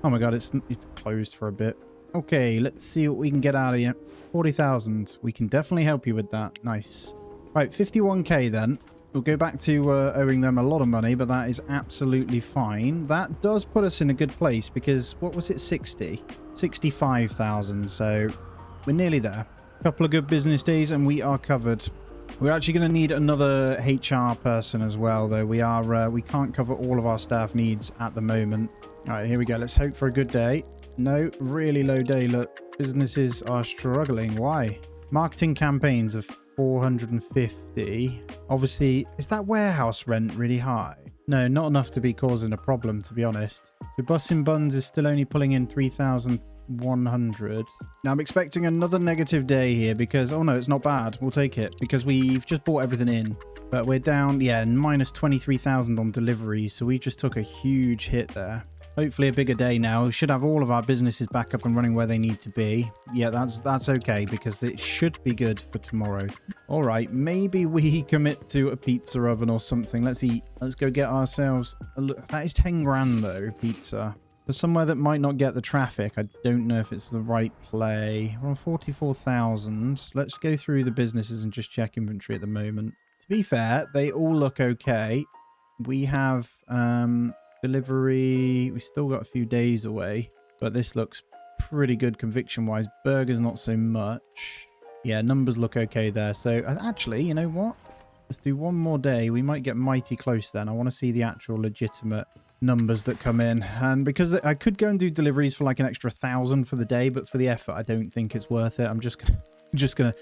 Oh my god, it's closed for a bit. Okay, let's see what we can get out of you. 40,000. We can definitely help you with that. Nice. Right, 51k then. We'll go back to owing them a lot of money, but that is absolutely fine. That does put us in a good place because, what was it, 60? 65,000, so we're nearly there. A couple of good business days and we are covered. We're actually going to need another HR person as well, though. We can't cover all of our staff needs at the moment. All right, here we go. Let's hope for a good day. No, really low day. Look, businesses are struggling. Why? Marketing campaigns of 450. Obviously, is that warehouse rent really high? No, not enough to be causing a problem, to be honest. So Bus in Buns is still only pulling in 3,100. Now I'm expecting another negative day here because, oh no, it's not bad. We'll take it because we've just bought everything in. But we're down, yeah, minus 23,000 on deliveries. So we just took a huge hit there. Hopefully a bigger day now. We should have all of our businesses back up and running where they need to be. Yeah, that's okay because it should be good for tomorrow. All right, maybe we commit to a pizza oven or something. Let's eat. Let's go get ourselves a look. That is 10 grand though, pizza. For somewhere that might not get the traffic, I don't know if it's the right play. We're on 44,000. Let's go through the businesses and just check inventory at the moment. To be fair, they all look okay. We have delivery. We still got a few days away, but this looks pretty good conviction-wise. Burgers, not so much. Yeah, numbers look okay there. So actually, you know what? Let's do one more day. We might get mighty close then. I want to see the actual legitimate numbers that come in. And because I could go and do deliveries for like an extra 1,000 for the day, but for the effort, I don't think it's worth it. I'm just gonna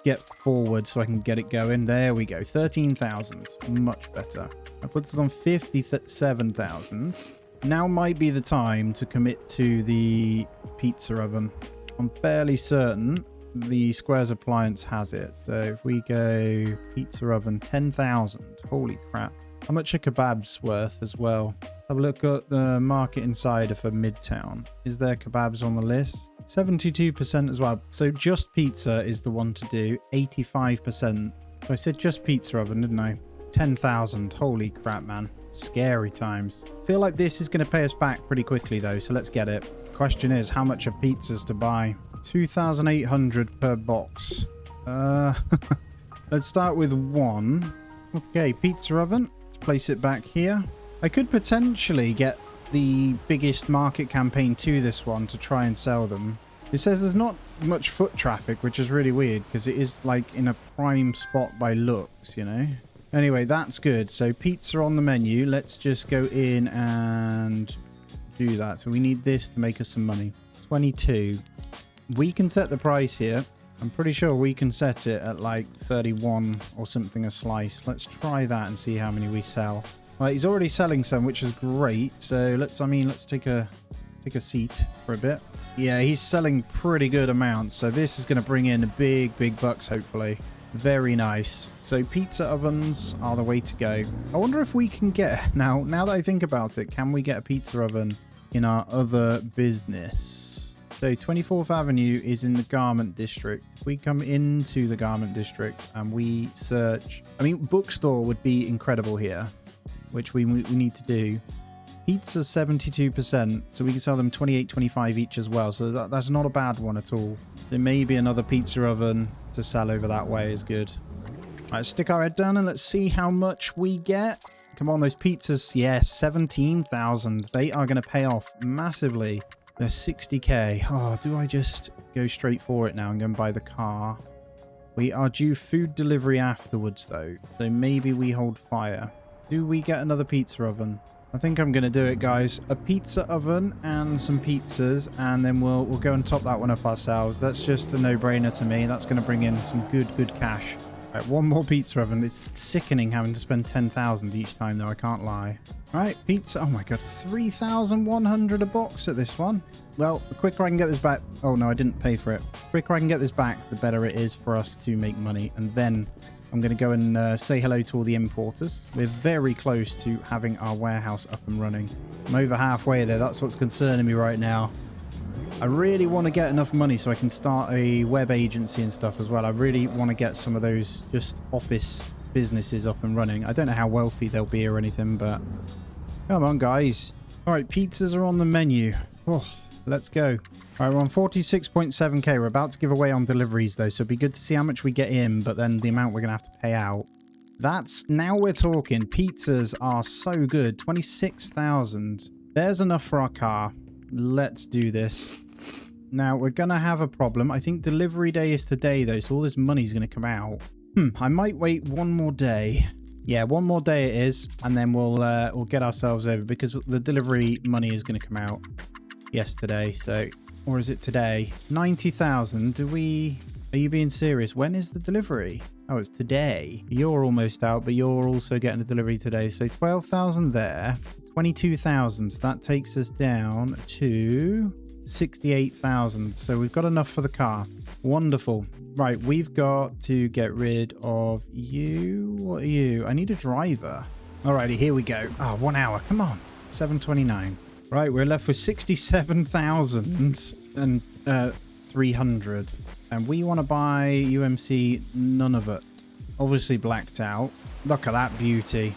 get forward so I can get it going. There we go. 13,000. Much better. That puts us on 57,000. Now might be the time to commit to the pizza oven. I'm fairly certain the Squares appliance has it. So if we go pizza oven, 10,000. Holy crap. How much are kebabs worth as well? Have a look at the Market Insider for Midtown. Is there kebabs on the list? 72% as well. So just pizza is the one to do. 85%. I said just pizza oven, didn't I? 10,000. Holy crap, man. Scary times. Feel like this is going to pay us back pretty quickly though, so let's get it. Question is, how much are pizzas to buy? 2,800 per box. Let's start with one. Okay, pizza oven. Let's place it back here. I could potentially get the biggest market campaign to this one to try and sell them. It says there's not much foot traffic, which is really weird because it is like in a prime spot by looks, you know. Anyway, that's good. So pizza on the menu. Let's just go in and do that. So we need this to make us some money. 22. We can set the price here. I'm pretty sure we can set it at like 31 or something a slice. Let's try that and see how many we sell. Well, he's already selling some, which is great. So let's take a seat for a bit. Yeah, he's selling pretty good amounts. So this is going to bring in big bucks, hopefully. Very nice. So pizza ovens are the way to go. I wonder if we can get, now that I think about it, can we get a pizza oven in our other business? So 24th Avenue is in the garment district. If we come into the garment district and we search, I mean, bookstore would be incredible here, which we need to do. Pizza 72%, so we can sell them 28.25 each as well. So that's not a bad one at all. There may be another pizza oven to sell over that way is good. All right, stick our head down and let's see how much we get. Come on, those pizzas. Yes, 17,000. They are going to pay off massively. They're 60k. Oh, do I just go straight for it now and go and buy the car? We are due food delivery afterwards though, so maybe we hold fire. Do we get another pizza oven? I think I'm going to do it, guys. A pizza oven and some pizzas, and then we'll go and top that one up ourselves. That's just a no-brainer to me. That's going to bring in some good cash. All right, one more pizza oven. It's sickening having to spend 10,000 each time, though. I can't lie. All right, pizza. Oh, my God. 3,100 a box at this one. Well, the quicker I can get this back... Oh, no, I didn't pay for it. The quicker I can get this back, the better it is for us to make money. And then I'm going to go and say hello to all the importers. We're very close to having our warehouse up and running. I'm over halfway there. That's what's concerning me right now. I really want to get enough money so I can start a web agency and stuff as well. I really want to get some of those just office businesses up and running. I don't know how wealthy they'll be or anything, but come on, guys. All right, pizzas are on the menu. Oh, let's go. All right, we're on 46.7k. We're about to give away on deliveries, though, so it'd be good to see how much we get in, but then the amount we're going to have to pay out. That's, now we're talking. Pizzas are so good. 26,000. There's enough for our car. Let's do this. Now, we're going to have a problem. I think delivery day is today, though, so all this money is going to come out. I might wait one more day. Yeah, one more day it is, and then we'll get ourselves over, because the delivery money is going to come out. yesterday. So, or is it today? 90,000. Are you being serious? When is the delivery? Oh, it's today. You're almost out, but you're also getting a delivery today. So 12,000 there, 22,000. So that takes us down to 68,000. So we've got enough for the car. Wonderful. Right, we've got to get rid of you. What are you? I need a driver. Alrighty, here we go. 1 hour. Come on. 7:29. Right, we're left with 67,300. And we want to buy UMC, none of it. Obviously blacked out. Look at that beauty.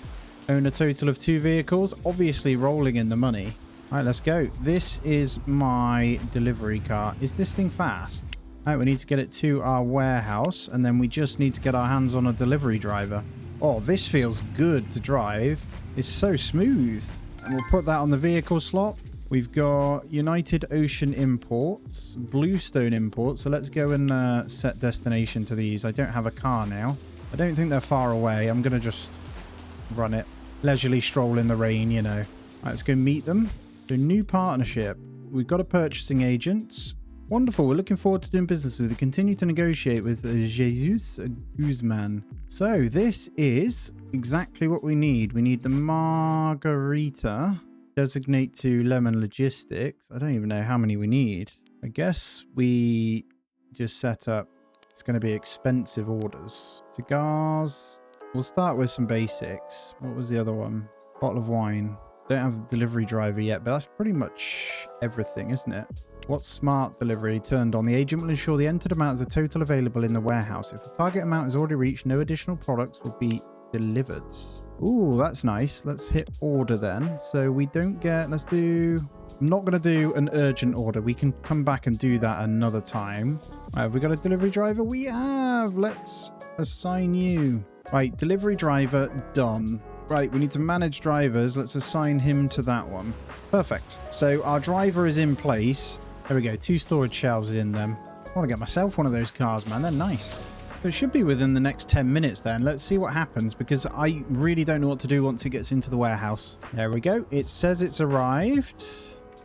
Own a total of 2 vehicles, obviously rolling in the money. All right, let's go. This is my delivery car. Is this thing fast? All right, we need to get it to our warehouse, and then we just need to get our hands on a delivery driver. Oh, this feels good to drive. It's so smooth. And we'll put that on the vehicle slot. We've got United Ocean Imports, Bluestone Imports. So let's go and set destination to these. I don't have a car now. I don't think they're far away. I'm going to just run it. Leisurely stroll in the rain, you know. All right, let's go meet them. So new partnership. We've got a purchasing agent. Wonderful. We're looking forward to doing business with you. Continue to negotiate with Jesus Guzman. So this is exactly what we need. We need the margarita. Designate to Lemon Logistics. I don't even know how many we need. I guess we just set up. It's going to be expensive orders. Cigars. We'll start with some basics. What was the other one? Bottle of wine. Don't have the delivery driver yet, but that's pretty much everything, isn't it? What's smart delivery turned on? The agent will ensure the entered amount is the total available in the warehouse. If the target amount is already reached, no additional products will be delivered. Ooh, that's nice. Let's hit order then. So we don't get, let's do, I'm not going to do an urgent order. We can come back and do that another time. Right, have we got a delivery driver? We have. Let's assign you. Right, delivery driver done. Right, we need to manage drivers. Let's assign him to that one. Perfect. So our driver is in place. There we go. 2 storage shelves in them. I want to get myself one of those cars, man. They're nice. So it should be within the next 10 minutes then. Let's see what happens, because I really don't know what to do once it gets into the warehouse. There we go. It says it's arrived.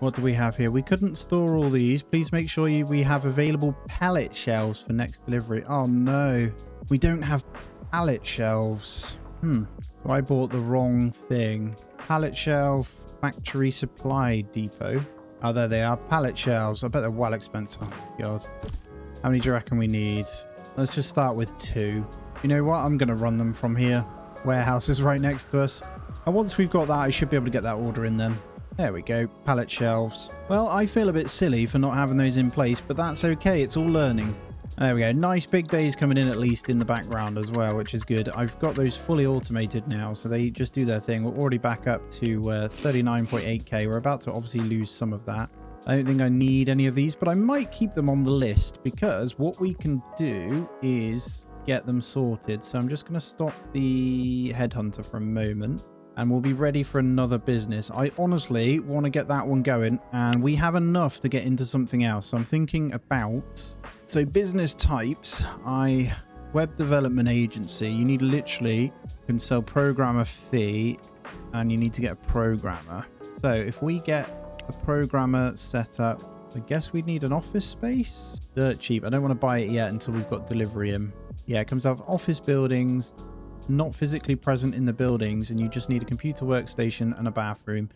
What do we have here? We couldn't store all these. Please make sure we have available pallet shelves for next delivery. Oh no. We don't have pallet shelves. So I bought the wrong thing. Pallet shelf, factory supply depot. Oh, there they are. Pallet shelves. I bet they're well expensive. Oh, God. How many do you reckon we need? Let's just start with 2. You know what? I'm going to run them from here. Warehouse is right next to us. And once we've got that, I should be able to get that order in then. There we go. Pallet shelves. Well, I feel a bit silly for not having those in place, but that's okay. It's all learning. There we go. Nice big days coming in, at least in the background as well, which is good. I've got those fully automated now, so they just do their thing. We're already back up to 39.8k. We're about to obviously lose some of that. I don't think I need any of these, but I might keep them on the list, because what we can do is get them sorted. So I'm just going to stop the headhunter for a moment, and we'll be ready for another business. I honestly want to get that one going, and we have enough to get into something else. So I'm thinking about, so business types, web development agency. You need literally, you can sell programmer fee, and you need to get a programmer. So if we get a programmer set up, I guess we'd need an office space. Dirt cheap. I don't want to buy it yet until we've got delivery in. Yeah, it comes out of office buildings, not physically present in the buildings, and you just need a computer workstation and a bathroom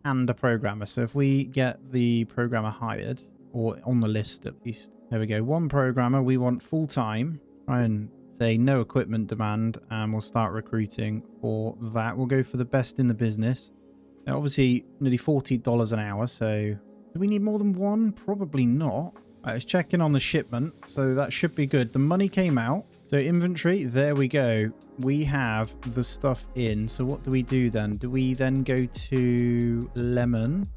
and a programmer. So if we get the programmer hired, or on the list at least, there we go. 1 programmer. We want full-time. Try and say no equipment demand, and we'll start recruiting for that. We'll go for the best in the business. Now, obviously nearly $40 an hour, so do we need more than 1? Probably not. Right, let's check in on the shipment. So that should be good. The money came out. So inventory, there we go. We have the stuff in. So what do we do then? Do we then go to Lemon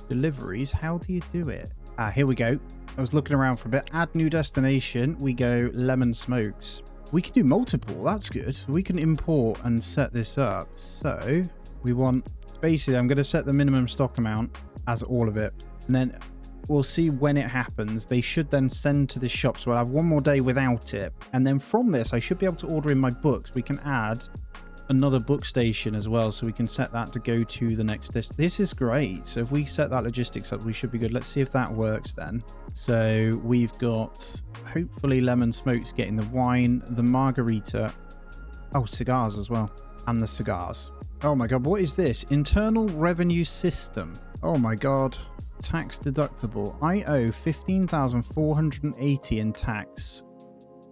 deliveries? How do you do it? Here we go. I was looking around for a bit. Add new destination. We go Lemon Smokes. We can do multiple. That's good. We can import and set this up. So we want, basically, I'm going to set the minimum stock amount as all of it. And then we'll see when it happens. They should then send to the shop. So I'll have 1 more day without it. And then from this, I should be able to order in my books. We can add another book station as well, so we can set that to go to the next this is great. So if we set that logistics up, we should be good. Let's see if that works then. So we've got hopefully lemon smokes getting the wine, the margarita. Oh, cigars as well. And the cigars. Oh my god, what is this? Internal revenue system. Oh my god. Tax deductible. I owe 15,480 in tax.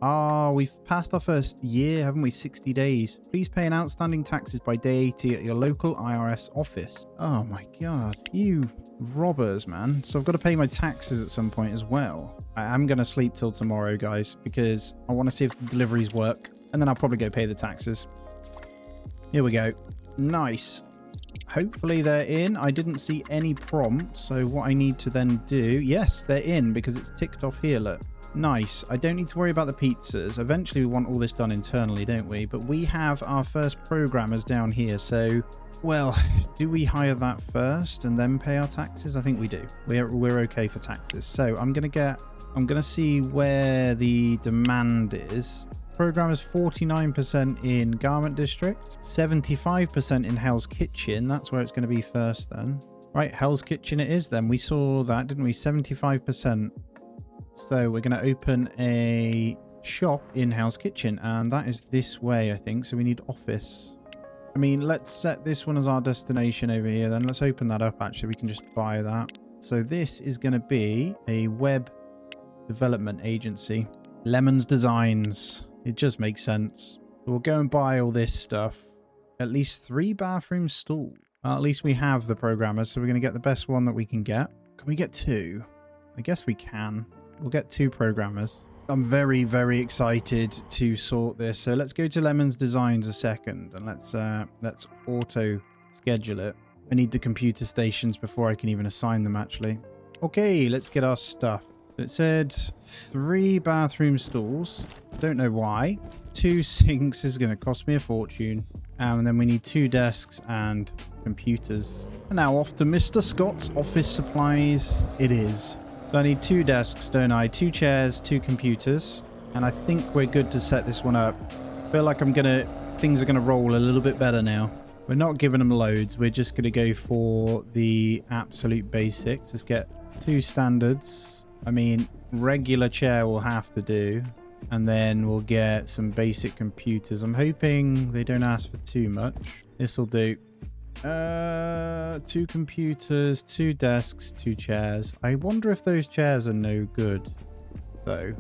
Ah, we've passed our first year, haven't we? 60 days. Please pay an outstanding taxes by day 80 at your local IRS office. Oh my god. You robbers, man. So I've got to pay my taxes at some point as well. I am going to sleep till tomorrow, guys, because I want to see if the deliveries work. And then I'll probably go pay the taxes. Here we go. Nice. Hopefully they're in. I didn't see any prompt. So what I need to then do... Yes, they're in because it's ticked off here, look. Nice. I don't need to worry about the pizzas. Eventually we want all this done internally, don't we? But we have our first programmers down here. So, well, do we hire that first and then pay our taxes? I think we do. We're okay for taxes. So I'm going to see where the demand is. Programmers 49% in Garment District, 75% in Hell's Kitchen. That's where it's going to be first then. Right, Hell's Kitchen it is then. We saw that, didn't we? 75%. So we're going to open a shop in Hell's Kitchen, and that is this way, I think. So we need office. I mean, let's set this one as our destination over here then. Let's open that up, actually. We can just buy that. So this is going to be a web development agency. Lemons Designs. It just makes sense. We'll go and buy all this stuff. At least 3 bathroom stalls. Well, at least we have the programmers, so we're going to get the best one that we can get. Can we get 2? I guess we can. We'll get 2 programmers. I'm very, very excited to sort this. So let's go to Lemons Designs a second, and let's auto schedule it. I need the computer stations before I can even assign them, actually. Okay, let's get our stuff. So it said 3 bathroom stalls. Don't know why. 2 sinks is going to cost me a fortune. And then we need 2 desks and computers. And now off to Mr. Scott's office supplies it is. So I need 2 desks, don't I? 2 chairs, 2 computers. And I think we're good to set this one up. I feel like things are going to roll a little bit better now. We're not giving them loads. We're just going to go for the absolute basics. Let's get 2 standards. I mean, regular chair will have to do. And then we'll get some basic computers. I'm hoping they don't ask for too much. This'll do. 2 computers, 2 desks, 2 chairs. I wonder if those chairs are no good, though.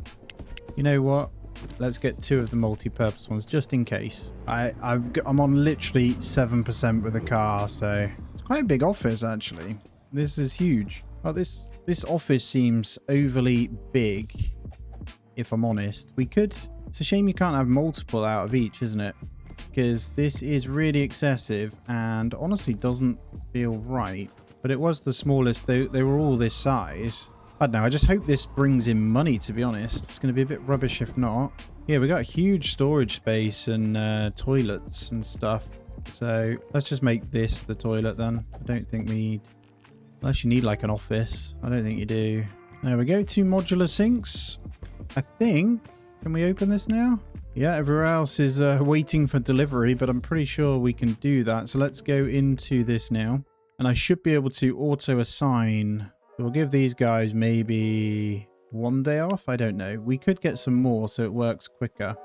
You know what? Let's get 2 of the multi-purpose ones, just in case. I'm on literally 7% with the car, so it's quite a big office, actually. This is huge. Oh, this office seems overly big, if I'm honest. It's a shame you can't have multiple out of each, isn't it? Because this is really excessive and honestly doesn't feel right. But it was the smallest. They were all this size. I don't know. I just hope this brings in money, to be honest. It's going to be a bit rubbish if not. Yeah, we got huge storage space and toilets and stuff. So let's just make this the toilet then. I don't think we need... Unless you need like an office. I don't think you do. There we go. 2 modular sinks. I think... Can we open this now? Yeah, everywhere else is waiting for delivery, but I'm pretty sure we can do that. So let's go into this now. And I should be able to auto assign. So we'll give these guys maybe 1 day off. I don't know. We could get some more so it works quicker.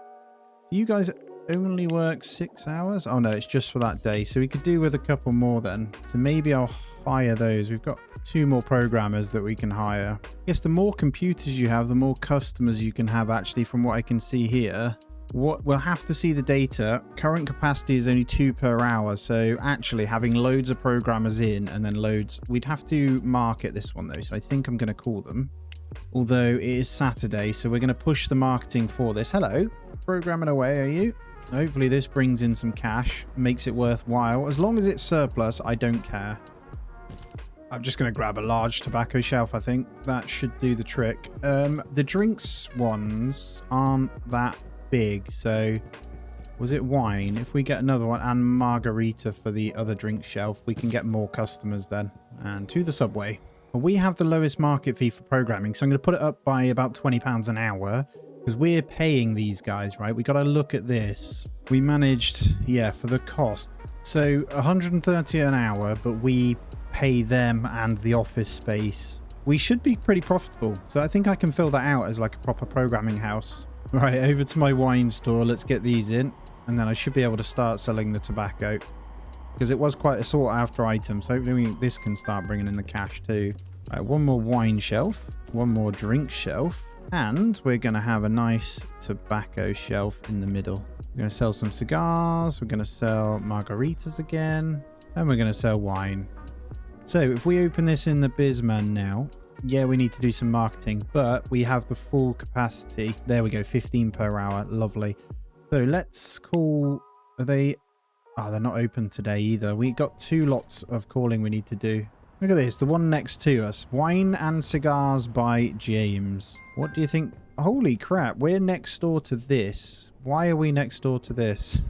Do you guys only work 6 hours? Oh no, it's just for that day. So we could do with a couple more then. So maybe I'll hire those. We've got 2 more programmers that we can hire. I guess the more computers you have, the more customers you can have, actually, from what I can see here. We'll have to see the data. Current capacity is only 2 per hour. So actually having loads of programmers in and then loads, we'd have to market this one though. So I think I'm going to call them. Although it is Saturday, so we're going to push the marketing for this. Hello, programming away, are you? Hopefully this brings in some cash, makes it worthwhile. As long as it's surplus, I don't care. I'm just going to grab a large tobacco shelf, I think. That should do the trick. The drinks ones aren't that big, so was it wine? If we get another one and margarita for the other drink shelf, we can get more customers then. And to the subway. Well, we have the lowest market fee for programming, so I'm going to put it up by about £20 an hour. because we're paying these guys, right? We got to look at this. We managed, yeah, for the cost. So 130 an hour, but we pay them and the office space. We should be pretty profitable. So I think I can fill that out as like a proper programming house. Right, over to my wine store. Let's get these in. And then I should be able to start selling the tobacco. Because it was quite a sought after item. So hopefully this can start bringing in the cash too. Right, one more wine shelf. One more drink shelf. And we're going to have a nice tobacco shelf in the middle. We're going to sell some cigars. We're going to sell margaritas again. And we're going to sell wine. So if we open this in the Bizman now, yeah, we need to do some marketing, but we have the full capacity. There we go, 15 per hour. Lovely. So let's call, are they, oh, they're not open today either. We got 2 lots of calling we need to do. Look at this, the one next to us. Wine and cigars by James. What do you think? Holy crap, we're next door to this. Why are we next door to this?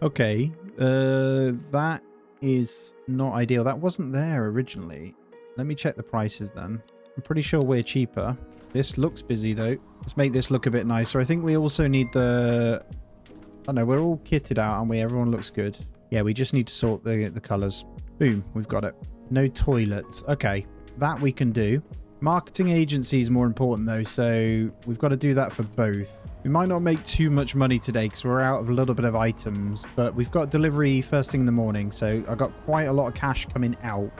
Okay, that is not ideal. That wasn't there originally. Let me check the prices then. I'm pretty sure we're cheaper. This looks busy though. Let's make this look a bit nicer. I think we also need the... Oh no, we're all kitted out, aren't we? Everyone looks good. Yeah, we just need to sort the colours. Boom, we've got it. No toilets. Okay, that we can do. Marketing agency is more important though, so we've got to do that for both. We might not make too much money today because we're out of a little bit of items, but we've got delivery first thing in the morning, so I got quite a lot of cash coming out.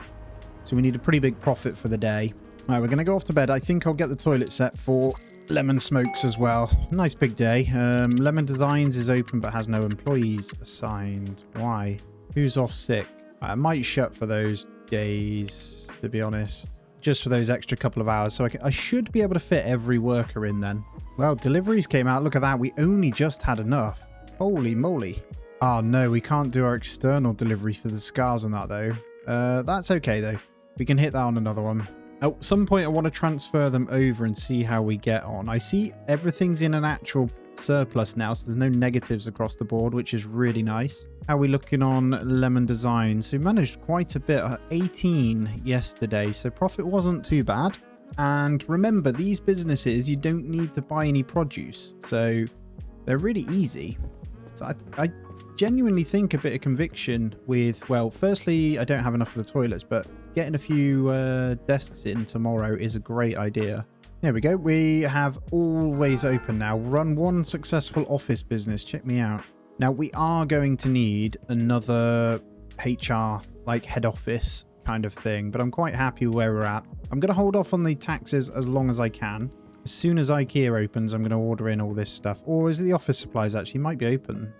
So we need a pretty big profit for the day. All right, we're going to go off to bed. I think I'll get the toilet set for Lemon Smokes as well. Nice big day. Lemon Designs is open but has no employees assigned. Why? Who's off sick? I might shut for those days, to be honest. Just for those extra couple of hours. So I should be able to fit every worker in then. Well, deliveries came out. Look at that. We only just had enough. Holy moly. Oh, no. We can't do our external delivery for the cigars on that, though. That's okay, though. We can hit that on another one. At some point, I want to transfer them over and see how we get on. I see everything's in an actual surplus now, so there's no negatives across the board, which is really nice. How are we looking on Lemon Designs? We managed quite a bit, 18 yesterday, so profit wasn't too bad. And remember, these businesses, you don't need to buy any produce, so they're really easy. So I genuinely think a bit of conviction with, well, firstly, I don't have enough for the toilets, but getting a few desks in tomorrow is a great idea. There we go. We have always open now. Run one successful office business. Check me out. Now, we are going to need another HR, like head office kind of thing, but I'm quite happy where we're at. I'm going to hold off on the taxes as long as I can. As soon as IKEA opens, I'm going to order in all this stuff. Or is it the office supplies actually? Might be open.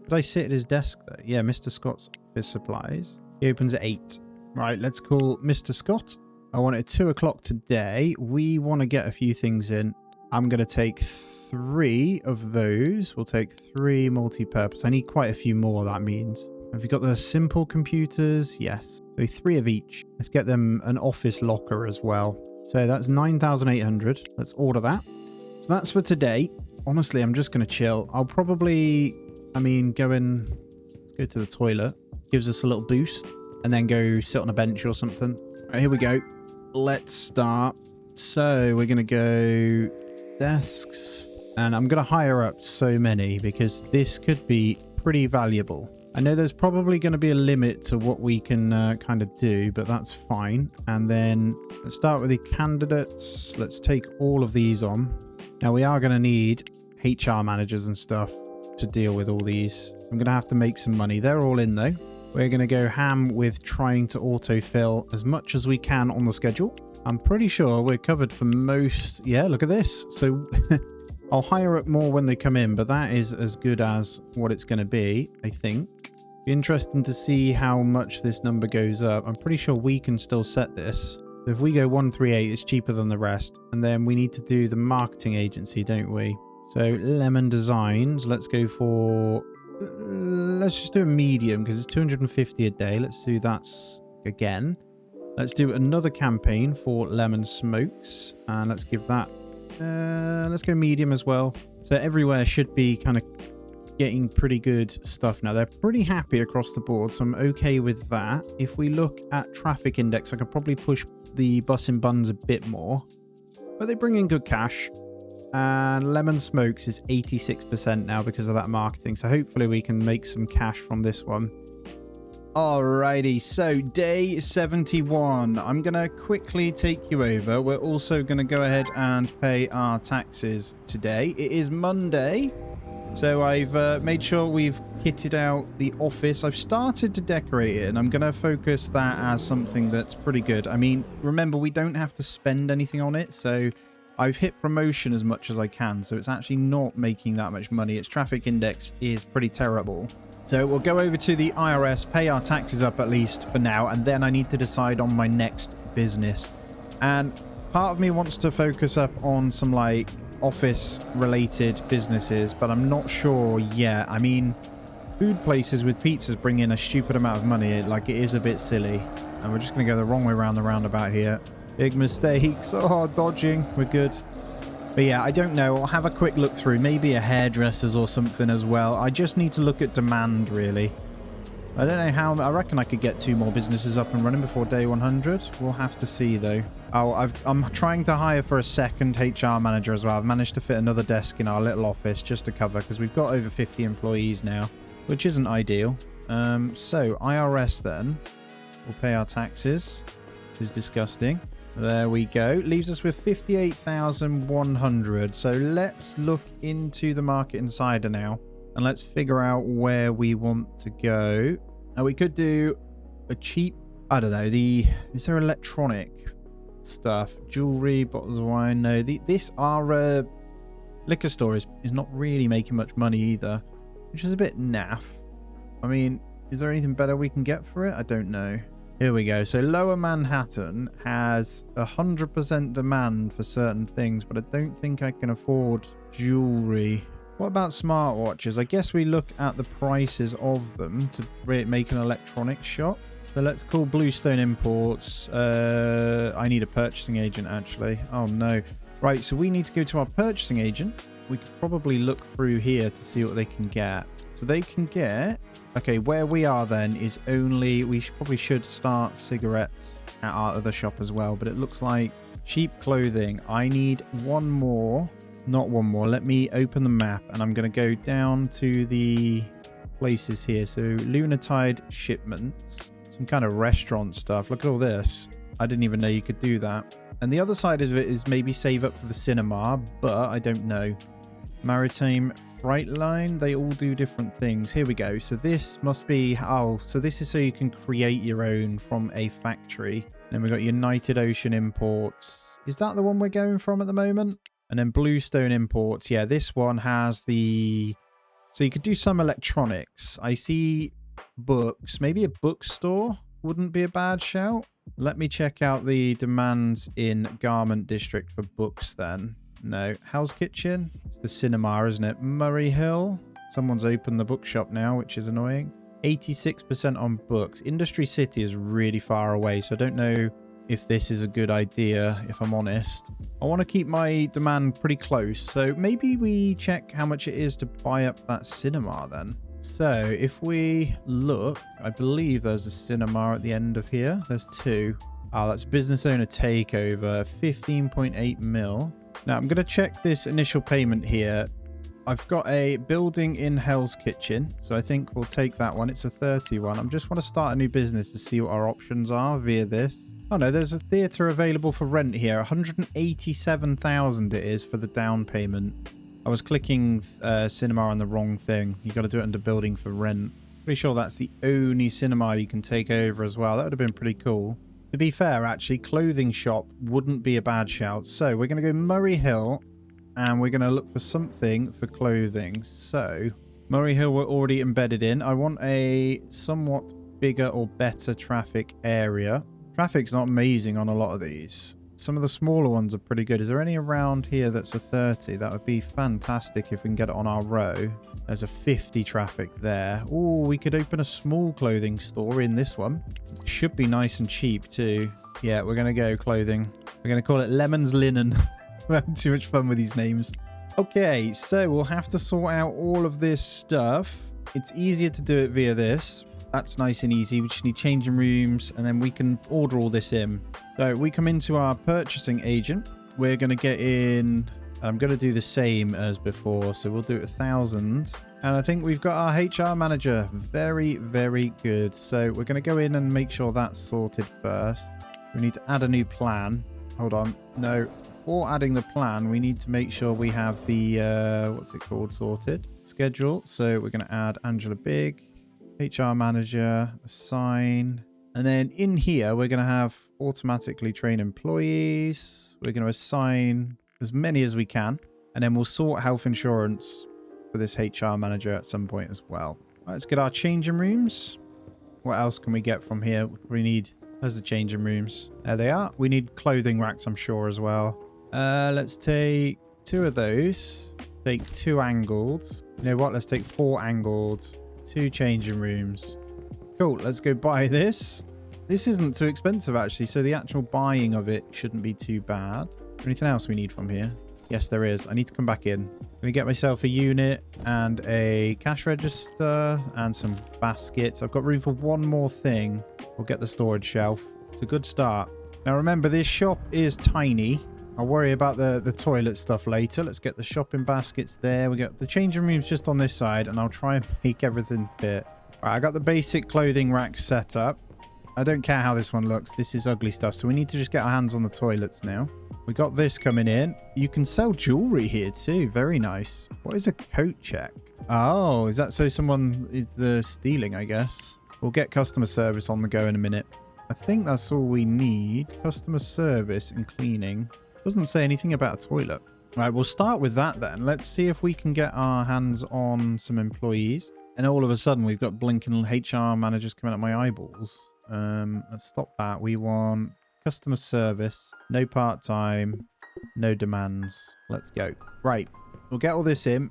Did I sit at his desk though? Yeah, Mr. Scott's office supplies. He opens at 8. Right, let's call Mr. Scott. I want it at 2 o'clock today. We want to get a few things in. I'm going to take 3 of those. We'll take 3 multi-purpose. I need quite a few more, that means. Have you got the simple computers? Yes. So 3 of each. Let's get them an office locker as well. So that's 9,800. Let's order that. So that's for today. Honestly, I'm just going to chill. I'll probably, go in. Let's go to the toilet. Gives us a little boost. And then go sit on a bench or something. All right, here we go. Let's start. So we're going to go desks. And I'm going to hire up so many because this could be pretty valuable. I know there's probably going to be a limit to what we can kind of do, but that's fine. And then let's start with the candidates. Let's take all of these on. Now we are going to need HR managers and stuff to deal with all these. I'm going to have to make some money. They're all in though. We're going to go ham with trying to autofill as much as we can on the schedule. I'm pretty sure we're covered for most. Yeah, look at this. So I'll hire up more when they come in, but that is as good as what it's going to be, I think. Be interesting to see how much this number goes up. I'm pretty sure we can still set this. So if we go 138, it's cheaper than the rest. And then we need to do the marketing agency, don't we? So Lemon Designs, let's go for... let's just do a medium because it's 250 a day. Let's do that again. Let's do another campaign for Lemon Smokes. And let's give that... let's go medium as well. So everywhere should be kind of getting pretty good stuff now. They're pretty happy across the board, so I'm okay with that. If we look at traffic index, I could probably push the bus and buns a bit more. But they bring in good cash. And Lemon Smokes is 86% now because of that marketing. So hopefully we can make some cash from this one. Alrighty, so day 71. I'm going to quickly take you over. We're also going to go ahead and pay our taxes today. It is Monday. So I've made sure we've kitted out the office. I've started to decorate it, and I'm going to focus that as something that's pretty good. I mean, remember, we don't have to spend anything on it. So I've hit promotion as much as I can. So it's actually not making that much money. Its traffic index is pretty terrible. So we'll go over to the IRS, pay our taxes up at least for now, and then I need to decide on my next business. And part of me wants to focus up on some like office related businesses, but I'm not sure yet. I mean, food places with pizzas bring in a stupid amount of money. Like, it is a bit silly. And we're just going to go the wrong way around the roundabout here. Big mistakes. Oh, dodging. We're good. But yeah, I don't know. I'll have a quick look through. Maybe a hairdresser's or something as well. I just need to look at demand, really. I don't know how. I reckon I could get 2 more businesses up and running before day 100. We'll have to see, though. Oh, I'm trying to hire for a second HR manager as well. I've managed to fit another desk in our little office just to cover, because we've got over 50 employees now, which isn't ideal. So IRS then. We'll pay our taxes. This is disgusting. There we go. Leaves us with 58,100. So let's look into the Market Insider now, and let's figure out where we want to go. Now, we could do a cheap, I don't know, is there electronic stuff? Jewelry, bottles of wine? No, our liquor store is not really making much money either, which is a bit naff. I mean, is there anything better we can get for it? I don't know. Here we go. So Lower Manhattan has 100% demand for certain things, but I don't think I can afford jewelry. What about smartwatches? I guess we look at the prices of them to make an electronics shop. So let's call Bluestone Imports. I need a purchasing agent, actually. Oh, no. Right, so we need to go to our purchasing agent. We could probably look through here to see what they can get. So they can get... Okay, where we are then is only... We probably should start cigarettes at our other shop as well. But it looks like cheap clothing. I need one more. Not one more. Let me open the map. And I'm going to go down to the places here. So Lunatide shipments. Some kind of restaurant stuff. Look at all this. I didn't even know you could do that. And the other side of it is maybe save up for the cinema. But I don't know. Maritime Freight Line, they all do different things. Here we go. So this must be, oh, so this is so you can create your own from a factory. Then we've got United Ocean Imports. Is that the one we're going from at the moment? And then Bluestone Imports. Yeah, this one has the, so you could do some electronics. I see books. Maybe a bookstore wouldn't be a bad shout. Let me check out the demands in Garment District for books then. No. Hell's Kitchen? It's the cinema, isn't it? Murray Hill? Someone's opened the bookshop now, which is annoying. 86% on books. Industry City is really far away, so I don't know if this is a good idea, if I'm honest. I want to keep my demand pretty close, so maybe we check how much it is to buy up that cinema then. So if we look, I believe there's a cinema at the end of here. There's 2. Oh, that's business owner takeover, 15.8 mil. Now, I'm going to check this initial payment here. I've got a building in Hell's Kitchen, so I think we'll take that one. It's a 31. I just want to start a new business to see what our options are via this. Oh, no, there's a theatre available for rent here. 187,000 it is for the down payment. I was clicking cinema on the wrong thing. You got to do it under building for rent. Pretty sure that's the only cinema you can take over as well. That would have been pretty cool. To be fair, actually, clothing shop wouldn't be a bad shout. So we're going to go Murray Hill, and we're going to look for something for clothing. So Murray Hill we're already embedded in. I want a somewhat bigger or better traffic area. Traffic's not amazing on a lot of these. Some of the smaller ones are pretty good. Is there any around here that's a 30? That would be fantastic if we can get it on our row. There's a 50 traffic there. Oh, we could open a small clothing store in this one. Should be nice and cheap too. Yeah, we're going to go clothing. We're going to call it Lemon's Linen. We're having too much fun with these names. Okay, so we'll have to sort out all of this stuff. It's easier to do it via this. That's nice and easy. We just need changing rooms, and then we can order all this in. So we come into our purchasing agent. We're going to get in I'm going to do the same as before. So we'll do it 1,000. And I think we've got our HR manager. Very, very good. So we're going to go in and make sure that's sorted first. We need to add a new plan. Hold on. No. Before adding the plan, we need to make sure we have the, what's it called, sorted. Schedule. So we're going to add Angela Big, HR manager, assign. And then in here, we're going to have automatically train employees. We're going to assign as many as we can. And then we'll sort health insurance for this HR manager at some point as well. Right, let's get our changing rooms. What else can we get from here? We need, there's the changing rooms. There they are. We need clothing racks, I'm sure, as well. Let's take 2 of those. Take 2 angled. You know what? Let's take 4 angled. 2 changing rooms. Cool. Let's go buy this. This isn't too expensive, actually. So the actual buying of it shouldn't be too bad. Anything else we need from here? Yes, there is. I need to come back in. I'm going to get myself a unit and a cash register and some baskets. I've got room for one more thing. We'll get the storage shelf. It's a good start. Now, remember, this shop is tiny. I'll worry about the toilet stuff later. Let's get the shopping baskets there. We got the changing rooms just on this side, and I'll try and make everything fit. All right, I got the basic clothing rack set up. I don't care how this one looks. This is ugly stuff, so we need to just get our hands on the toilets now. We got this coming in. You can sell jewelry here too. Very nice. What is a coat check? Oh, is that so someone is stealing, I guess? We'll get customer service on the go in a minute. I think that's all we need. Customer service and cleaning. Doesn't say anything about a toilet. Right, we'll start with that then. Let's see if we can get our hands on some employees. And all of a sudden, we've got blinking HR managers coming at my eyeballs. Let's stop that. We want customer service, no part-time, no demands. Let's go. Right, we'll get all this in.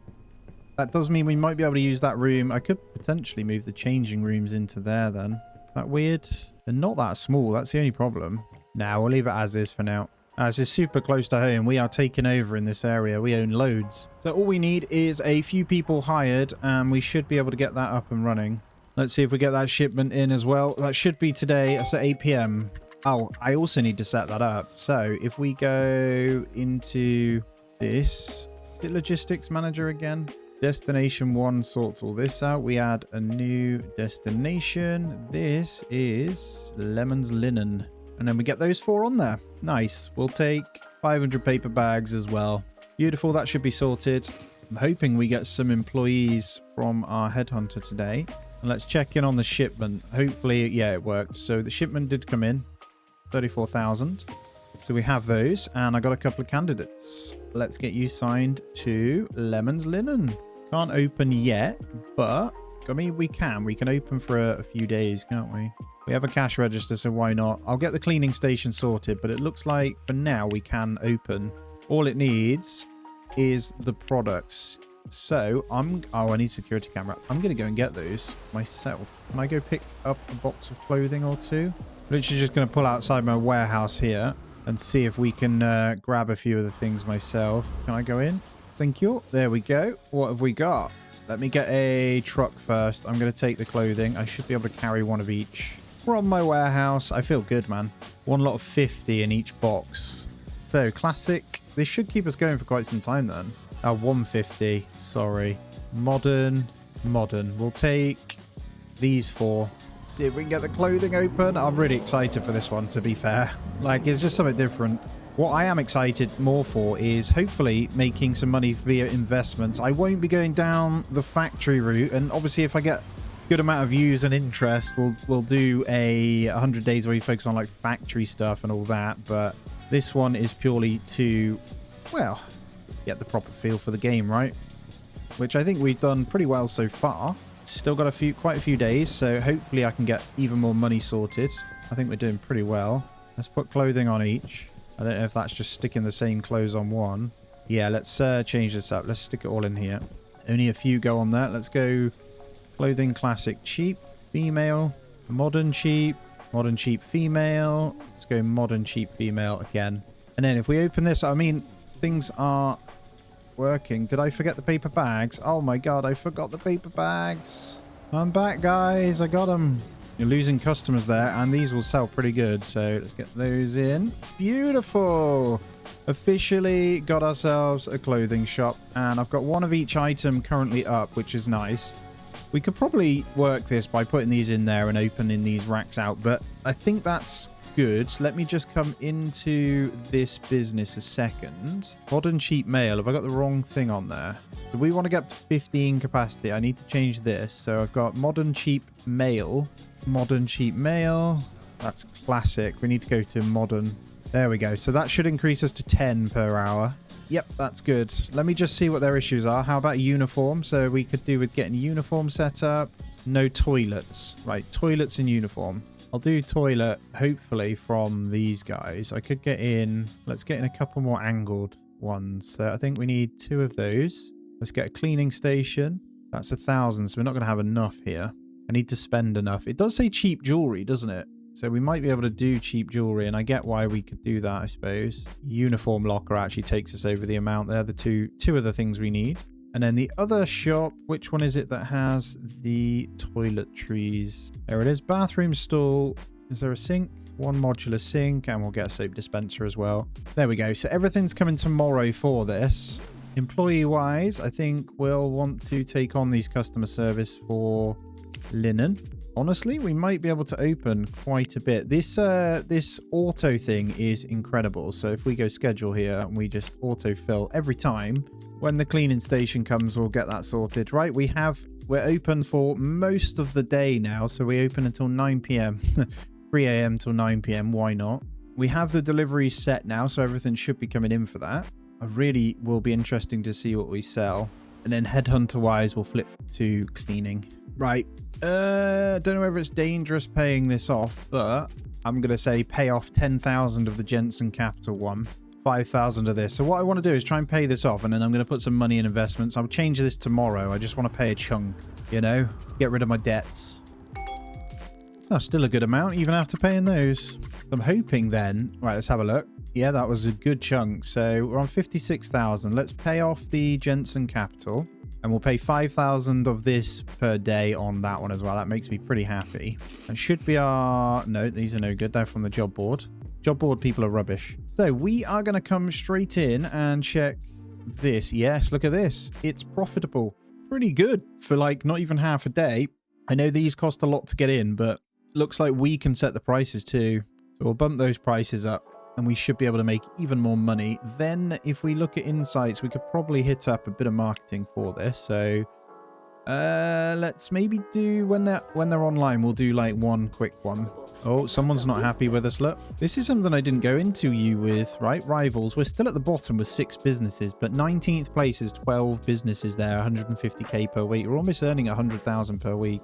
That does mean we might be able to use that room. I could potentially move the changing rooms into there then. Is that weird? They're not that small. That's the only problem. Nah, we'll leave it as is for now. As is super close to home. We are taking over in this area. We own loads. So all we need is a few people hired, and we should be able to get that up and running. Let's see if we get that shipment in as well. That should be today. That's at 8 p.m. Oh, I also need to set that up. So if we go into this, is it logistics manager again? Destination 1 sorts all this out. We add a new destination. This is Lemon's Linen. And then we get those 4 on there. Nice. We'll take 500 paper bags as well. Beautiful. That should be sorted. I'm hoping we get some employees from our headhunter today. And let's check in on the shipment. Hopefully, yeah, it worked. So the shipment did come in. 34,000. So we have those. And I got a couple of candidates. Let's get you signed to Lemon's Linen. Can't open yet, but I mean, we can. We can open for a few days, can't we? We have a cash register, so why not? I'll get the cleaning station sorted, but it looks like for now we can open. All it needs is the products. So I need security camera. I'm going to go and get those myself. Can I go pick up a box of clothing or 2? Literally just going to pull outside my warehouse here and see if we can grab a few of the things myself. Can I go in? Thank you. There we go. What have we got? Let me get a truck first. I'm going to take the clothing. I should be able to carry one of each. From my warehouse. I feel good, man. One lot of 50 in each box. So, classic. This should keep us going for quite some time then. 150. Sorry. Modern. We'll take these 4. See if we can get the clothing open. I'm really excited for this one, to be fair. Like, it's just something different. What I am excited more for is hopefully making some money via investments. I won't be going down the factory route. And obviously, if I get good amount of views and interest, we'll do a 100 days where we focus on like factory stuff and all that. But this one is purely to, well, get the proper feel for the game, right? Which I think we've done pretty well so far. Still got quite a few days, so hopefully I can get even more money sorted. I think we're doing pretty well. Let's put clothing on each. I don't know if that's just sticking the same clothes on one. Yeah, let's change this up. Let's stick it all in here. Only a few go on that. Let's go clothing classic cheap female, modern cheap female. Let's go modern cheap female again. And then if we open this, I mean, things are working. Did I forget the paper bags? Oh my god, I forgot the paper bags. I'm back, guys. I got them. You're losing customers there, and these will sell pretty good. So let's get those in. Beautiful. Officially got ourselves a clothing shop, and I've got one of each item currently up, which is nice. We could probably work this by putting these in there and opening these racks out, but I think that's good. Let me just come into this business a second. Modern cheap mail. Have I got the wrong thing on there? Do we want to get up to 15 capacity? I need to change this. So I've got modern cheap mail. Modern cheap mail. That's classic. We need to go to modern. There we go. So that should increase us to 10 per hour. Yep, that's good. Let me just see what their issues are. How about uniform? So we could do with getting uniform set up. No toilets. Right, toilets and uniform. I'll do toilet, hopefully, from these guys. I could get in... Let's get in a couple more angled ones. So I think we need 2 of those. Let's get a cleaning station. That's 1,000, so we're not going to have enough here. I need to spend enough. It does say cheap jewelry, doesn't it? So we might be able to do cheap jewelry, and I get why we could do that, I suppose. Uniform locker actually takes us over the amount there. The two of the things we need. And then the other shop, which one is it that has the toiletries? There it is. Bathroom stall. Is there a sink? One modular sink, and we'll get a soap dispenser as well. There we go. So everything's coming tomorrow for this. Employee-wise, I think we'll want to take on these customer service for linen. Honestly, we might be able to open quite a bit. This auto thing is incredible. So if we go schedule here and we just auto-fill every time, when the cleaning station comes, we'll get that sorted. Right, we're open for most of the day now. So we open until 9 p.m. 3 a.m. till 9 p.m. Why not? We have the deliveries set now, so everything should be coming in for that. I really will be interesting to see what we sell. And then headhunter-wise, we'll flip to cleaning. Right. Don't know whether it's dangerous paying this off, but I'm going to say pay off 10,000 of the Jensen Capital one. 5,000 of this. So what I want to do is try and pay this off, and then I'm going to put some money in investments. I'll change this tomorrow. I just want to pay a chunk, you know, get rid of my debts. That's still a good amount, even after paying those. I'm hoping then... Right, let's have a look. Yeah, that was a good chunk. So we're on 56,000. Let's pay off the Jensen Capital, and we'll pay 5,000 of this per day on that one as well. That makes me pretty happy. That should be our... No, these are no good. They're from the job board. Job board people are rubbish. So we are going to come straight in and check this. Yes, look at this. It's profitable. Pretty good for like not even half a day. I know these cost a lot to get in, but looks like we can set the prices too. So we'll bump those prices up and we should be able to make even more money. Then if we look at insights, we could probably hit up a bit of marketing for this. So let's maybe do when they're online, we'll do like one quick one. Oh, someone's not happy with us. Look, this is something I didn't go into you with, right? Rivals. We're still at the bottom with 6 businesses, but 19th place is 12 businesses there, 150k per week. We're almost earning 100,000 per week,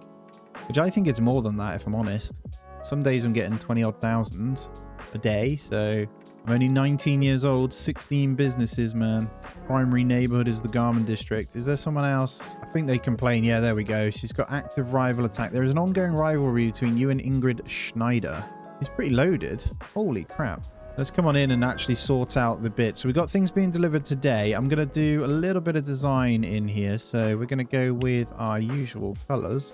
which I think is more than that, if I'm honest. Some days I'm getting 20-odd thousand a day, so I'm only 19 years old, 16 businesses, man. Primary neighborhood is the Garmin district. Is there someone else? I think they complain. Yeah, there we go. She's got active rival attack. There is an ongoing rivalry between you and Ingrid Schneider. He's pretty loaded. Holy crap. Let's come on in and actually sort out the bits. So we've got things being delivered today. I'm going to do a little bit of design in here. So we're going to go with our usual colors.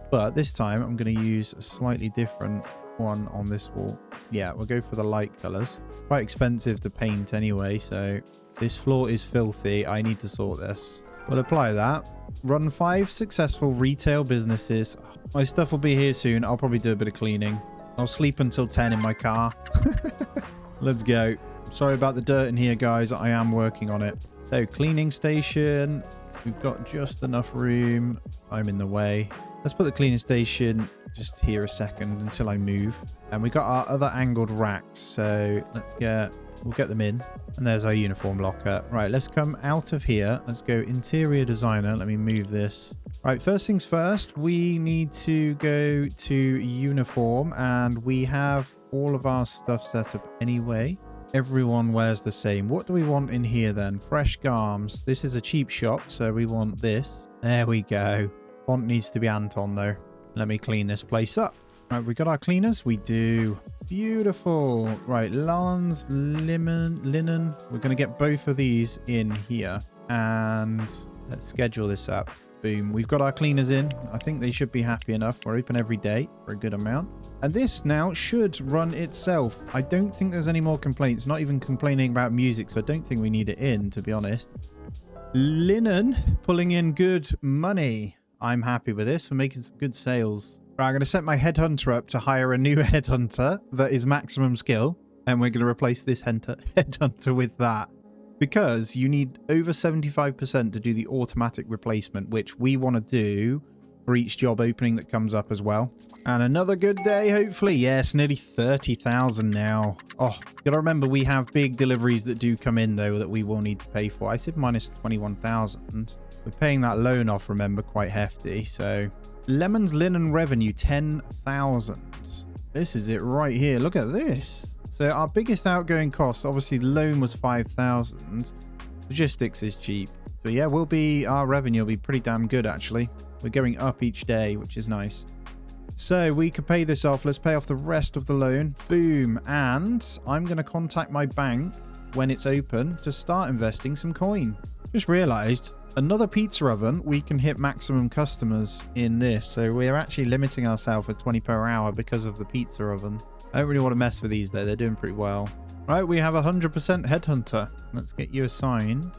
But this time I'm going to use a slightly different one on this wall. Yeah, we'll go for the light colors. Quite expensive to paint anyway, so this floor is filthy. I need to sort this. We'll apply that. Run 5 successful retail businesses. My stuff will be here soon. I'll probably do a bit of cleaning. I'll sleep until 10 in my car. Let's go. Sorry about the dirt in here, guys. I am working on it. So cleaning station. We've got just enough room. I'm in the way. Let's put the cleaning station just here a second until I move. And we got our other angled racks. So we'll get them in. And there's our uniform locker. Right, let's come out of here. Let's go interior designer. Let me move this. Right, first things first, we need to go to uniform, and we have all of our stuff set up anyway. Everyone wears the same. What do we want in here then? Fresh garms. This is a cheap shop, so we want this. There we go. Font needs to be Anton though. Let me clean this place up. Right, we got our cleaners. We do. Beautiful. Right, lawns, linen. We're going to get both of these in here. And let's schedule this up. Boom. We've got our cleaners in. I think they should be happy enough. We're open every day for a good amount. And this now should run itself. I don't think there's any more complaints. Not even complaining about music, so I don't think we need it in, to be honest. Linen, pulling in good money. I'm happy with this. We're making some good sales. Right, I'm going to set my headhunter up to hire a new headhunter that is maximum skill. And we're going to replace this headhunter with that. Because you need over 75% to do the automatic replacement, which we want to do for each job opening that comes up as well. And another good day, hopefully. Yes, nearly 30,000 now. Oh, gotta remember we have big deliveries that do come in, though, that we will need to pay for. I said minus 21,000. We're paying that loan off, remember, quite hefty. So, Lemon's linen revenue, 10,000. This is it right here. Look at this. So our biggest outgoing cost, obviously the loan was 5,000. Logistics is cheap. So yeah, our revenue will be pretty damn good actually. We're going up each day, which is nice. So we could pay this off. Let's pay off the rest of the loan. Boom. And I'm going to contact my bank when it's open to start investing some coin. Just realized another pizza oven, we can hit maximum customers in this. So we're actually limiting ourselves at 20 per hour because of the pizza oven. I don't really want to mess with these though. They're doing pretty well. Right, we have 100% headhunter. Let's get you assigned.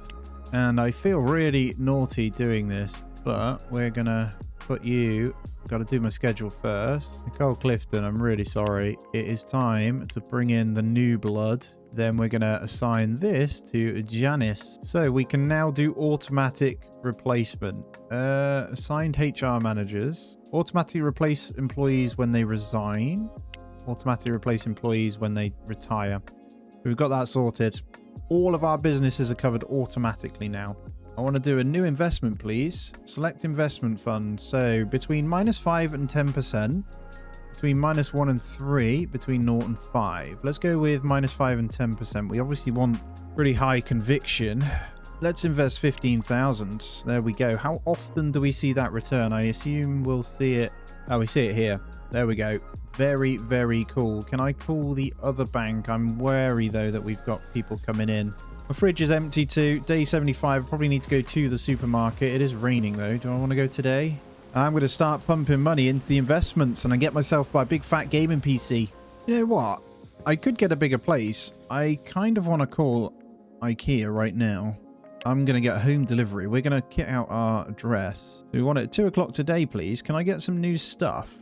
And I feel really naughty doing this, but we're going to put you... Got to do my schedule first. Nicole Clifton, I'm really sorry. It is time to bring in the new blood. Then we're going to assign this to Janice. So we can now do automatic replacement. Assigned HR managers. Automatically replace employees when they resign. Automatically replace employees when they retire. We've got that sorted. All of our businesses are covered automatically now. I want to do a new investment, please. Select investment fund. So between -5 and 10%. Between -1 and 3. Between 0 and 5. Let's go with -5 and 10%. We obviously want pretty high conviction. Let's invest 15,000. There we go. How often do we see that return? I assume we'll see it. Oh, we see it here. There we go. Very, very cool. Can I call the other bank? I'm wary, though, that we've got people coming in. My fridge is empty, too. Day 75. Probably need to go to the supermarket. It is raining, though. Do I want to go today? I'm going to start pumping money into the investments, and I get myself my big fat gaming PC. You know what? I could get a bigger place. I kind of want to call IKEA right now. I'm going to get a home delivery. We're going to kit out our address. So we want it at 2 o'clock today, please. Can I get some new stuff?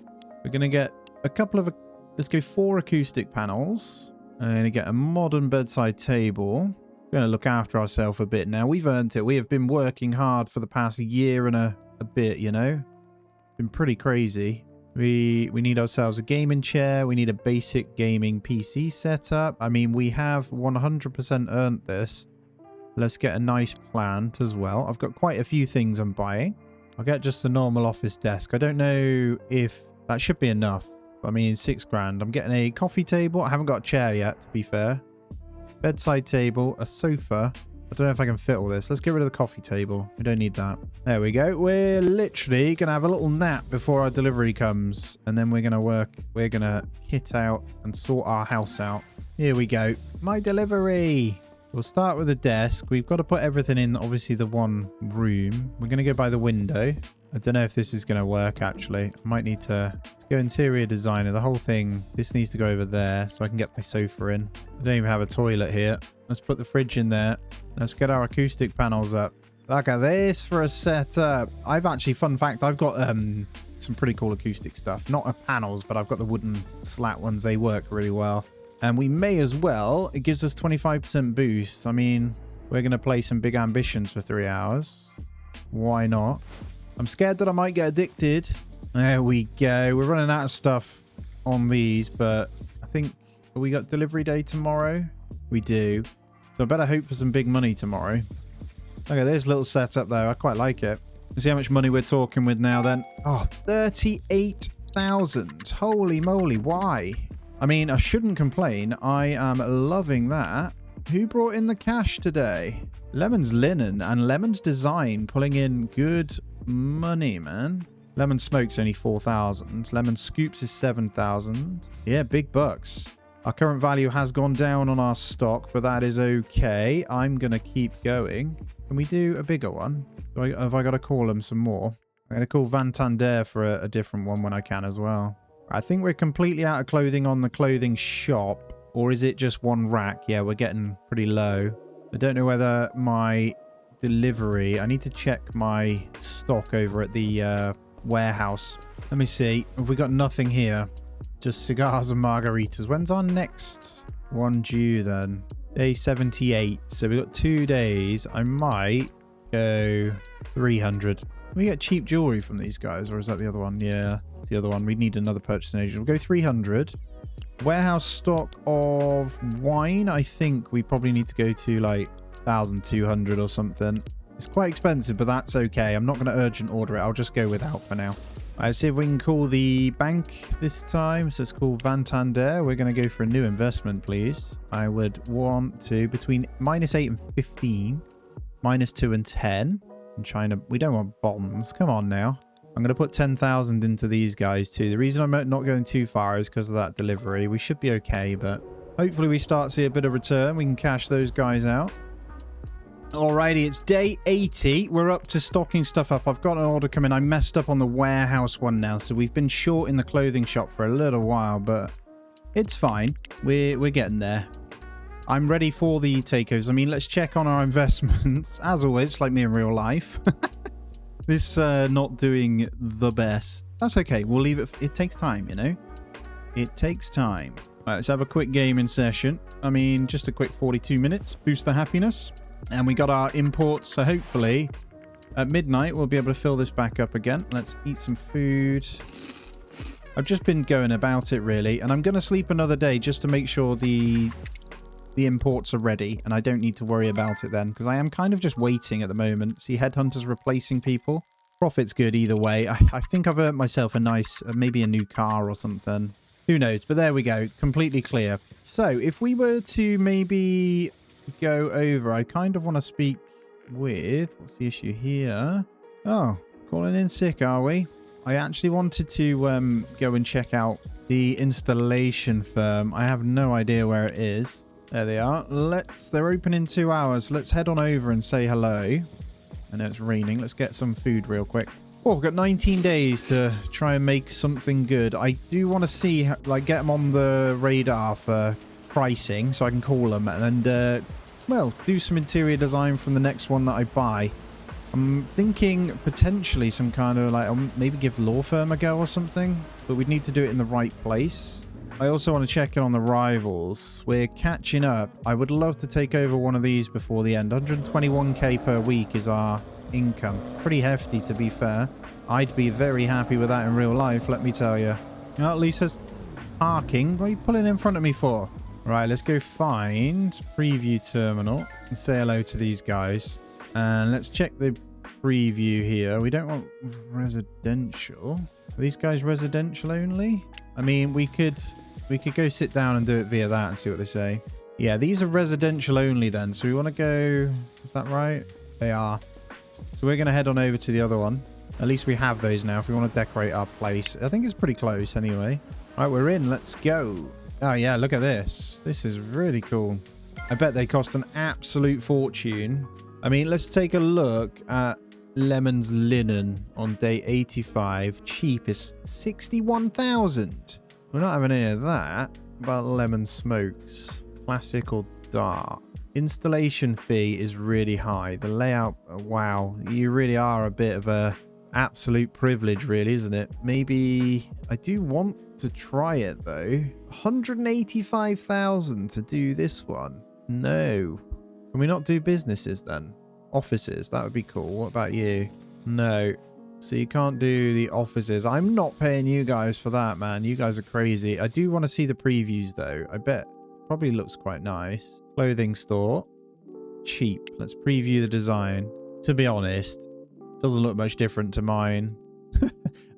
We're going to get a couple of... Let's go 4 acoustic panels. I'm going to get a modern bedside table. We're going to look after ourselves a bit now. We've earned it. We have been working hard for the past year and a bit, you know. Been pretty crazy. We need ourselves a gaming chair. We need a basic gaming PC setup. I mean, we have 100% earned this. Let's get a nice plant as well. I've got quite a few things I'm buying. I'll get just a normal office desk. I don't know if that should be enough. I mean, 6 grand. I'm getting a coffee table. I haven't got a chair yet, to be fair. Bedside table, a sofa. I don't know if I can fit all this. Let's get rid of the coffee table. We don't need that. There we go. We're literally going to have a little nap before our delivery comes. And then we're going to work. We're going to hit out and sort our house out. Here we go. My delivery. We'll start with the desk. We've got to put everything in, obviously, the one room. We're going to go by the window. I don't know if this is going to work, actually. I might need to... Let's go interior designer. The whole thing. This needs to go over there so I can get my sofa in. I don't even have a toilet here. Let's put the fridge in there. Let's get our acoustic panels up. Look at this for a setup. I've actually, fun fact, I've got some pretty cool acoustic stuff. Not panels, but I've got the wooden slat ones. They work really well. And we may as well. It gives us 25% boost. I mean, we're going to play some big ambitions for 3 hours. Why not? I'm scared that I might get addicted. There we go. We're running out of stuff on these, but I think we got delivery day tomorrow. We do. So I better hope for some big money tomorrow. Look at this little setup, though. I quite like it. Let's see how much money we're talking with now, then. Oh, 38,000. Holy moly. Why? I mean, I shouldn't complain. I am loving that. Who brought in the cash today? Lemon's Linen and Lemon's Design pulling in good money, man. Lemon Smoke's only 4,000. Lemon Scoops is 7,000. Yeah, big bucks. Our current value has gone down on our stock, but that is okay. I'm going to keep going. Can we do a bigger one? Have I got to call them some more? I'm going to call Vantander for a different one when I can as well. I think we're completely out of clothing on the clothing shop. Or is it just one rack? Yeah, we're getting pretty low. I don't know whether my delivery... I need to check my stock over at the warehouse. Let me see. Have we got nothing here? Just cigars and margaritas. When's our next one due then? Day 78. So we've got 2 days. I might go 300. Can we get cheap jewelry from these guys? Or is that the other one? Yeah, it's the other one. We need another purchasing agent. We'll go 300. Warehouse stock of wine. I think we probably need to go to like 1,200 or something. It's quite expensive, but that's okay. I'm not going to urgent order it. I'll just go without for now. Let's see if we can call the bank this time. So it's called Vantander. We're going to go for a new investment, please. I would want to between -8 and 15, -2 and 10. I'm trying to... We don't want bonds. Come on now. I'm going to put 10,000 into these guys too. The reason I'm not going too far is because of that delivery. We should be okay, but hopefully we start to see a bit of return. We can cash those guys out. Alrighty, it's day 80. We're up to stocking stuff up. I've got an order coming. I messed up on the warehouse one now, so we've been short in the clothing shop for a little while, but it's fine. We're getting there. I'm ready for the takeovers. I mean, let's check on our investments. As always, like me in real life. This not doing the best. That's okay. We'll leave it. It takes time, you know. It takes time. All right, let's have a quick gaming session. I mean, just a quick 42 minutes. Boost the happiness. And we got our imports. So hopefully at midnight, we'll be able to fill this back up again. Let's eat some food. I've just been going about it, really. And I'm going to sleep another day just to make sure the imports are ready and I don't need to worry about it then, because I am kind of just waiting at the moment. See, headhunters replacing people. Profit's good either way. I think I've earned myself a nice, maybe a new car or something. Who knows? But there we go. Completely clear. So if we were to maybe go over, I kind of want to speak with... What's the issue here? Oh, calling in sick, are we? I actually wanted to go and check out the installation firm. I have no idea where it is. There they are. They're open in 2 hours. Let's head on over and say hello. I know it's raining. Let's get some food real quick. Oh, I've got 19 days to try and make something good. I do want to see, like, get them on the radar for pricing so I can call them and, well, do some interior design from the next one that I buy. I'm thinking potentially some kind of, like, maybe give law firm a go or something, but we'd need to do it in the right place. I also want to check in on the rivals. We're catching up. I would love to take over one of these before the end. 121k per week is our income. Pretty hefty, to be fair. I'd be very happy with that in real life, let me tell you. You know, at least there's parking. What are you pulling in front of me for? Right, let's go find preview terminal and say hello to these guys. And let's check the preview here. We don't want residential. Are these guys residential only? I mean, we could go sit down and do it via that and see what they say. Yeah, these are residential only then. So we want to go... Is that right? They are. So we're going to head on over to the other one. At least we have those now if we want to decorate our place. I think it's pretty close anyway. All right, we're in. Let's go. Oh, yeah, look at this. This is really cool. I bet they cost an absolute fortune. I mean, let's take a look at Lemon's linen on day 85. Cheapest 61,000. We're not having any of that. But Lemon smokes. Classic or dark. Installation fee is really high. The layout, wow. You really are a bit of a absolute privilege, really, isn't it? Maybe I do want to try it though. 185,000 to do this one. No. Can we not do businesses then? Offices, that would be cool. What about you? No. So you can't do the offices. I'm not paying you guys for that, man. You guys are crazy. I do want to see the previews though. I bet probably looks quite nice. Clothing store. Cheap. Let's preview the design. To be honest, doesn't look much different to mine.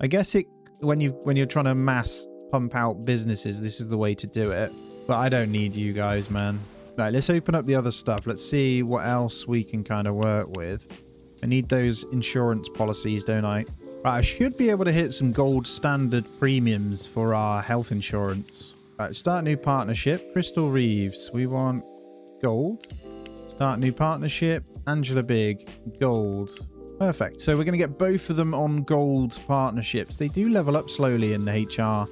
I guess it when you're trying to mass pump out businesses, this is the way to do it. But I don't need you guys, man. Right, let's open up the other stuff. Let's see what else we can kind of work with. I need those insurance policies, don't I? Right, I should be able to hit some gold standard premiums for our health insurance. Right, start new partnership. Crystal Reeves. We want gold. Start new partnership. Angela Big. Gold. Perfect. So we're going to get both of them on gold partnerships. They do level up slowly in the HR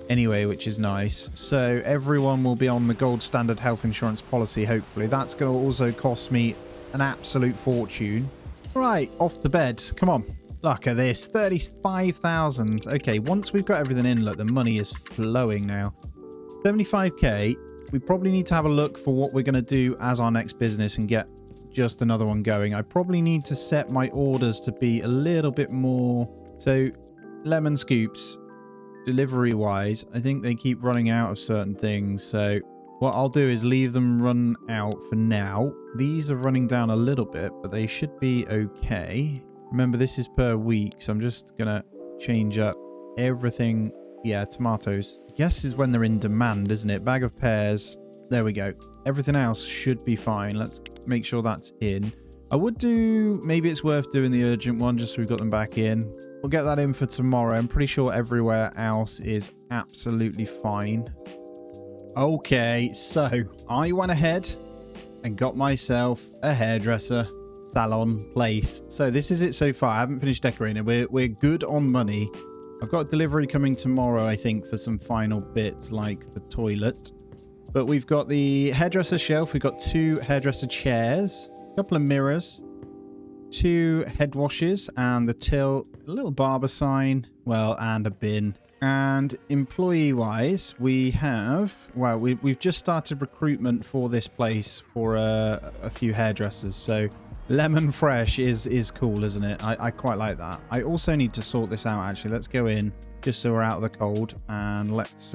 anyway, which is nice. So everyone will be on the gold standard health insurance policy, hopefully. That's going to also cost me an absolute fortune. Right, off to bed. Come on. Look at this. 35,000. Okay, once we've got everything in, look, the money is flowing now. 75k. We probably need to have a look for what we're going to do as our next business and get just another one going. I probably need to set my orders to be a little bit more. So lemon scoops, delivery wise, I think they keep running out of certain things. So what I'll do is leave them run out for now. These are running down a little bit, but they should be okay. Remember, this is per week, so I'm just gonna change up everything. Yeah, tomatoes, I guess, is when they're in demand, isn't it? Bag of pears. There we go. Everything else should be fine. Let's make sure that's in. I would do, maybe it's worth doing the urgent one just so we've got them back in. We'll get that in for tomorrow. I'm pretty sure everywhere else is absolutely fine. Okay, so I went ahead and got myself a hairdresser salon place. So this is it so far. I haven't finished decorating it. We're good on money. I've got a delivery coming tomorrow, I think, for some final bits like the toilet. But we've got the hairdresser shelf. We've got 2 hairdresser chairs, a couple of mirrors, 2 head washes, and the till, a little barber sign, well, and a bin. And employee-wise, we have, well, we've just started recruitment for this place for a few hairdressers. So lemon fresh is cool, isn't it? I quite like that. I also need to sort this out, actually. Let's go in just so we're out of the cold, and let's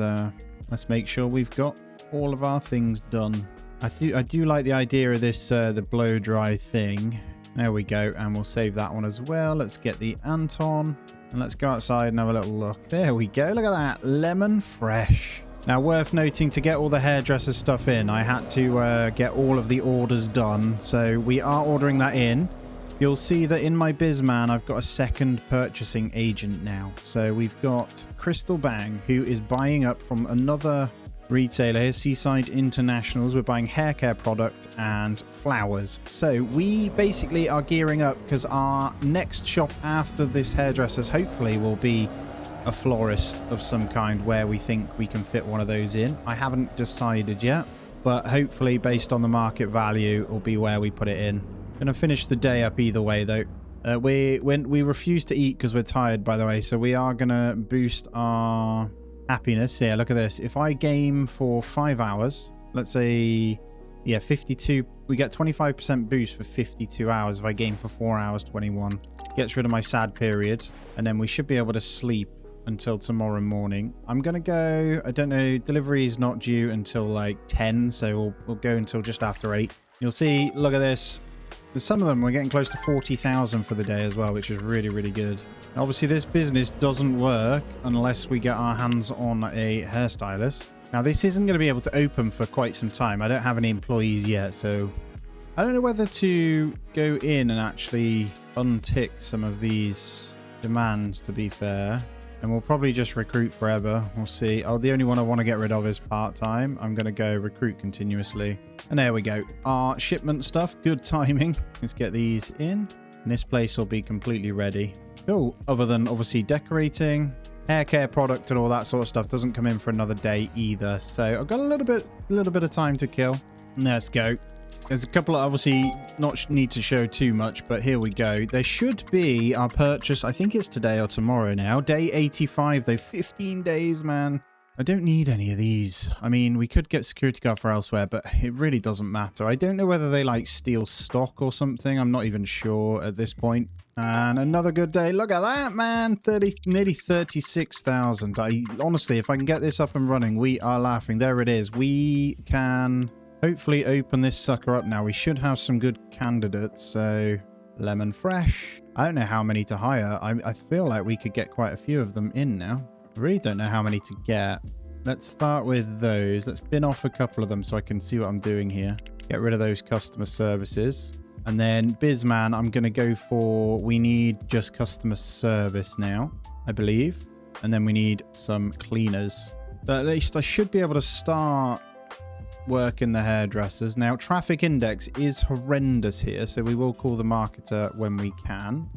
make sure we've got all of our things done. I do like the idea of this the blow dry thing. There we go, and we'll save that one as well. Let's get the Anton, and let's go outside and have a little look. There we go. Look at that, lemon fresh. Now, worth noting, to get all the hairdresser stuff in, I had to get all of the orders done. So we are ordering that in. You'll see that in my Bizman, I've got a second purchasing agent now. So we've got Crystal Bang, who is buying up from another retailer here, Seaside Internationals. We're buying hair care product and flowers. So we basically are gearing up because our next shop after this hairdresser's hopefully will be a florist of some kind where we think we can fit one of those in. I haven't decided yet, but hopefully based on the market value will be where we put it in. Gonna finish the day up either way though. We refuse to eat because we're tired, by the way, so we are gonna boost our happiness. Yeah, look at this. If I game for 5 hours, let's say, yeah, 52, we get 25% boost for 52 hours. If I game for 4 hours, 21. Gets rid of my sad period, and then we should be able to sleep until tomorrow morning. I'm gonna go, I don't know, delivery is not due until like 10, so we'll go until just after 8. You'll see, look at this. Some of them we're getting close to 40,000 for the day as well, which is really, really good. Obviously, this business doesn't work unless we get our hands on a hairstylist. Now, this isn't going to be able to open for quite some time. I don't have any employees yet, so I don't know whether to go in and actually untick some of these demands, to be fair. And we'll probably just recruit forever. We'll see. Oh, the only one I want to get rid of is part-time. I'm going to go recruit continuously. And there we go. Our shipment stuff. Good timing. Let's get these in. And this place will be completely ready. Cool. Other than obviously decorating, hair care product and all that sort of stuff doesn't come in for another day either. So I've got a little bit of time to kill. Let's go. There's a couple of, obviously not need to show too much, but here we go. There should be our purchase. I think it's today or tomorrow now. Day 85 though. 15 days, man. I don't need any of these. I mean, we could get security guard for elsewhere, but it really doesn't matter. I don't know whether they like steal stock or something. I'm not even sure at this point. And another good day. Look at that, man. Nearly 36,000. Honestly, if I can get this up and running, we are laughing. There it is. We can hopefully open this sucker up now. We should have some good candidates. So, lemon fresh. I don't know how many to hire. I feel like we could get quite a few of them in now. I really don't know how many to get. Let's start with those. Let's bin off a couple of them so I can see what I'm doing here. Get rid of those customer services. And then Bizman, I'm going to go for, we need just customer service now, I believe. And then we need some cleaners. But at least I should be able to start working the hairdressers. Now, traffic index is horrendous here, so we will call the marketer when we can.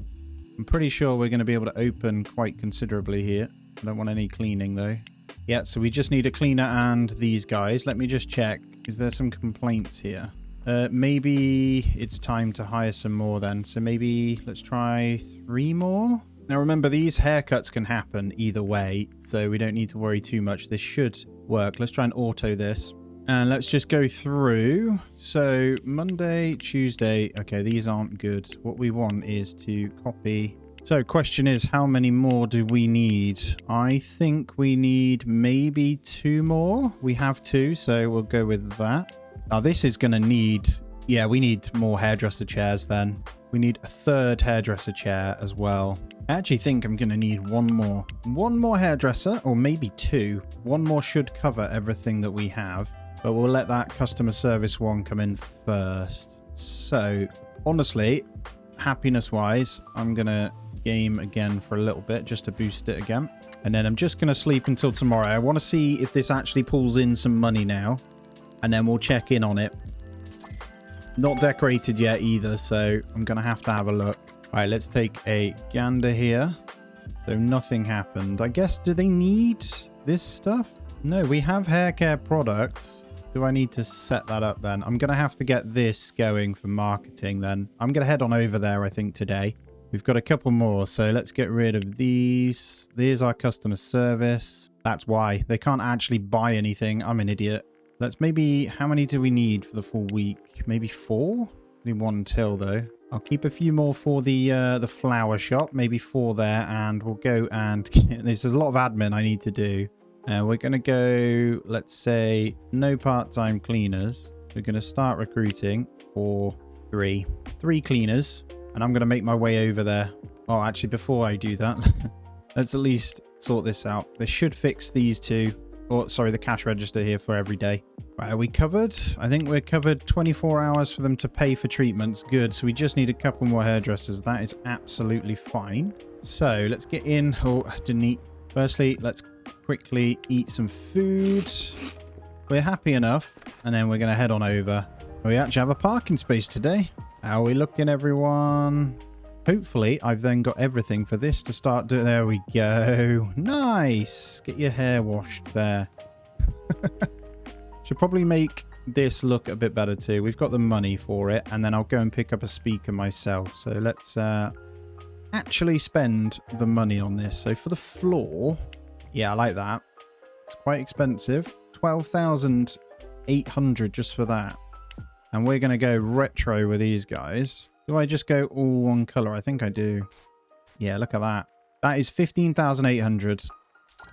I'm pretty sure we're going to be able to open quite considerably here. I don't want any cleaning, though. Yeah, so we just need a cleaner and these guys. Let me just check. Is there some complaints here? Maybe it's time to hire some more then. So maybe let's try 3 more. Now, remember, these haircuts can happen either way, so we don't need to worry too much. This should work. Let's try and auto this. And let's just go through. So Monday, Tuesday. Okay, these aren't good. What we want is to copy. So question is, how many more do we need? I think we need maybe 2 more. We have 2, so we'll go with that. Now this is going to need... Yeah, we need more hairdresser chairs then. We need a 3rd hairdresser chair as well. I actually think I'm going to need 1 more. 1 more hairdresser, or maybe 2. 1 more should cover everything that we have. But we'll let that customer service one come in first. So, honestly, happiness-wise, I'm going to game again for a little bit just to boost it again. And then I'm just going to sleep until tomorrow. I want to see if this actually pulls in some money now. And then we'll check in on it. Not decorated yet either, so I'm going to have a look. All right, let's take a gander here. So nothing happened. I guess, do they need this stuff? No, we have hair care products. Do I need to set that up then? I'm going to have to get this going for marketing then. I'm going to head on over there, I think, today. We've got a couple more, so let's get rid of these. There's our customer service. That's why. They can't actually buy anything. I'm an idiot. Let's maybe... How many do we need for the full week? Maybe 4? We need 1 till, though. I'll keep a few more for the flower shop. Maybe 4 there, and we'll go and... There's a lot of admin I need to do. We're going to go, let's say, no part-time cleaners. We're going to start recruiting for 3 cleaners. And I'm going to make my way over there. Oh, actually, before I do that, let's at least sort this out. They should fix these 2. Or, sorry, the cash register here for every day. Right, are we covered? I think we're covered. 24 hours for them to pay for treatments. Good. So we just need a couple more hairdressers. That is absolutely fine. So let's get in. Oh, I didn't eat. Firstly, let's quickly eat some food. We're happy enough. And then we're going to head on over. We actually have a parking space today. How are we looking, everyone? Hopefully, I've then got everything for this to start doing. There we go. Nice. Get your hair washed there. Should probably make this look a bit better too. We've got the money for it. And then I'll go and pick up a speaker myself. So let's actually spend the money on this. So for the floor... Yeah, I like that. It's quite expensive. 12,800 just for that. And we're going to go retro with these guys. Do I just go all one color? I think I do. Yeah, look at that. That is 15,800.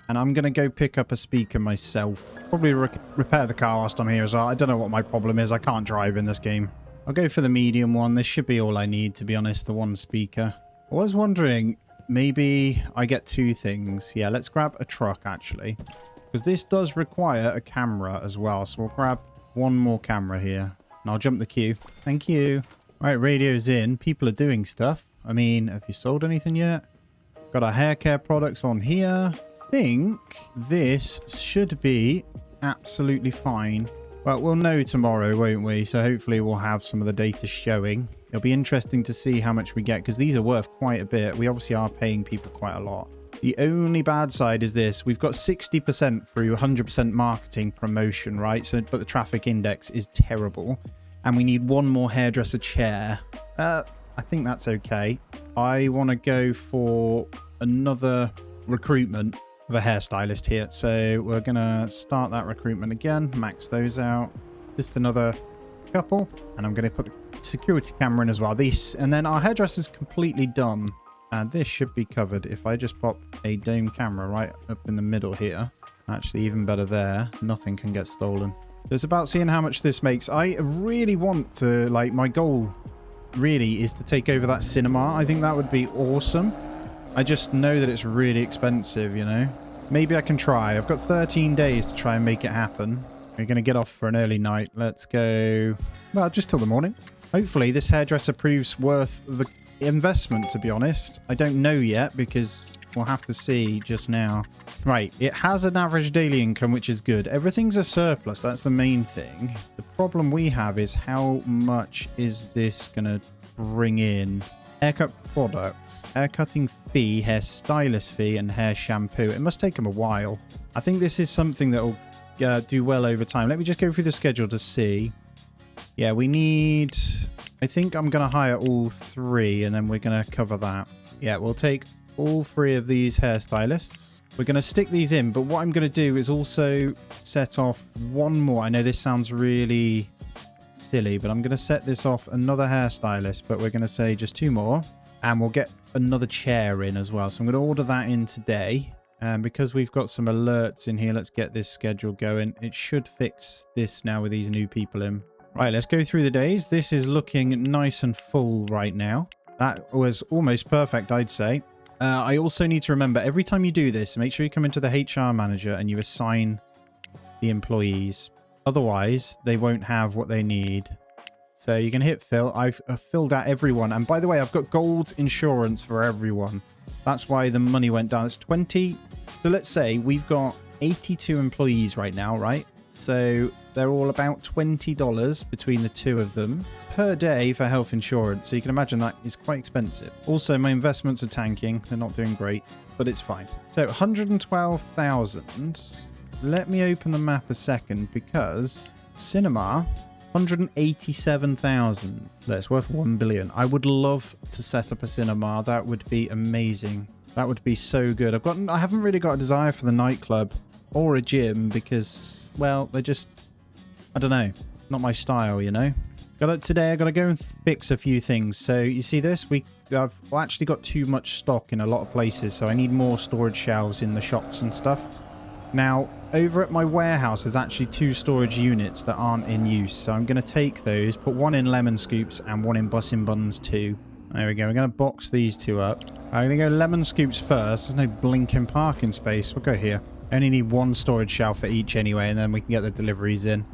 And I'm going to go pick up a speaker myself. Probably repair the car whilst I'm here as well. I don't know what my problem is. I can't drive in this game. I'll go for the medium one. This should be all I need, to be honest. The 1 speaker. I was wondering, maybe I get 2 things. Yeah, let's grab a truck, actually. Because this does require a camera as well. So we'll grab 1 more camera here. And I'll jump the queue. Thank you. Right, radio's in. People are doing stuff. I mean, have you sold anything yet? Got our hair care products on here. I think this should be absolutely fine. But we'll know tomorrow, won't we? So hopefully we'll have some of the data showing. It'll be interesting to see how much we get, because these are worth quite a bit. We obviously are paying people quite a lot. The only bad side is this. We've got 60% through 100% marketing promotion, right? So, but the traffic index is terrible. And we need 1 more hairdresser chair. I think that's okay. I want to go for another recruitment of a hairstylist here. So we're going to start that recruitment again. Max those out. Just another couple. And I'm going to put the security camera in as well. And then our hairdresser's completely done. And this should be covered if I just pop a dome camera right up in the middle here. Actually, even better there. Nothing can get stolen. It's about seeing how much this makes. I really want to, like, my goal really is to take over that cinema. I think that would be awesome. I just know that it's really expensive, you know. Maybe I can try. I've got 13 days to try and make it happen. We're going to get off for an early night. Let's go, well, just till the morning. Hopefully this hairdresser proves worth the investment, to be honest. I don't know yet because we'll have to see just now. Right, it has an average daily income, which is good. Everything's a surplus. That's the main thing. The problem we have is how much is this going to bring in? Haircut product, haircutting fee, hairstylist fee, and hair shampoo. It must take them a while. I think this is something that will do well over time. Let me just go through the schedule to see. Yeah, we need... I think I'm going to hire all 3 and then we're going to cover that. Yeah, we'll take all 3 of these hairstylists. We're going to stick these in, but what I'm going to do is also set off one more. I know this sounds really silly, but I'm going to set this off another hairstylist, but we're going to say just 2 more. And we'll get another chair in as well. So I'm going to order that in today. And because we've got some alerts in here, let's get this schedule going. It should fix this now with these new people in. Right, let's go through the days. This is looking nice and full right now. That was almost perfect, I'd say. I also need to remember, every time you do this, make sure you come into the HR manager and you assign the employees. Otherwise, they won't have what they need. So you can hit fill. I've filled out everyone. And by the way, I've got gold insurance for everyone. That's why the money went down. It's 20. So let's say we've got 82 employees right now, right? So they're all about $20 between the 2 of them per day for health insurance. So you can imagine that is quite expensive. Also, my investments are tanking. They're not doing great, but it's fine. So 112,000. Let me open the map a second because cinema, 187,000. That's worth 1 billion. I would love to set up a cinema. That would be amazing. That would be so good. I haven't really got a desire for the nightclub or a gym because, well, they're just, I don't know, not my style, you know. Today I got to go and fix a few things. So you see this? I've actually got too much stock in a lot of places, so I need more storage shelves in the shops and stuff. Now, over at my warehouse, there's actually 2 storage units that aren't in use. So I'm going to take those, put one in lemon scoops and one in bussin' buns too. There we go. We're going to box these 2 up. I'm going to go lemon scoops first. There's no blinking parking space. We'll go here. I only need 1 storage shelf for each anyway, and then we can get the deliveries in.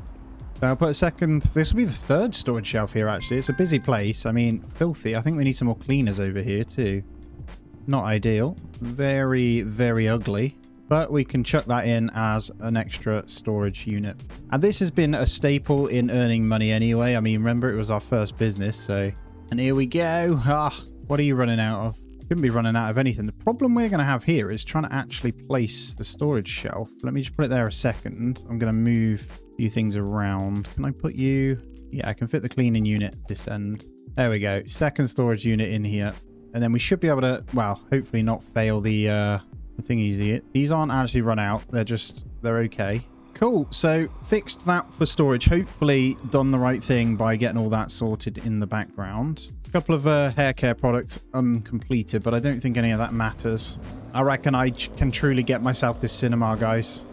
So I'll put a second... This will be the 3rd storage shelf here, actually. It's a busy place. I mean, filthy. I think we need some more cleaners over here, too. Not ideal. Very, very ugly. But we can chuck that in as an extra storage unit. And this has been a staple in earning money anyway. I mean, remember, it was our first business, so... And here we go. What are you running out of? Couldn't be running out of anything. The problem we're going to have here is trying to actually place the storage shelf. Let me just put it there a second. I'm going to move a few things around. Can I put you... Yeah, I can fit the cleaning unit at this end. There we go. Second storage unit in here. And then we should be able to, well, hopefully not fail the thingies here. These aren't actually run out. They're okay. Cool. So fixed that for storage. Hopefully done the right thing by getting all that sorted in the background. A couple of hair care products uncompleted, but I don't think any of that matters. I reckon I can truly get myself this cinema, guys.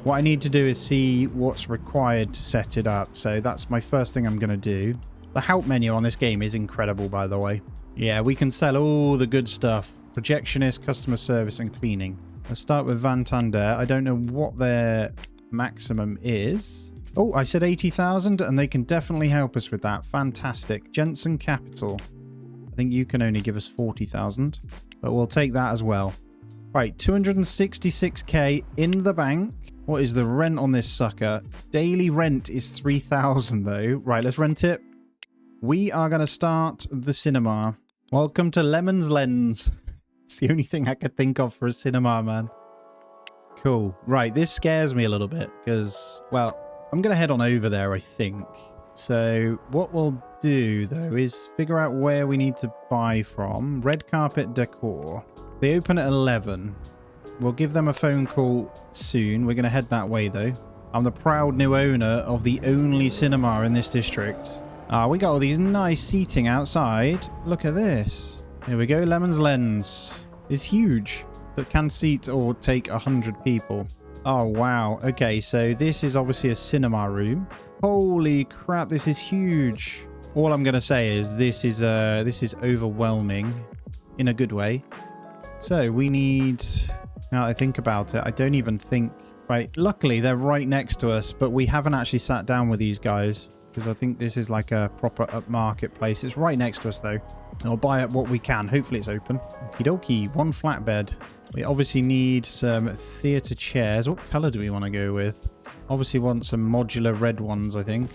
What I need to do is see what's required to set it up. So that's my first thing I'm going to do. The help menu on this game is incredible, by the way. Yeah, we can sell all the good stuff. Projectionist, customer service, and cleaning. Let's start with Vantander. I don't know what their maximum is. Oh, I said 80,000, and they can definitely help us with that. Fantastic. Jensen Capital. I think you can only give us 40,000, but we'll take that as well. Right, 266k in the bank. What is the rent on this sucker? Daily rent is 3,000 though. Right, let's rent it. We are going to start the cinema. Welcome to Lemon's Lens. It's the only thing I could think of for a cinema, man. Cool. Right, this scares me a little bit because, well, I'm going to head on over there, I think. So what we'll do, though, is figure out where we need to buy from. Red Carpet Decor. They open at 11. We'll give them a phone call soon. We're going to head that way, though. I'm the proud new owner of the only cinema in this district. We got all these nice seating outside. Look at this. Here we go. Lemon's Lens is huge. That can seat or take 100 people. Oh, wow. Okay, so this is obviously a cinema room. Holy crap, this is huge. All I'm going to say is this is overwhelming in a good way. So we need... Now I think about it, I don't even think... Right, luckily they're right next to us, but we haven't actually sat down with these guys. because I think this is like a proper upmarket place. It's right next to us though. I'll buy up what we can. Hopefully it's open. Okie dokie. One flatbed. We obviously need some theatre chairs. What colour do we want to go with? Obviously want some modular red ones, I think.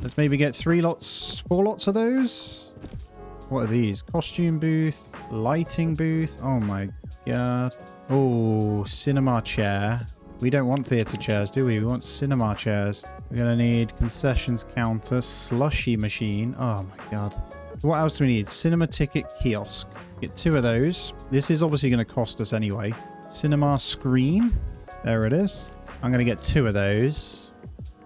Let's maybe get 4 lots of those. What are these? Costume booth, lighting booth. Oh my god. Oh, cinema chair. We don't want theatre chairs, do we? We want cinema chairs. We're going to need concessions counter, slushy machine. Oh my god. What else do we need? Cinema ticket kiosk. Get 2 of those. This is obviously going to cost us anyway. Cinema screen. There it is. I'm going to get 2 of those.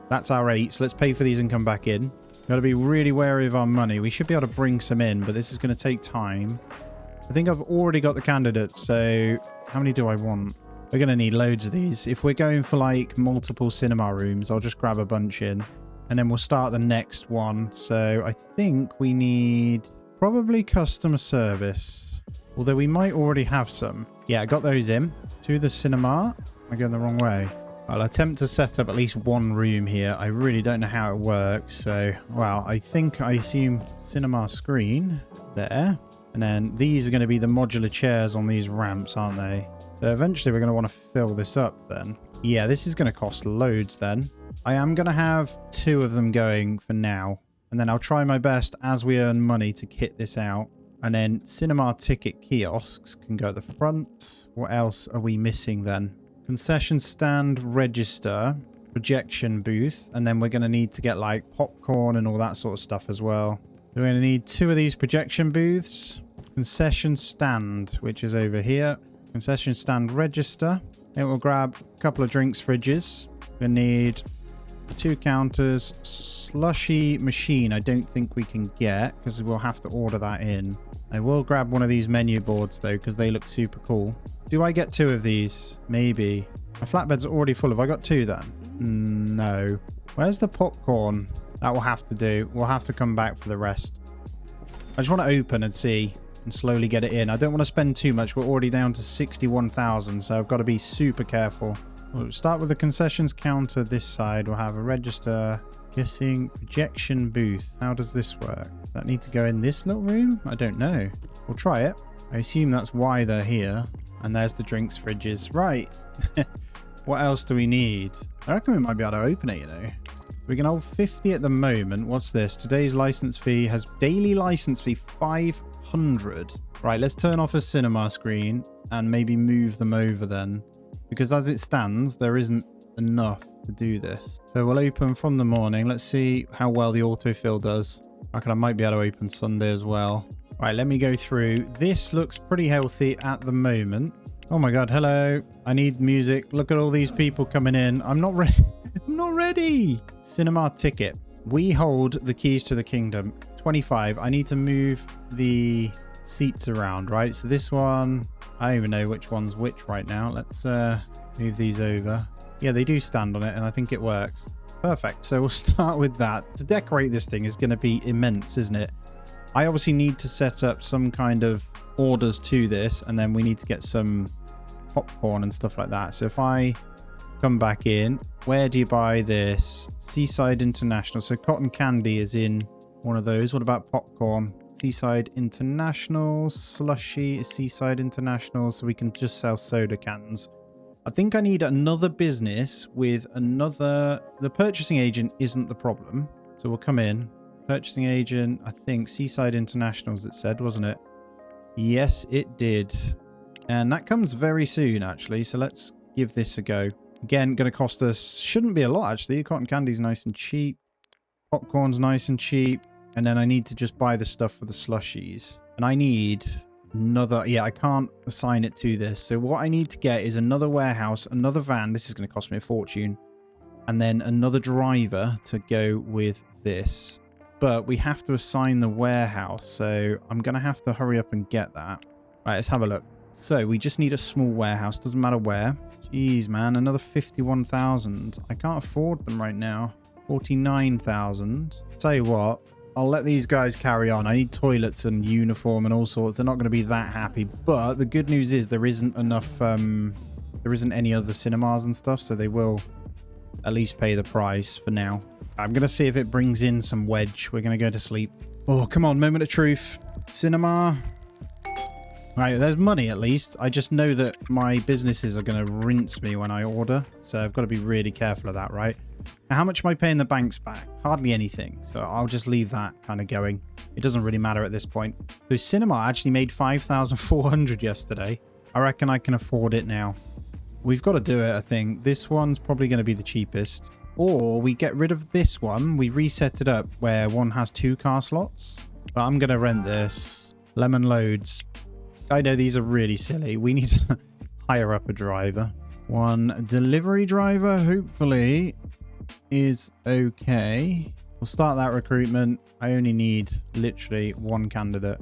That's our 8. So let's pay for these and come back in. Got to be really wary of our money. We should be able to bring some in, but this is going to take time. I think I've already got the candidates. So how many do I want? We're going to need loads of these. If we're going for like multiple cinema rooms, I'll just grab a bunch in and then we'll start the next one. So I think we need probably customer service, although we might already have some. Yeah, I got those in. To the cinema. Am I going the wrong way? I'll attempt to set up at least 1 room here. I really don't know how it works. So, well, I assume cinema screen there. And then these are going to be the modular chairs on these ramps, aren't they? So eventually we're going to want to fill this up then. Yeah, this is going to cost loads then. I am going to have 2 of them going for now. And then I'll try my best as we earn money to kit this out. And then cinema ticket kiosks can go at the front. What else are we missing then? Concession stand register, projection booth, and then we're going to need to get like popcorn and all that sort of stuff as well. We're going to need 2 of these projection booths, concession stand, which is over here, concession stand register. Then we'll grab a couple of drinks fridges. We're going to need 2 counters, slushy machine. I don't think we can get because we'll have to order that in. I will grab one of these menu boards though because they look super cool. Do I get 2 of these? Maybe. My flatbed's already full. Have I got 2 then? No. Where's the popcorn? That will have to do. We'll have to come back for the rest. I just want to open and see and slowly get it in. I don't want to spend too much. We're already down to 61,000, so I've got to be super careful. We'll start with the concessions counter this side. We'll have a register. Guessing projection booth. How does this work? Does that need to go in this little room? I don't know. We'll try it. I assume that's why they're here. And there's the drinks fridges. Right. What else do we need? I reckon we might be able to open it, you know. So we can hold 50 at the moment. What's this? Today's license fee has daily license fee 500. Right, let's turn off a cinema screen and maybe move them over then. Because as it stands, there isn't enough to do this. So we'll open from the morning. Let's see how well the autofill does. I reckon I might be able to open Sunday as well. Right, let me go through. This looks pretty healthy at the moment. Oh my god, hello. I need music. Look at all these people coming in. I'm not ready. I'm not ready. Cinema ticket. We hold the keys to the kingdom. 25. I need to move the seats around, right? So this one, I don't even know which one's which right now. Let's move these over. Yeah, they do stand on it, and I think it works. Perfect. So we'll start with that. To decorate this thing is going to be immense, isn't it? I obviously need to set up some kind of orders to this, and then we need to get some popcorn and stuff like that. So if I come back in, where do you buy this? Seaside International. So cotton candy is in one of those. What about popcorn? Seaside International. Slushy is Seaside International. So we can just sell soda cans. I think I need another business with another... The purchasing agent isn't the problem. So we'll come in. Purchasing agent, I think Seaside Internationals it said, wasn't it? Yes, it did. And that comes very soon, actually. So let's give this a go. Again, going to cost us... Shouldn't be a lot, actually. Cotton candy's nice and cheap. Popcorn's nice and cheap. And then I need to just buy the stuff for the slushies. And I need another... Yeah, I can't assign it to this. So what I need to get is another warehouse, another van. This is going to cost me a fortune. And then another driver to go with this. But we have to assign the warehouse. So I'm going to have to hurry up and get that. Right, let's have a look. So we just need a small warehouse. Doesn't matter where. Jeez, man. Another 51,000. I can't afford them right now. 49,000. Tell you what. I'll let these guys carry on. I need toilets and uniform and all sorts. They're not going to be that happy. But the good news is there isn't enough... there isn't any other cinemas and stuff. So they will at least pay the price for now. I'm going to see if it brings in some wedge. We're going to go to sleep. Oh, come on. Moment of truth. Cinema. Right, there's money at least. I just know that my businesses are going to rinse me when I order. So I've got to be really careful of that, right? Now, how much am I paying the banks back? Hardly anything. So I'll just leave that kind of going. It doesn't really matter at this point. So Cinema actually made 5,400 yesterday. I reckon I can afford it now. We've got to do it, I think. This one's probably going to be the cheapest. Or we get rid of this one. We reset it up where one has 2 car slots. But I'm going to rent this. Lemon loads. I know these are really silly. We need to hire up a driver. One delivery driver, hopefully, is okay. We'll start that recruitment. I only need literally 1 candidate.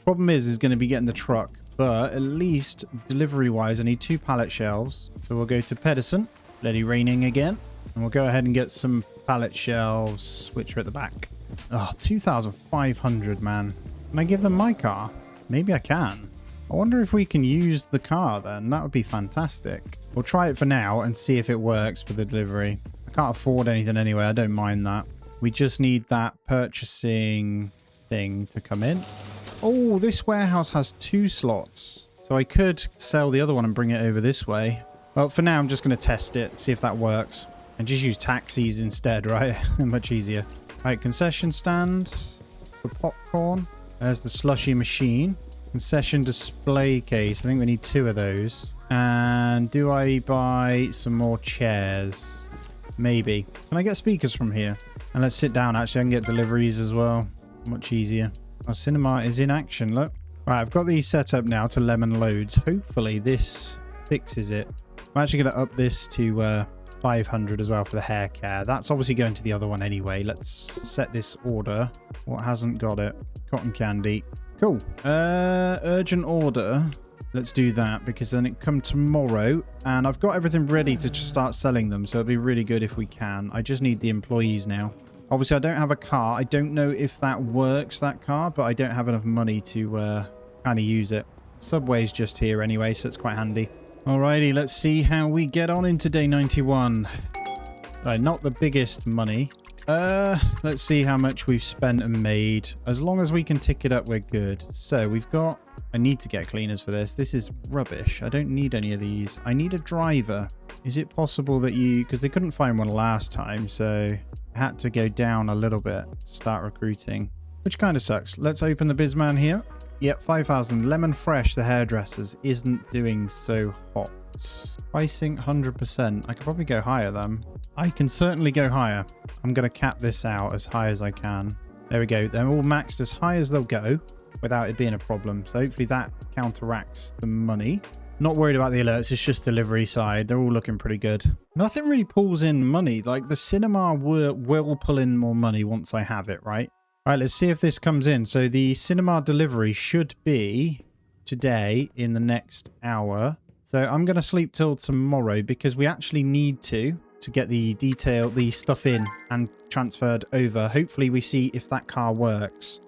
Problem is going to be getting the truck. But at least delivery-wise, I need 2 pallet shelves. So we'll go to Pedersen. Bloody raining again. And we'll go ahead and get some pallet shelves, which are at the back. Oh, 2,500, man. Can I give them my car? Maybe I can. I wonder if we can use the car then. That would be fantastic. We'll try it for now and see if it works for the delivery. I can't afford anything anyway. I don't mind that. We just need that purchasing thing to come in. Oh, this warehouse has 2 slots. So I could sell the other one and bring it over this way. Well, for now, I'm just going to test it, see if that works. And just use taxis instead, right? Much easier. Right, concession stand for popcorn. There's the slushy machine. Concession display case. I think we need 2 of those. And do I buy some more chairs? Maybe. Can I get speakers from here? And let's sit down. Actually, I can get deliveries as well. Much easier. Our cinema is in action. Look. Right, I've got these set up now to lemon loads. Hopefully this fixes it. I'm actually going to up this to 500 as well for the hair care. That's obviously going to the other one anyway. Let's set this order. What hasn't got it? Cotton candy. Cool. Urgent order. Let's do that because then it come tomorrow and I've got everything ready to just start selling them. So it'll be really good if we can. I just need the employees now. Obviously, I don't have a car. I don't know if that works, that car, but I don't have enough money to kind of use it. Subway's just here anyway, so it's quite handy. Alrighty, let's see how we get on into day 91. Right, not the biggest money. Let's see how much we've spent and made. As long as we can tick it up, we're good. So we've got... I need to get cleaners for this. This is rubbish. I don't need any of these. I need a driver. Is it possible that you... Because they couldn't find one last time, so I had to go down a little bit to start recruiting, which kind of sucks. Let's open the Bizman here. Yep, 5,000. Lemon Fresh, the hairdressers, isn't doing so hot. Pricing 100%. I could probably go higher then. I can certainly go higher. I'm going to cap this out as high as I can. There we go. They're all maxed as high as they'll go without it being a problem. So hopefully that counteracts the money. Not worried about the alerts. It's just delivery side. They're all looking pretty good. Nothing really pulls in money. Like the cinema will pull in more money once I have it, right? All right, let's see if this comes in. So the cinema delivery should be today in the next hour. So I'm going to sleep till tomorrow because we actually need to get the stuff in and transferred over. Hopefully we see if that car works.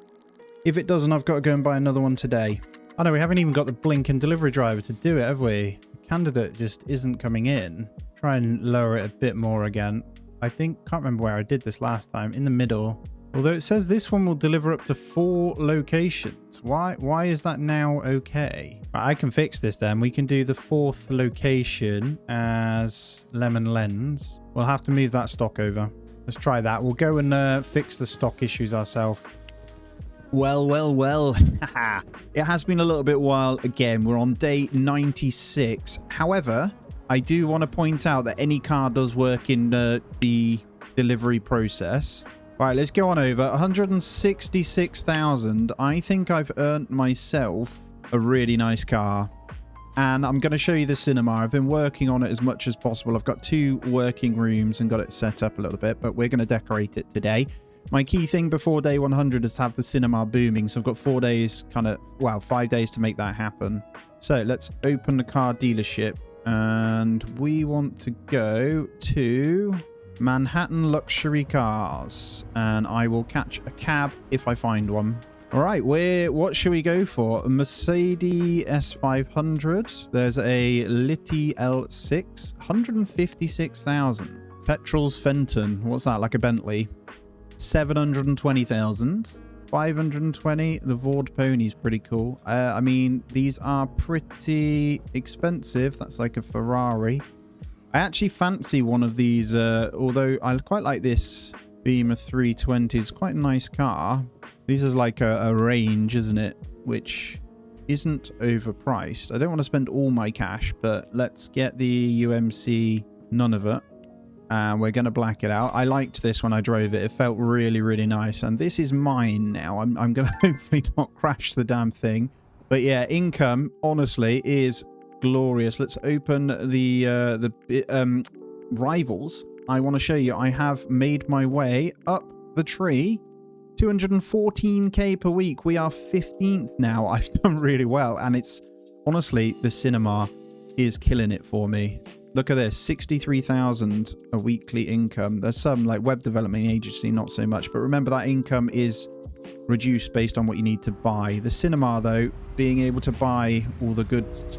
If it doesn't, I've got to go and buy another one today. Oh no, we haven't even got the blinking delivery driver to do it, have we? The candidate just isn't coming in. Try and lower it a bit more again. I think, can't remember where I did this last time. In the middle. Although it says this one will deliver up to 4 locations. Why is that now okay? Right, I can fix this then. We can do the 4th location as Lemon Lens. We'll have to move that stock over. Let's try that. We'll go and fix the stock issues ourselves. Well. It has been a little bit while again. We're on day 96. However, I do want to point out that any car does work in the delivery process. All right, let's go on over. 166,000. I think I've earned myself a really nice car. And I'm going to show you the cinema. I've been working on it as much as possible. I've got 2 working rooms and got it set up a little bit, but we're going to decorate it today. My key thing before day 100 is to have the cinema booming. So I've got 4 days, 5 days to make that happen. So let's open the car dealership. And we want to go to Manhattan Luxury Cars. And I will catch a cab if I find one. All right, what should we go for? A Mercedes S500. There's a Litty L6, 156,000. Petrol's Fenton. What's that? Like a Bentley. 720,000. 520. The Vord Pony's pretty cool. I mean, these are pretty expensive. That's like a Ferrari. I actually fancy one of these, although I quite like this Beamer 320. It's quite a nice car. This is like a range, isn't it? Which isn't overpriced. I don't want to spend all my cash, but let's get the UMC none of it. And we're going to black it out. I liked this when I drove it. It felt really, really nice. And this is mine now. I'm going to hopefully not crash the damn thing. But yeah, income, honestly, is glorious. Let's open the rivals. I want to show you. I have made my way up the tree. 214k per week. We are 15th now. I've done really well. And it's honestly, the cinema is killing it for me. Look at this, 63,000 a weekly income. There's some like web development agency, not so much. But remember that income is reduced based on what you need to buy. The cinema, though, being able to buy all the goods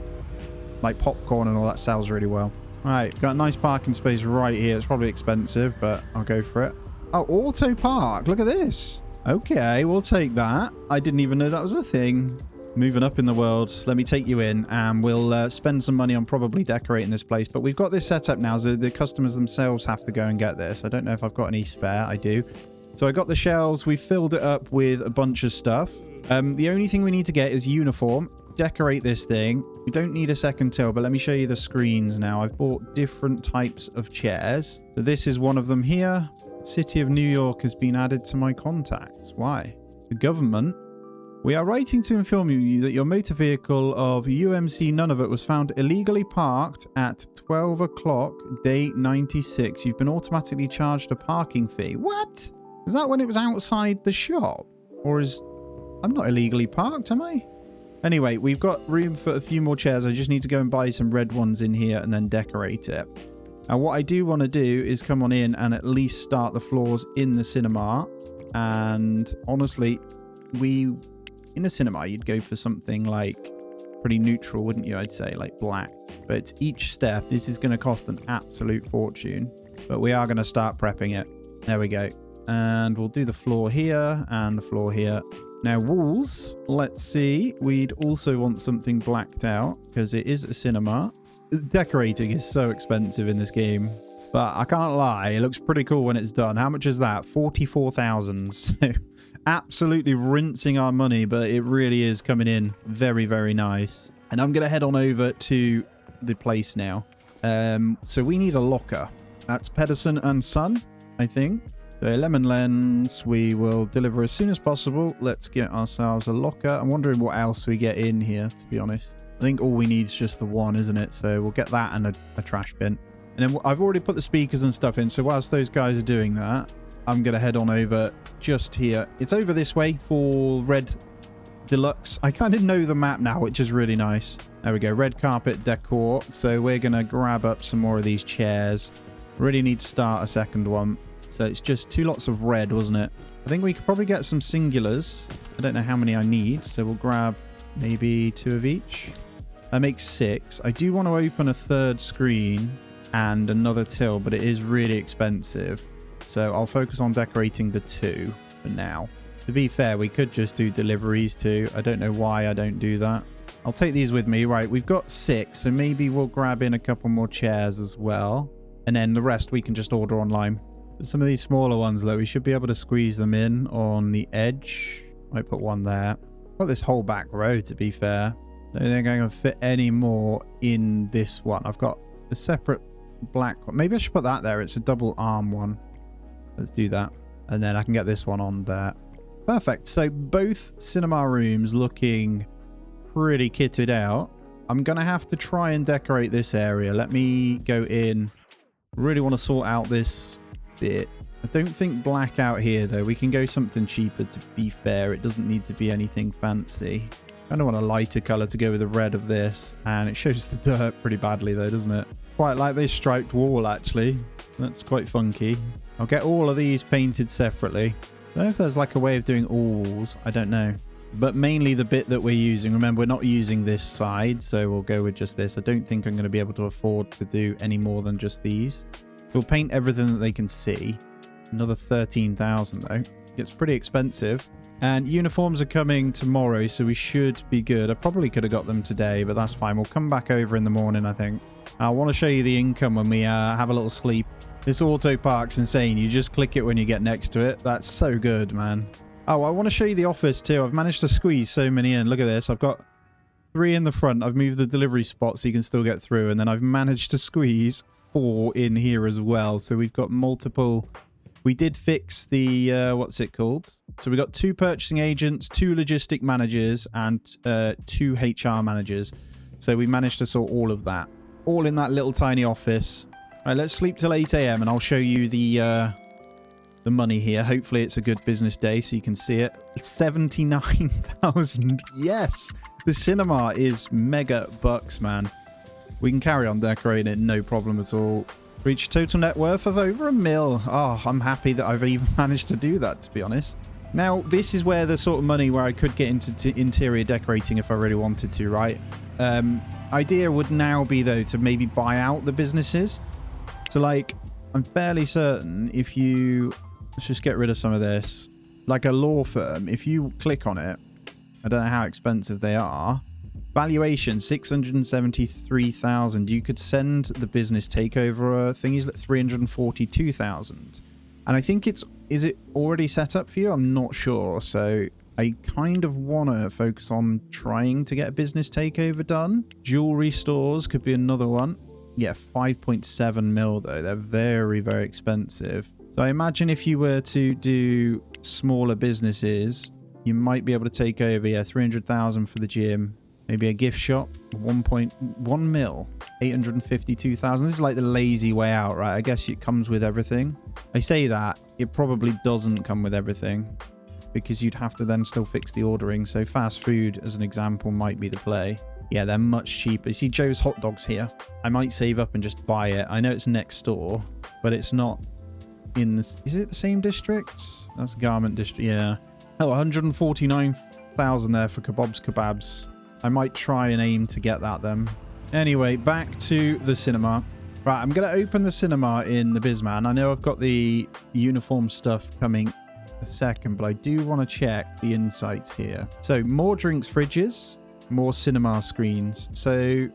like popcorn and all that sells really well. All right, got a nice parking space right here. It's probably expensive, but I'll go for it. Oh, auto park. Look at this. Okay, we'll take that. I didn't even know that was a thing. Moving up in the world. Let me take you in and we'll spend some money on probably decorating this place. But we've got this set up now, so the customers themselves have to go and get this. I don't know if I've got any spare. I do. So I got the shelves. We filled it up with a bunch of stuff. The only thing we need to get is uniform. Decorate this thing. We don't need a second till, but let me show you the screens now. I've bought different types of chairs. So this is one of them here. City of New York has been added to my contacts. Why? The government. We are writing to inform you that your motor vehicle of UMC none of it was found illegally parked at 12 o'clock, day 96. You've been automatically charged a parking fee. What? Is that when it was outside the shop? Or is... I'm not illegally parked, am I? Anyway, we've got room for a few more chairs. I just need to go and buy some red ones in here and then decorate it. Now, what I do want to do is come on in and at least start the floors in the cinema. And honestly, in a cinema, you'd go for something like pretty neutral, wouldn't you? I'd say like black. But each step, this is going to cost an absolute fortune. But we are going to start prepping it. There we go. And we'll do the floor here and the floor here. Now, walls, let's see. We'd also want something blacked out because it is a cinema. Decorating is so expensive in this game. But I can't lie, it looks pretty cool when it's done. How much is that? 44,000. So absolutely rinsing our money, but it really is coming in very, very nice. And I'm going to head on over to the place now. So we need a locker. That's Pedersen and Son, I think. So lemon lens, we will deliver as soon as possible. Let's get ourselves a locker. I'm wondering what else we get in here, to be honest. I think all we need is just the one, isn't it? So we'll get that and a trash bin. And then I've already put the speakers and stuff in. So whilst those guys are doing that, I'm going to head on over just here. It's over this way for Red Deluxe. I kind of know the map now, which is really nice. There we go. Red carpet decor. So we're going to grab up some more of these chairs. Really need to start a second one. So it's just 2 lots of red, wasn't it? I think we could probably get some singulars. I don't know how many I need. So we'll grab maybe 2 of each. That makes 6. I do want to open a third screen and another till, but it is really expensive. So I'll focus on decorating the 2 for now. To be fair, we could just do deliveries too. I don't know why I don't do that. I'll take these with me. Right, we've got 6, so maybe we'll grab in a couple more chairs as well. And then the rest we can just order online. Some of these smaller ones, though, we should be able to squeeze them in on the edge. Might put one there. Got this whole back row, to be fair. I don't think I can fit any more in this one. I've got a separate black one. Maybe I should put that there. It's a double arm one. Let's do that. And then I can get this one on there. Perfect. So both cinema rooms looking pretty kitted out. I'm going to have to try and decorate this area. Let me go in. Really want to sort out this bit. I don't think black out here, though. We can go something cheaper, to be fair. It doesn't need to be anything fancy. I kind of want a lighter color to go with the red of this. And it shows the dirt pretty badly, though, doesn't it? Quite like this striped wall, actually. That's quite funky. I'll get all of these painted separately. I don't know if there's like a way of doing all walls. I don't know. But mainly the bit that we're using. Remember, we're not using this side, so we'll go with just this. I don't think I'm going to be able to afford to do any more than just these. We'll paint everything that they can see. Another 13,000 though. It's pretty expensive. And uniforms are coming tomorrow, so we should be good. I probably could have got them today, but that's fine. We'll come back over in the morning, I think. I want to show you the income when we have a little sleep. This auto park's insane. You just click it when you get next to it. That's so good, man. Oh, I want to show you the office too. I've managed to squeeze so many in. Look at this. I've got 3 in the front. I've moved the delivery spot so you can still get through. And then I've managed to squeeze 4 in here as well. So we've got multiple... We did fix the, what's it called? So we got 2 purchasing agents, 2 logistic managers, and 2 HR managers. So we managed to sort all of that. All in that little tiny office. All right, let's sleep till 8 AM and I'll show you the money here. Hopefully it's a good business day so you can see it. 79,000. Yes! The cinema is mega bucks, man. We can carry on decorating it, no problem at all. Reach total net worth of over $1 million. Oh, I'm happy that I've even managed to do that, to be honest. Now, this is where the sort of money where I could get into interior decorating if I really wanted to, right? Idea would now be, though, to maybe buy out the businesses. So, like, I'm fairly certain if you... Let's just get rid of some of this. Like a law firm, if you click on it, I don't know how expensive they are. Valuation, 673,000. You could send the business takeover thingies like 342,000. And I think is it already set up for you? I'm not sure. So I kind of want to focus on trying to get a business takeover done. Jewelry stores could be another one. Yeah, 5.7 mil though. They're very, very expensive. So I imagine if you were to do smaller businesses, you might be able to take over, yeah, 300,000 for the gym. Maybe a gift shop, 1.1 mil, 852,000. This is like the lazy way out, right? I guess it comes with everything. I say that, it probably doesn't come with everything because you'd have to then still fix the ordering. So fast food, as an example, might be the play. Yeah, they're much cheaper. You see Joe's Hot Dogs here. I might save up and just buy it. I know it's next door, but it's not in the... Is it the same district? That's Garment District, yeah. Oh, 149,000 there for kebabs. I might try and aim to get that then. Anyway, back to the cinema. Right, I'm going to open the cinema in the Bizman. I know I've got the uniform stuff coming a second, but I do want to check the insights here. So, more drinks fridges, more cinema screens. So,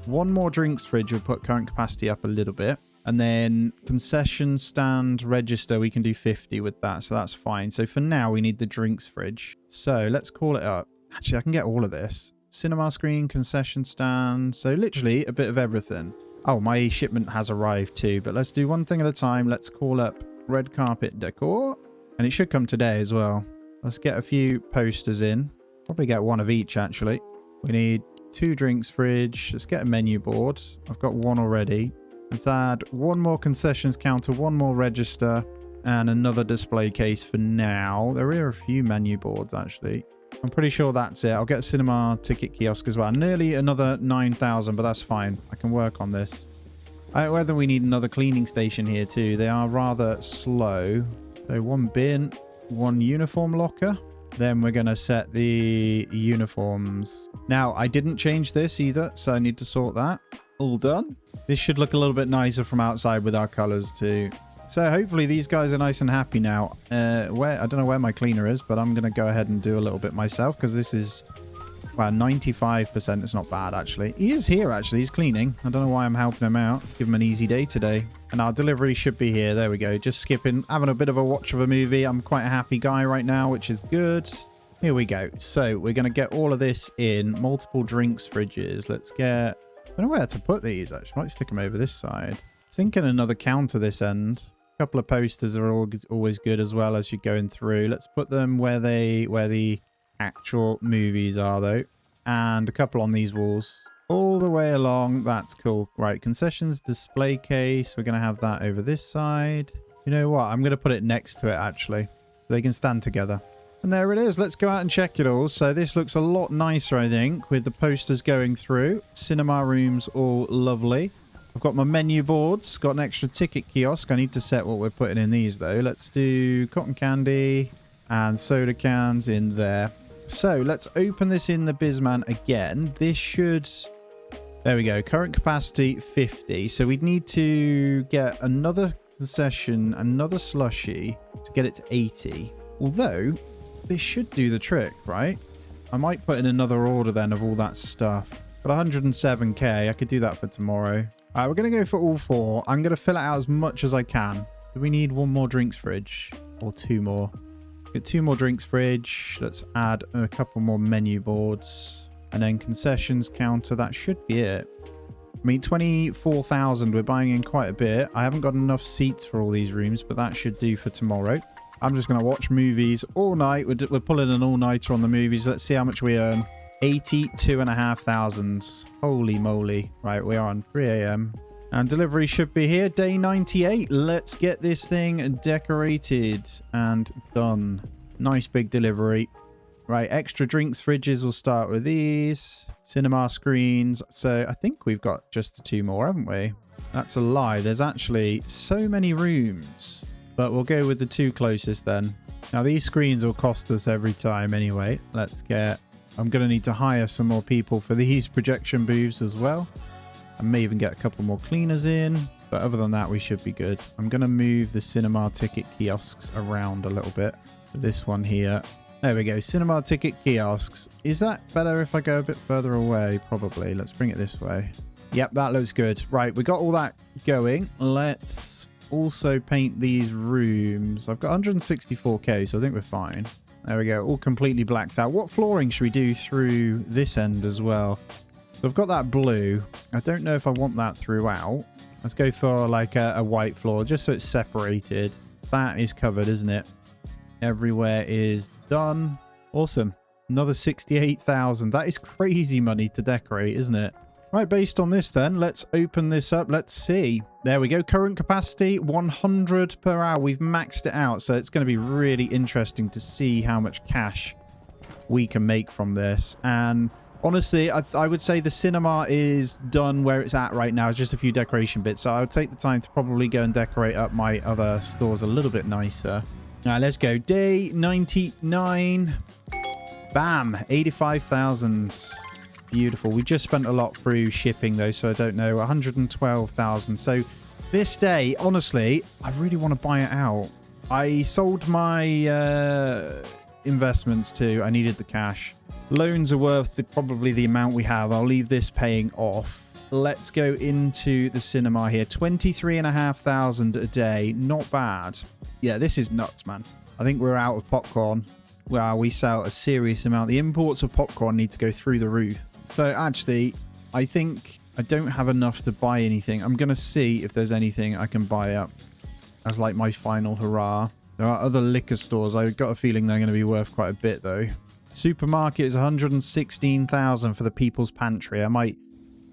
1 more drinks fridge will put current capacity up a little bit. And then concession stand register, we can do 50 with that. So, that's fine. So, for now, we need the drinks fridge. So, let's call it up. Actually, I can get all of this. Cinema screen, concession stand. So literally a bit of everything. Oh, my shipment has arrived too. But let's do one thing at a time. Let's call up red carpet decor. And it should come today as well. Let's get a few posters in. Probably get 1 of each, actually. We need 2 drinks fridge. Let's get a menu board. I've got 1 already. Let's add 1 more concessions counter, 1 more register, and another display case for now. There are a few menu boards, actually. I'm pretty sure that's it. I'll get a cinema ticket kiosk as well. Nearly another 9,000, but that's fine. I can work on this. Whether we need another cleaning station here too. They are rather slow. So 1 bin, 1 uniform locker. Then we're going to set the uniforms. Now, I didn't change this either, so I need to sort that. All done. This should look a little bit nicer from outside with our colors too. So hopefully these guys are nice and happy now. I don't know where my cleaner is, but I'm going to go ahead and do a little bit myself because this is, well, 95%. It's not bad, actually. He is here, actually. He's cleaning. I don't know why I'm helping him out. Give him an easy day today. And our delivery should be here. There we go. Just skipping, having a bit of a watch of a movie. I'm quite a happy guy right now, which is good. Here we go. So we're going to get all of this in. Multiple drinks fridges. Let's get... I don't know where to put these, actually. Might stick them over this side. Thinking another counter this end. Couple of posters are always good as well as you're going through. Let's put them where the actual movies are though, and a couple on these walls all the way along. That's cool. Right, concessions display case, we're gonna have that over this side. You know what, I'm gonna put it next to it actually so they can stand together. And there it is. Let's go out and check it all. So this looks a lot nicer, I think, with the posters going through. Cinema rooms all lovely. I've got my menu boards, got an extra ticket kiosk. I need to set what we're putting in these though. Let's do cotton candy and soda cans in there. So let's open this in the Bizman again. This should There we go. Current capacity 50. So we'd need to get another concession, another slushy to get it to 80. Although this should do the trick, right? I might put in another order then of all that stuff. But 107k, I could do that for tomorrow. All right, we're going to go for all 4. I'm going to fill it out as much as I can. Do we need 1 more drinks fridge? Or 2 more? Get 2 more drinks fridge. Let's add a couple more menu boards. And then concessions counter. That should be it. I mean, 24,000. We're buying in quite a bit. I haven't got enough seats for all these rooms, but that should do for tomorrow. I'm just going to watch movies all night. We're pulling an all-nighter on the movies. Let's see how much we earn. 82,500. Holy moly. Right, we are on 3 a.m. And delivery should be here. Day 98. Let's get this thing decorated and done. Nice big delivery. Right, extra drinks fridges. We'll start with these. Cinema screens. So I think we've got just the 2 more, haven't we? That's a lie. There's actually so many rooms. But we'll go with the 2 closest then. Now these screens will cost us every time anyway. Let's get... I'm going to need to hire some more people for these projection booths as well. I may even get a couple more cleaners in. But other than that, we should be good. I'm going to move the cinema ticket kiosks around a little bit. This one here. There we go. Cinema ticket kiosks. Is that better if I go a bit further away? Probably. Let's bring it this way. Yep, that looks good. Right, we got all that going. Let's also paint these rooms. I've got 164k, so I think we're fine. There we go. All completely blacked out. What flooring should we do through this end as well? So I've got that blue. I don't know if I want that throughout. Let's go for like a white floor, just so it's separated. That is covered, isn't it? Everywhere is done. Awesome. Another 68,000. That is crazy money to decorate, isn't it? Right, based on this then, let's open this up. Let's see. There we go. Current capacity, 100 per hour. We've maxed it out, so it's going to be really interesting to see how much cash we can make from this. And honestly, I would say the cinema is done where it's at right now. It's just a few decoration bits. So I would take the time to probably go and decorate up my other stores a little bit nicer. Now, let's go. Day 99. Bam. 85,000. Beautiful. We just spent a lot through shipping though, so I don't know. 112,000. So this day, honestly, I really want to buy it out. I sold my investments too. I needed the cash. Loans are worth probably the amount we have. I'll leave this paying off. Let's go into the cinema here. 23,500 a day. Not bad. Yeah, this is nuts, man. I think we're out of popcorn. Wow, we sell a serious amount. The imports of popcorn need to go through the roof. So actually, I think I don't have enough to buy anything. I'm going to see if there's anything I can buy up as like my final hurrah. There are other liquor stores. I've got a feeling they're going to be worth quite a bit though. Supermarket is 116,000 for the People's Pantry. I might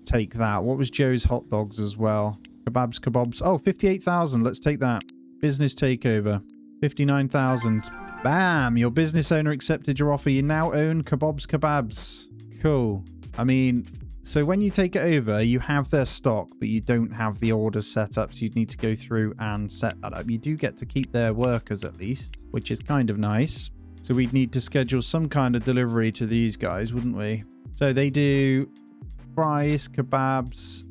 take that. What was Joe's Hot Dogs as well? Kebabs. Oh, 58,000. Let's take that. Business takeover. 59,000. Bam! Your business owner accepted your offer. You now own Kebabs. Cool. I mean, so when you take it over, you have their stock, but you don't have the orders set up. So you'd need to go through and set that up. You do get to keep their workers at least, which is kind of nice. So we'd need to schedule some kind of delivery to these guys, wouldn't we? So they do fries, kebabs.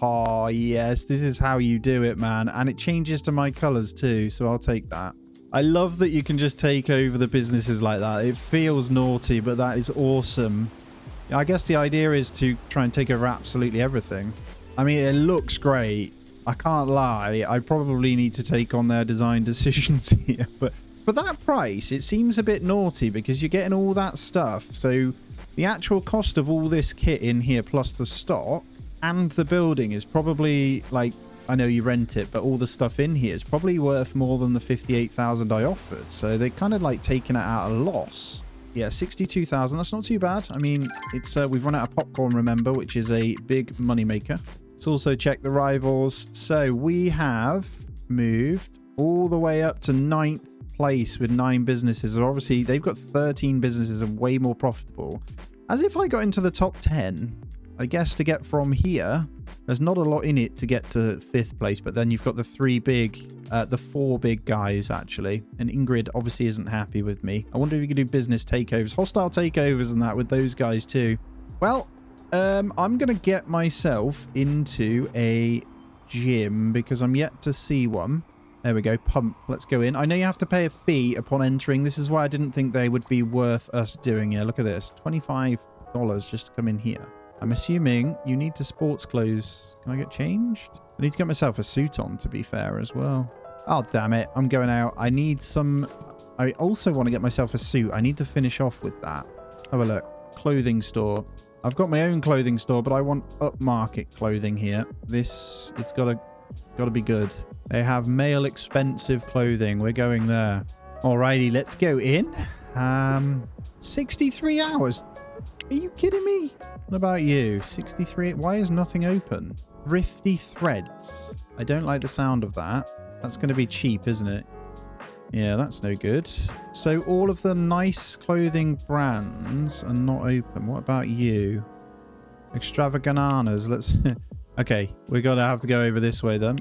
Oh, yes. This is how you do it, man. And it changes to my colors too. So I'll take that. I love that you can just take over the businesses like that. It feels naughty, but that is awesome. I guess the idea is to try and take over absolutely everything. I mean, it looks great. I can't lie. I probably need to take on their design decisions here. But for that price, it seems a bit naughty because you're getting all that stuff. So the actual cost of all this kit in here plus the stock and the building is probably like, I know you rent it, but all the stuff in here is probably worth more than the 58,000 I offered. So they kind of like taking it at a loss. Yeah, 62,000. That's not too bad. I mean, it's we've run out of popcorn, remember, which is a big moneymaker. Let's also check the rivals. So we have moved all the way up to 9th place with 9 businesses. So obviously, they've got 13 businesses and way more profitable. As if I got into the top 10, I guess to get from here, there's not a lot in it to get to 5th place, but then you've got the 4 big guys, actually. And Ingrid obviously isn't happy with me. I wonder if you could do business takeovers, hostile takeovers and that with those guys too. Well, I'm going to get myself into a gym because I'm yet to see one. There we go. Pump. Let's go in. I know you have to pay a fee upon entering. This is why I didn't think they would be worth us doing it. Look at this. $25 just to come in here. I'm assuming you need to sports clothes. Can I get changed? I need to get myself a suit on, to be fair, as well. Oh, damn it. I'm going out. I need some... I also want to get myself a suit. I need to finish off with that. Have a look. Clothing store. I've got my own clothing store, but I want upmarket clothing here. This, it's got to be good. They have male expensive clothing. We're going there. Alrighty, let's go in. 63 hours. Are you kidding me? What about you? 63. Why is nothing open? Thrifty threads. I don't like the sound of that. That's going to be cheap, isn't it? Yeah, that's no good. So all of the nice clothing brands are not open. What about you? Extravagananas. Let's... Okay, we're going to have to go over this way then.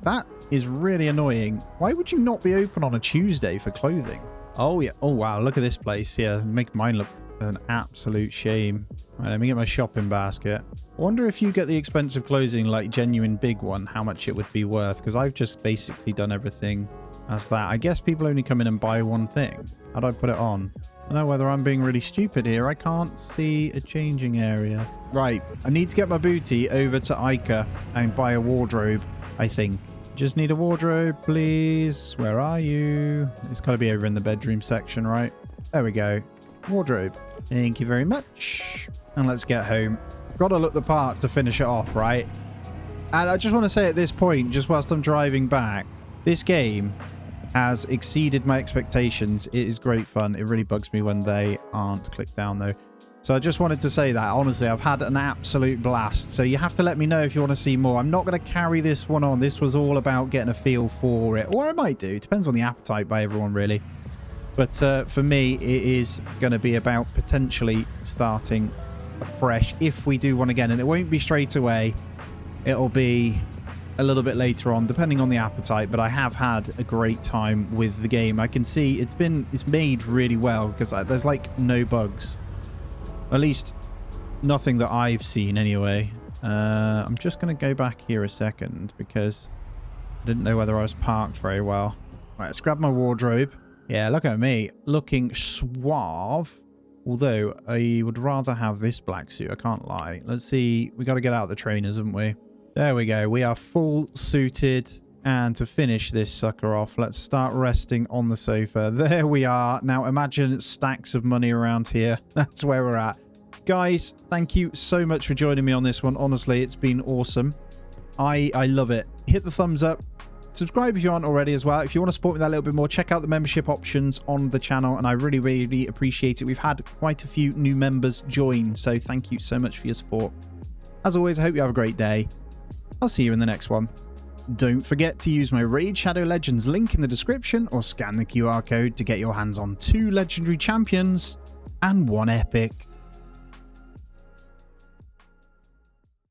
That is really annoying. Why would you not be open on a Tuesday for clothing? Oh, yeah. Oh, wow. Look at this place. Yeah, make mine look an absolute shame. Right, let me get my shopping basket. I wonder if you get the expensive clothing, like genuine big one, how much it would be worth. Because I've just basically done everything as that. I guess people only come in and buy one thing. How do I put it on? I don't know whether I'm being really stupid here. I can't see a changing area. Right. I need to get my booty over to Ica and buy a wardrobe, I think. Just need a wardrobe, please. Where are you? It's got to be over in the bedroom section, right? There we go. Wardrobe. Thank you very much. And let's get home. Got to look the part to finish it off, right? And I just want to say at this point, just whilst I'm driving back, this game has exceeded my expectations. It is great fun. It really bugs me when they aren't. Click down, though. So I just wanted to say that. Honestly, I've had an absolute blast. So you have to let me know if you want to see more. I'm not going to carry this one on. This was all about getting a feel for it. Or I might do. Depends on the appetite by everyone, really. But for me, it is going to be about potentially starting afresh if we do one again. And it won't be straight away. It'll be a little bit later on, depending on the appetite. But I have had a great time with the game. I can see it's made really well because there's like no bugs. At least nothing that I've seen anyway. I'm just going to go back here a second because I didn't know whether I was parked very well. Right, let's grab my wardrobe. Yeah, look at me. Looking suave. Although I would rather have this black suit. I can't lie. Let's see. We got to get out the trainers, haven't we? There we go. We are full suited. And to finish this sucker off, let's start resting on the sofa. There we are. Now imagine stacks of money around here. That's where we're at. Guys, thank you so much for joining me on this one. Honestly, it's been awesome. I love it. Hit the thumbs up. Subscribe if you aren't already as well. If you want to support me that a little bit more, check out the membership options on the channel. And I really, really appreciate it. We've had quite a few new members join. So thank you so much for your support. As always, I hope you have a great day. I'll see you in the next one. Don't forget to use my Raid Shadow Legends link in the description or scan the QR code to get your hands on 2 legendary champions and 1 epic.